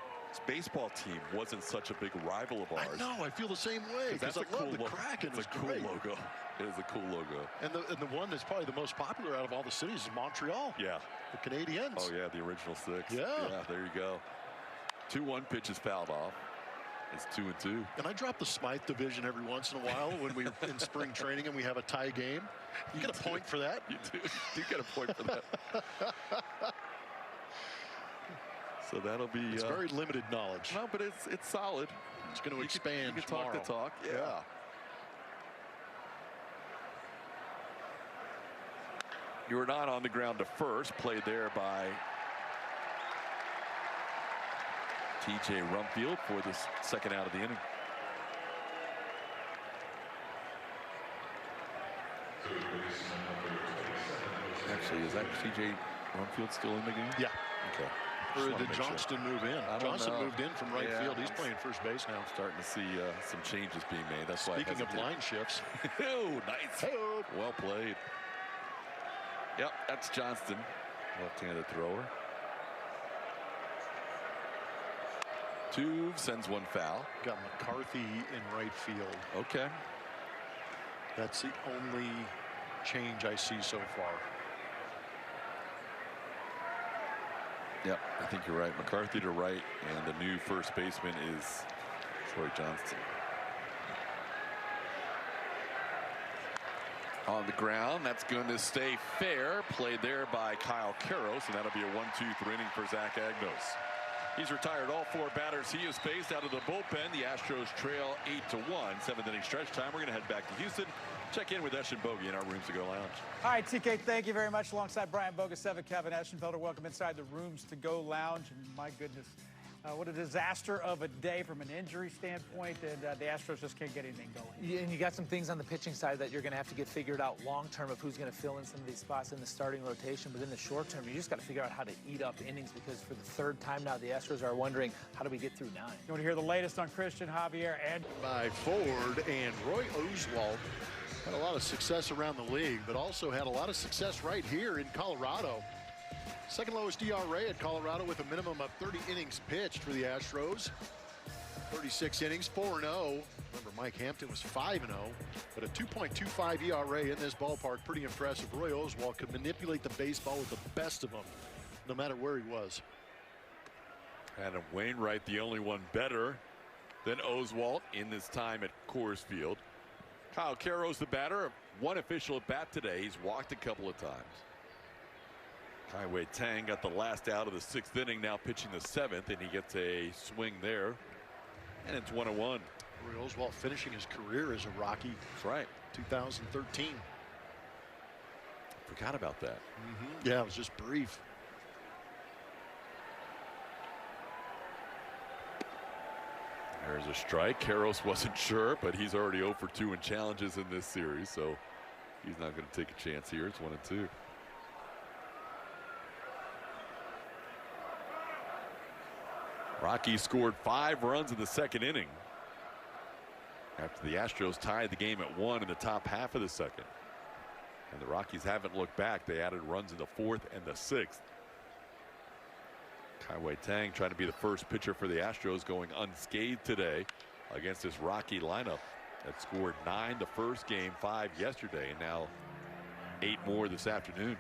baseball team wasn't such a big rival of ours, I know, I feel the same way because I love the Kraken. It's a cool logo. It is a cool logo. And the one that's probably the most popular out of all the cities is Montreal. Yeah. The Canadiens. Oh yeah, the original 6. Yeah. Yeah, there you go. 2-1 pitch is fouled off. It's 2-2. And I drop the Smythe division every once in a while when we're in spring training and we have a tie game. You get a point for that. You do. You get a point for that. So that'll be. It's very limited knowledge. No, but it's solid. It's going to expand. You can talk the talk. Yeah. You were not on the ground to first. Played there by T.J. Rumfield for the second out of the inning. Actually, is that T.J. Rumfield still in the game? Yeah. Okay. Or did Johnston move in? Johnston moved in from right field. He's playing first base now. I'm starting to see some changes being made. That's Speaking of line shifts. Oh, nice. Hey-o. Well played. Yep, that's Johnston, left-handed thrower. Tuve sends one foul. Got McCarthy in right field. Okay. That's the only change I see so far. Yep, I think you're right. McCarthy to right, and the new first baseman is Troy Johnston. On the ground, that's going to stay fair. Played there by Kyle Karros, and that'll be a 1-2-3 inning for Zach Agnos. He's retired all four batters he has faced out of the bullpen. The Astros trail 8-1. Seventh inning stretch time. We're going to head back to Houston. Check in with Esh and Bogey in our Rooms to Go lounge. All right, TK, thank you very much. Alongside Brian Bogasevic, Kevin Eschenfelder, welcome inside the Rooms to Go lounge. And my goodness, what a disaster of a day from an injury standpoint, and the Astros just can't get anything going. Yeah, and you got some things on the pitching side that you're going to have to get figured out long term of who's going to fill in some of these spots in the starting rotation. But in the short term, you just got to figure out how to eat up innings, because for the third time now, the Astros are wondering, how do we get through 9? You want to hear the latest on Christian, Javier, and by Ford, and Roy Oswalt had a lot of success around the league, but also had a lot of success right here in Colorado. Second lowest ERA at Colorado with a minimum of 30 innings pitched for the Astros. 36 innings, 4-0. Remember, Mike Hampton was 5-0, but a 2.25 ERA in this ballpark. Pretty impressive. Roy Oswalt could manipulate the baseball with the best of them, no matter where he was. Adam Wainwright, the only one better than Oswalt in this time at Coors Field. Kyle Karros, the batter, one official at bat today. He's walked a couple of times. Kai-Wei Tang got the last out of the 6th inning, now pitching the 7th, and he gets a swing there. And it's 1-1. Roy Oswalt finishing his career as a Rocky. That's right. 2013. Forgot about that. Yeah, it was just brief. There's a strike. Karros wasn't sure, but he's already 0 for 2 in challenges in this series, so he's not going to take a chance here. It's 1-2. Rockies scored 5 runs in the 2nd inning after the Astros tied the game at 1 in the top half of the 2nd. And the Rockies haven't looked back. They added runs in the 4th and the 6th. Kai-Wei Tang trying to be the first pitcher for the Astros, going unscathed today against this Rocky lineup that scored 9 the first game, 5 yesterday, and now 8 more this afternoon.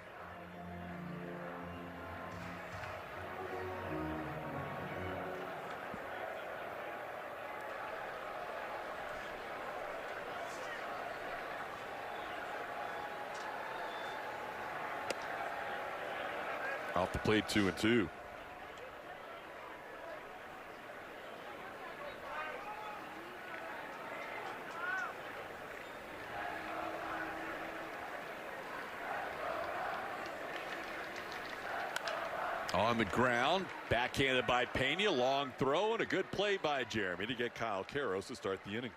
Off the plate, 2-2. On the ground, backhanded by Pena, long throw, and a good play by Jeremy to get Kyle Karros to start the inning.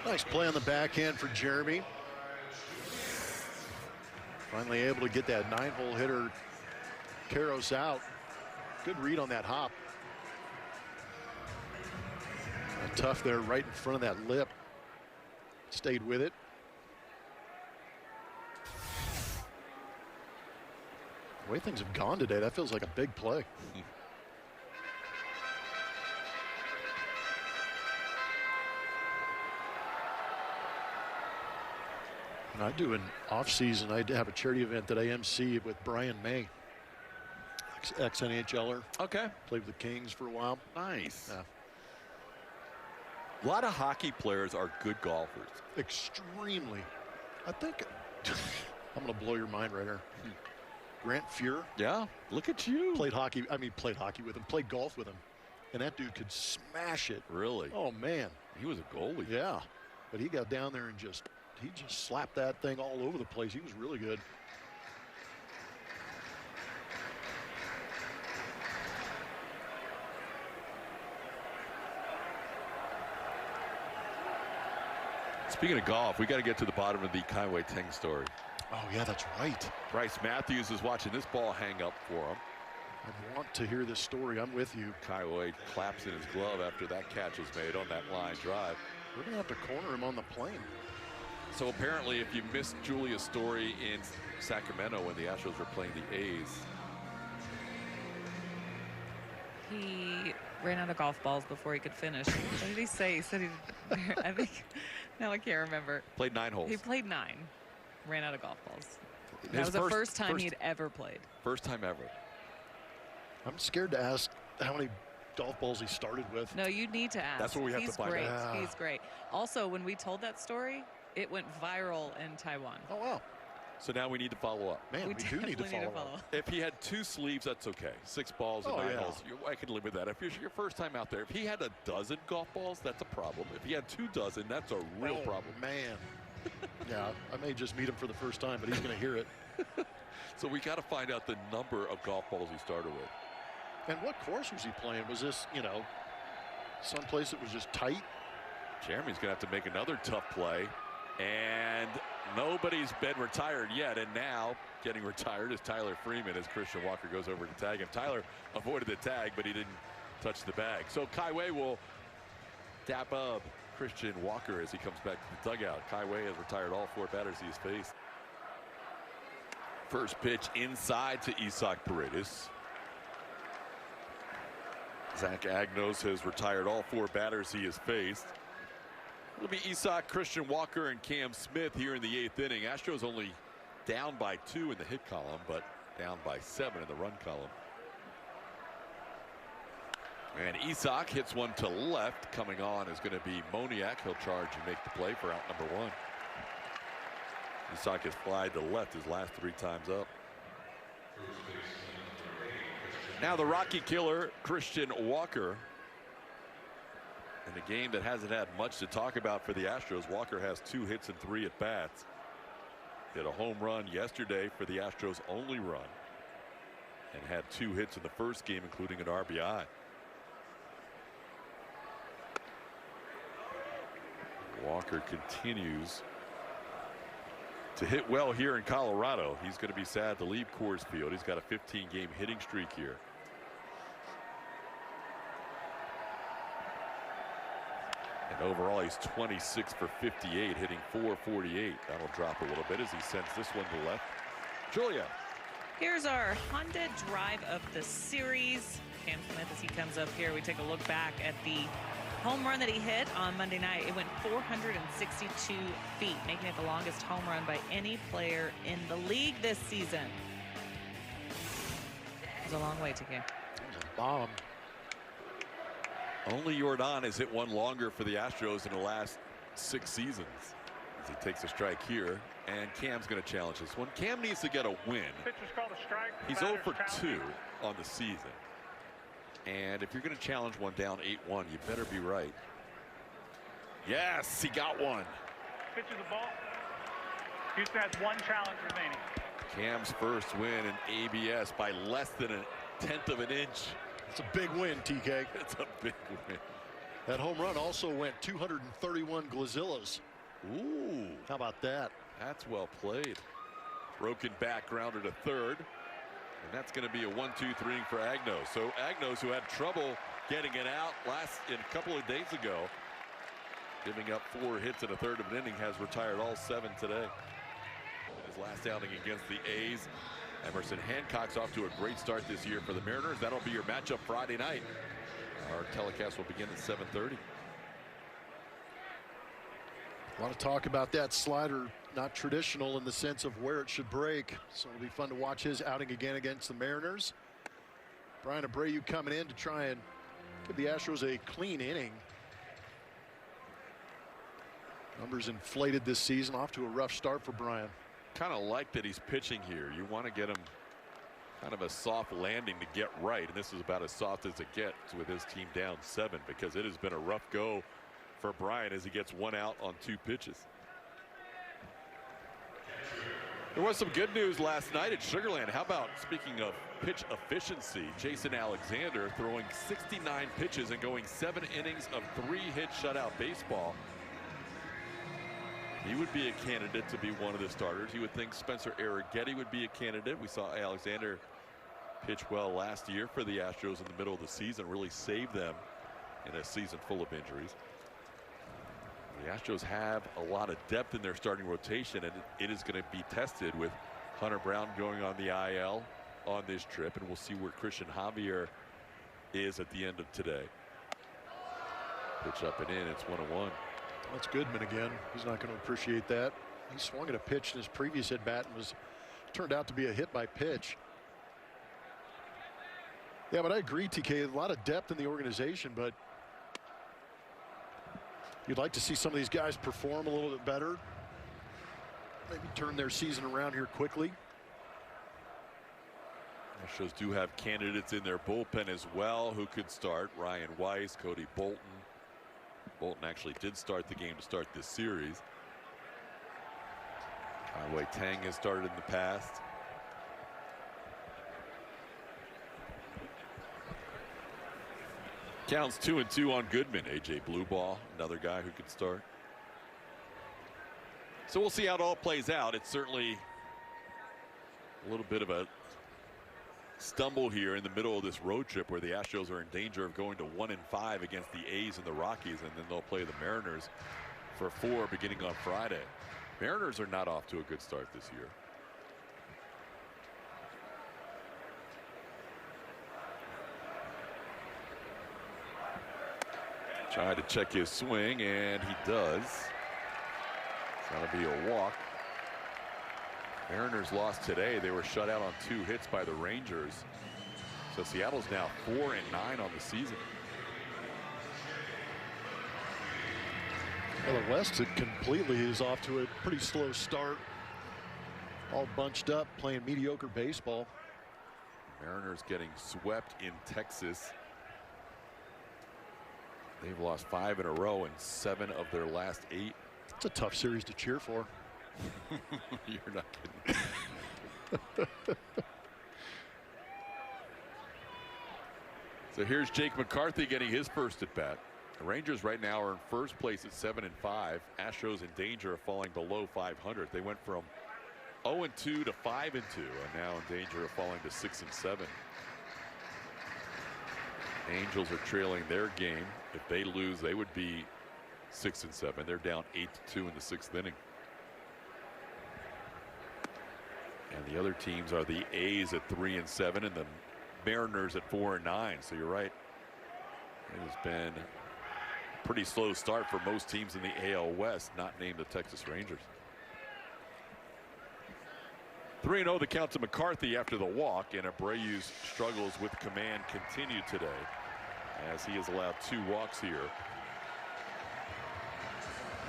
Nice play on the backhand for Jeremy. Finally able to get that 9-hole hitter Karros out. Good read on that hop. Tough there right in front of that lip. Stayed with it. The way things have gone today, that feels like a big play. And I do an off-season. I have a charity event that I MC with Brian May, ex-NHLer. Okay. Played with the Kings for a while. Nice. A lot of hockey players are good golfers. Extremely. I think I'm going to blow your mind right here. Grant Fuhr. Yeah, look at you. Played hockey with him, played golf with him. And that dude could smash it. Really? Oh, man. He was a goalie. Yeah. But he got down there and he just slapped that thing all over the place. He was really good. Speaking of golf, we got to get to the bottom of the Kaiwei Teng story. Oh, yeah, that's right. Bryce Matthews is watching this ball hang up for him. I want to hear this story. I'm with you. Kaiwei claps in his glove after that catch is made on that line drive. We're going to have to corner him on the plane. So apparently, if you missed Julia's story in Sacramento when the Astros were playing the A's, he ran out of golf balls before he could finish. What did he say? He said he, I think, now I can't remember. Played 9 holes. He played 9, ran out of golf balls. That was the first time he'd ever played. First time ever. I'm scared to ask how many golf balls he started with. No, you need to ask. That's what we have to find out. Yeah. He's great. Also, when we told that story, it went viral in Taiwan. Oh, wow. So now we need to follow up. Man, we do need to follow up. If he had 2 sleeves, that's okay. 6 balls and 9 holes. I can live with that. If it's your first time out there, if he had a dozen golf balls, that's a problem. If he had 2 dozen, that's a real problem. Man. Yeah, I may just meet him for the first time, but he's going to hear it. So we got to find out the number of golf balls he started with. And what course was he playing? Was this, you know, someplace that was just tight? Jeremy's going to have to make another tough play. And nobody's been retired yet. And now getting retired is Tyler Freeman as Christian Walker goes over to tag him. Tyler avoided the tag, but he didn't touch the bag. So Kaiwei will dap up Christian Walker as he comes back to the dugout. Kaiwei has retired all 4 batters he has faced. First pitch inside to Isaac Paredes. Zach Agnos has retired all 4 batters he has faced. It'll be Isaac, Christian Walker, and Cam Smith here in the 8th inning. Astros only down by 2 in the hit column, but down by 7 in the run column. And Isaac hits one to left. Coming on is going to be Moniak. He'll charge and make the play for out number 1. Isaac has flied to left his last 3 times up. Now the Rocky killer, Christian Walker. In a game that hasn't had much to talk about for the Astros, Walker has 2 hits and 3 at bats. Hit a home run yesterday for the Astros' only run, and had 2 hits in the first game, including an RBI. Walker continues to hit well here in Colorado. He's going to be sad to leave Coors Field. He's got a 15-game hitting streak here. And overall, he's 26 for 58, hitting .448. That'll drop a little bit as he sends this one to left. Julia. Here's our Honda drive of the series. Cam Smith, as he comes up here, we take a look back at the home run that he hit on Monday night. It went 462 feet, making it the longest home run by any player in the league this season. It was a long way, TK. It was a bomb. Only Jordan has hit one longer for the Astros in the last 6 seasons. As he takes a strike here, and Cam's going to challenge this one. Cam needs to get a win. He's 0 for 2 on the season. And if you're going to challenge one down 8-1, you better be right. Yes, he got one. Pitches the ball. Houston has 1 challenge remaining. Cam's first win in ABS by less than 1/10 of an inch. It's a big win, TK. It's a big win. That home run also went 231 Glazillas. Ooh. How about that? That's well played. Broken back, grounded to third. And that's going to be a 1-2-3 for Agnos. So Agnos, who had trouble getting it out a couple of days ago, giving up 4 hits in a third of an inning, has retired all 7 today. In his last outing against the A's, Emerson Hancock's off to a great start this year for the Mariners. That'll be your matchup Friday night. Our telecast will begin at 7:30. A lot of talk about that slider, not traditional in the sense of where it should break. So it'll be fun to watch his outing again against the Mariners. Brian Abreu coming in to try and give the Astros a clean inning. Numbers inflated this season, off to a rough start for Brian. Kind of like that he's pitching here. You want to get him kind of a soft landing to get right, and this is about as soft as it gets with his team down 7, because it has been a rough go for Brian as he gets 1 out on 2 pitches. There was some good news last night at Sugar Land. How about, speaking of pitch efficiency, Jason Alexander throwing 69 pitches and going 7 innings of 3-hit shutout baseball. He would be a candidate to be one of the starters. You would think Spencer Arrighetti would be a candidate. We saw Alexander pitch well last year for the Astros in the middle of the season, really saved them in a season full of injuries. The Astros have a lot of depth in their starting rotation, and it is going to be tested with Hunter Brown going on the IL on this trip, and we'll see where Christian Javier is at the end of today. Pitch up and in. It's 1-1. That's Goodman again. He's not going to appreciate that. He swung at a pitch in his previous at bat and turned out to be a hit by pitch. Yeah, but I agree, TK. A lot of depth in the organization, but you'd like to see some of these guys perform a little bit better. Maybe turn their season around here quickly. Astros do have candidates in their bullpen as well who could start. Ryan Weiss, Cody Bolton. Bolton actually did start the game to start this series. Wei Tang has started in the past. Counts 2-2 on Goodman. AJ Blueball, another guy who could start. So we'll see how it all plays out. It's certainly a little bit of a stumble here in the middle of this road trip where the Astros are in danger of going to 1-5 against the A's and the Rockies, and then they'll play the Mariners for 4 beginning on Friday. Mariners are not off to a good start this year. Tried to check his swing, and he does. That'll be a walk. Mariners lost today. They were shut out on 2 hits by the Rangers. So Seattle's now 4-9 on the season. Well, the West completely is off to a pretty slow start. All bunched up, playing mediocre baseball. Mariners getting swept in Texas. They've lost 5 in a row and 7 of their last 8. It's a tough series to cheer for. You're not kidding. So here's Jake McCarthy getting his first at bat. The Rangers right now are in first place at 7-5. Astros in danger of falling below 500. They went from 0-2 to 5-2 and now in danger of falling to 6-7. Angels are trailing their game. If they lose, they would be 6-7. They're down 8-2 in the 6th inning. And the other teams are the A's at 3-7 and the Mariners at 4-9. So you're right. It has been a pretty slow start for most teams in the AL West, not named the Texas Rangers. 3-0 the count to McCarthy after the walk, and Abreu's struggles with command continue today as he has allowed 2 walks here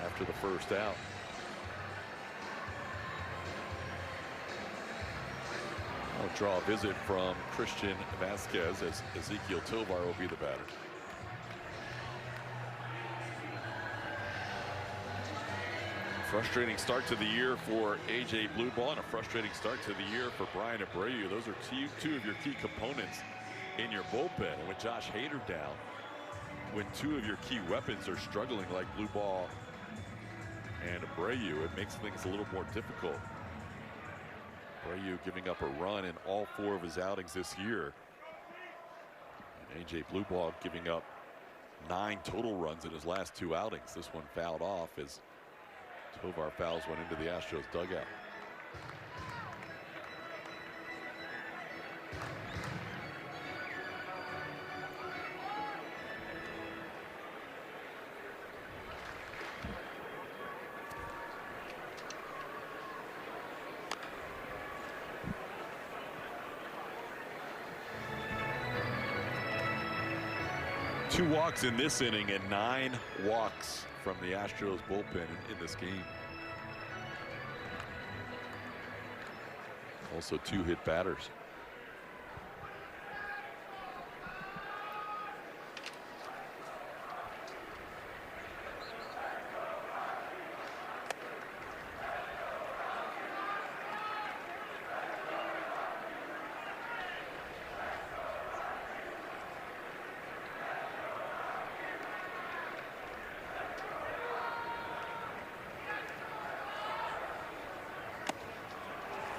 after the first out. I'll draw a visit from Christian Vasquez as Ezekiel Tovar will be the batter. Frustrating start to the year for AJ Blueball and a frustrating start to the year for Brian Abreu. Those are two of your key components in your bullpen. And with Josh Hader down, when 2 of your key weapons are struggling like Blueball and Abreu, it makes things a little more difficult. Abreu giving up a run in all 4 of his outings this year. And AJ Blueball giving up 9 total runs in his last 2 outings. This one fouled off as Tovar fouls one into the Astros dugout. Two walks in this inning and 9 walks from the Astros bullpen in this game. Also 2 hit batters.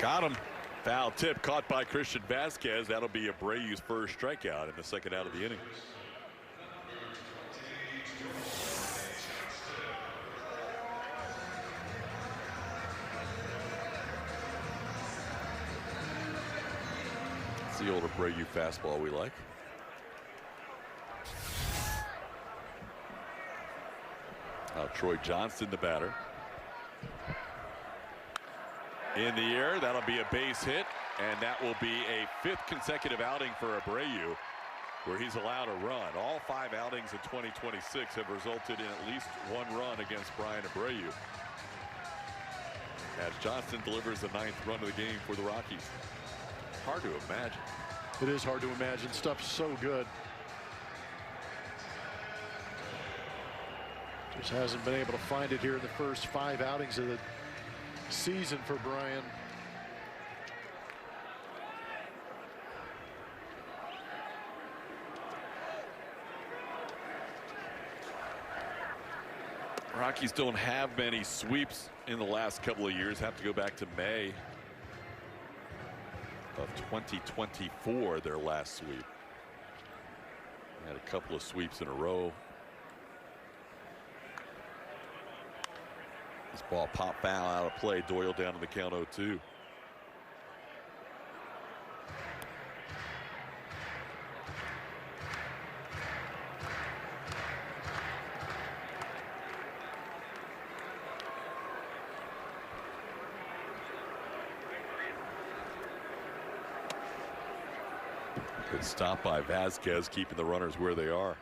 Got him. Foul tip caught by Christian Vasquez. That'll be Abreu's first strikeout in the second out of the inning. It's the old Abreu fastball we like. Now Troy Johnston, the batter. In the air, that'll be a base hit, and that will be a 5th consecutive outing for Abreu, where he's allowed a run. All 5 outings in 2026 have resulted in at least 1 run against Brian Abreu, as Johnston delivers the 9th run of the game for the Rockies. Hard to imagine. It is hard to imagine. Stuff's so good. Just hasn't been able to find it here in the first 5 outings of the season for Brian. Rockies don't have many sweeps in the last couple of years. Have to go back to May of 2024, their last sweep. Had a couple of sweeps in a row. This ball pop foul out of play. Doyle down to the count 0-2. Good stop by Vasquez, keeping the runners where they are.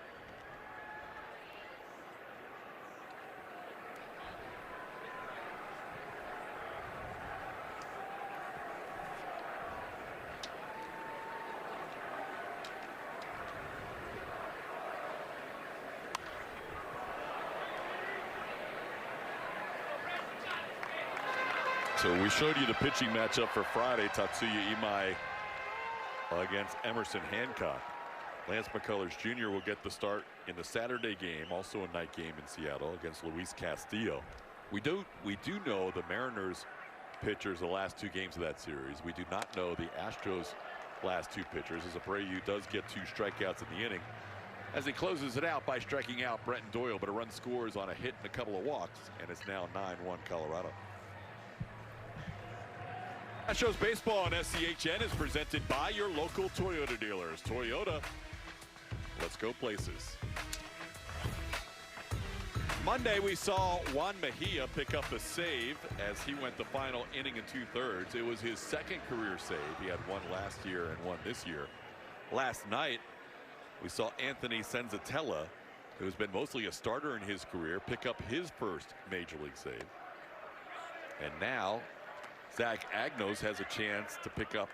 So we showed you the pitching matchup for Friday. Tatsuya Imai against Emerson Hancock. Lance McCullers Jr. will get the start in the Saturday game, also a night game in Seattle against Luis Castillo. We do know the Mariners pitchers the last 2 games of that series. We do not know the Astros last 2 pitchers, as Abreu does get 2 strikeouts in the inning, as he closes it out by striking out Brenton Doyle, but a run scores on a hit and a couple of walks, and it's now 9-1 Colorado. Astros baseball on SCHN is presented by your local Toyota dealers. Toyota, let's go places. Monday we saw Juan Mejia pick up the save as he went the final inning and 2/3. It was his 2nd career save. He had 1 last year and 1 this year. Last night we saw Anthony Senzatella, who's been mostly a starter in his career, pick up his first major league save. And now Zach Agnos has a chance to pick up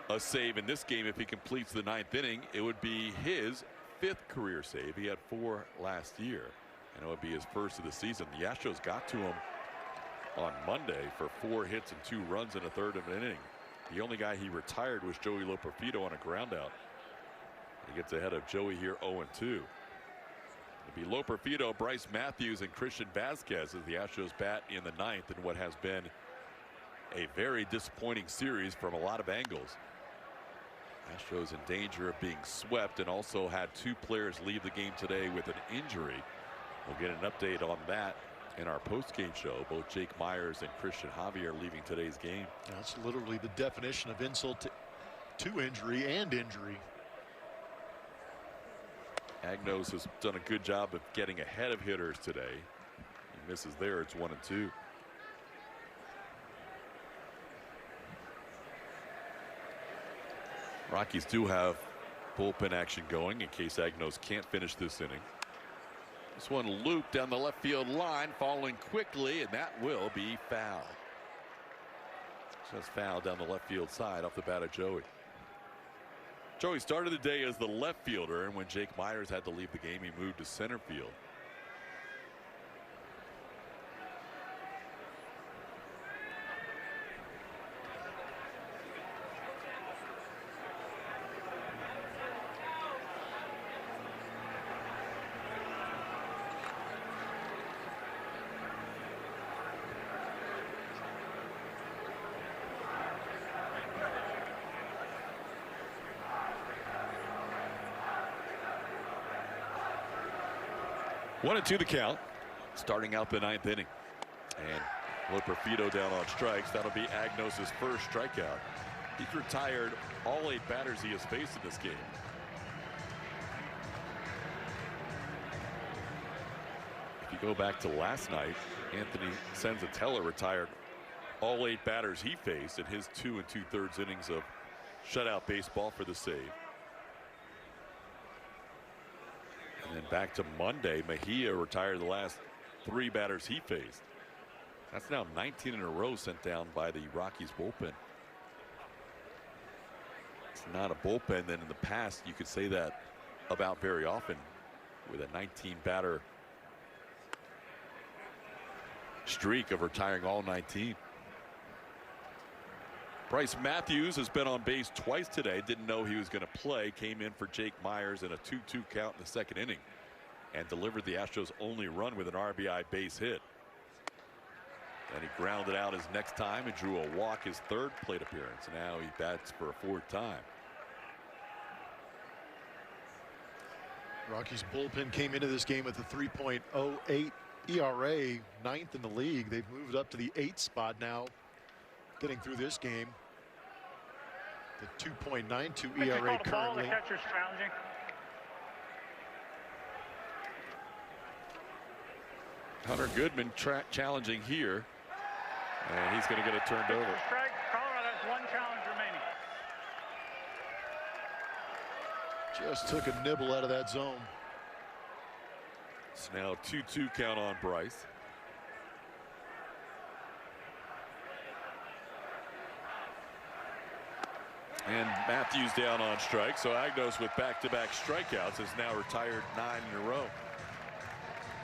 a save in this game. If he completes the 9th inning, it would be his 5th career save. He had 4 last year, and it would be his first of the season. The Astros got to him on Monday for 4 hits and 2 runs in a 1/3 of an inning. The only guy he retired was Joey Loperfido on a groundout. He gets ahead of Joey here 0-2. It'll be Loperfido, Bryce Matthews, and Christian Vasquez as the Astros bat in the 9th in what has been a very disappointing series from a lot of angles. Astros in danger of being swept, and also had 2 players leave the game today with an injury. We'll get an update on that in our post-game show. Both Jake Myers and Christian Javier leaving today's game. That's literally the definition of insult to injury and injury. Agnos has done a good job of getting ahead of hitters today. He misses there. It's 1-2. Rockies do have bullpen action going in case Agnos can't finish this inning. This one looped down the left field line, falling quickly, and that will be foul. Just foul down the left field side off the bat of Joey. Joey started the day as the left fielder, and when Jake Myers had to leave the game, he moved to center field. 1-2 the count, starting out the 9th inning. And Loperfido down on strikes. That'll be Agnos' first strikeout. He's retired all 8 batters he has faced in this game. If you go back to last night, Anthony Senzatella retired all 8 batters he faced in his 2 2/3 innings of shutout baseball for the save. And then back to Monday, Mejia retired the last 3 batters he faced. That's now 19 in a row sent down by the Rockies bullpen. It's not a bullpen that in the past you could say that about very often, with a 19 batter streak of retiring all 19. Bryce Matthews has been on base twice today. Didn't know he was going to play. Came in for Jake Myers in a 2-2 count in the 2nd inning and delivered the Astros' only run with an RBI base hit. And he grounded out his next time and drew a walk his 3rd plate appearance. Now he bats for a 4th time. Rockies bullpen came into this game with a 3.08 ERA, 9th in the league. They've moved up to the 8th spot now, getting through this game. The 2.92 ERA currently. The catcher's challenging. Hunter Goodman challenging here, and he's going to get it turned over. Strike. Colorado has 1 challenge remaining. Just took a nibble out of that zone. It's now 2-2 count on Bryce. And Matthews down on strike, so Agnos with back-to-back strikeouts has now retired 9 in a row.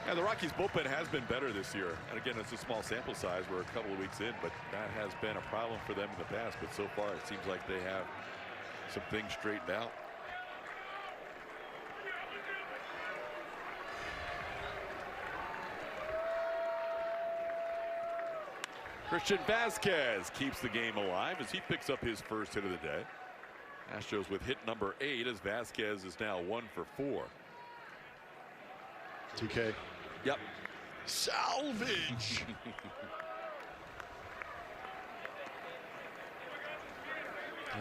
And the Rockies bullpen has been better this year. And again, it's a small sample size. We're a couple of weeks in, but that has been a problem for them in the past. But so far, it seems like they have some things straightened out. Christian Vasquez keeps the game alive as he picks up his first hit of the day. Astros with hit number 8 as Vasquez is now 1 for 4. TK. Yep. Salvage.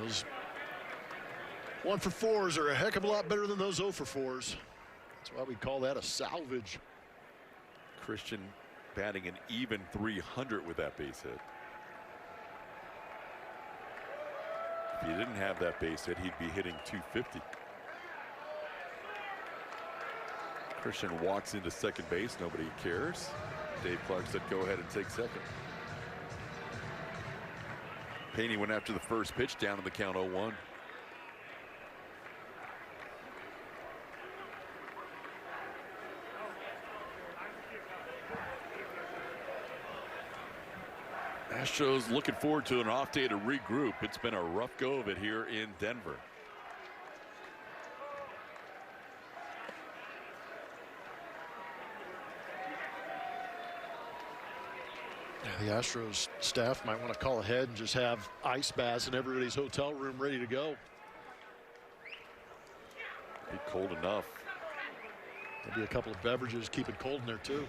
Those 1 for 4s are a heck of a lot better than those 0 for 4s. That's why we call that a salvage. Christian batting an even 300 with that base hit. If he didn't have that base hit, he'd be hitting 250. Christian walks into second base. Nobody cares. Dave Clark said, go ahead and take second. Payne went after the first pitch, down to the count 0-1. Astros looking forward to an off day to regroup. It's been a rough go of it here in Denver. The Astros staff might want to call ahead and just have ice baths in everybody's hotel room ready to go. Be cold enough. Maybe a couple of beverages, keep it cold in there too.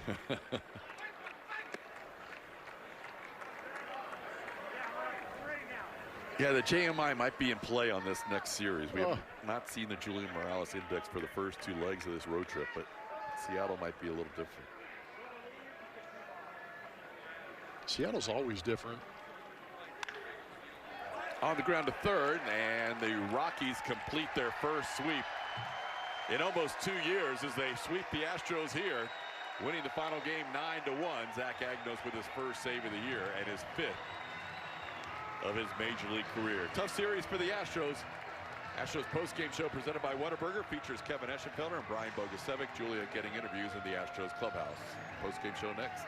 Yeah, the JMI might be in play on this next series. We have not seen the Julian Morales index for the first 2 legs of this road trip, but Seattle might be a little different. Seattle's always different. On the ground to third, and the Rockies complete their first sweep in almost 2 years as they sweep the Astros here, winning the final game 9-1. Zach Agnos with his first save of the year and his 5th of his major league career. Tough series for the Astros. Astros postgame show presented by Whataburger features Kevin Eschenfelder and Brian Bogusevic. Julia getting interviews in the Astros clubhouse. Postgame show next.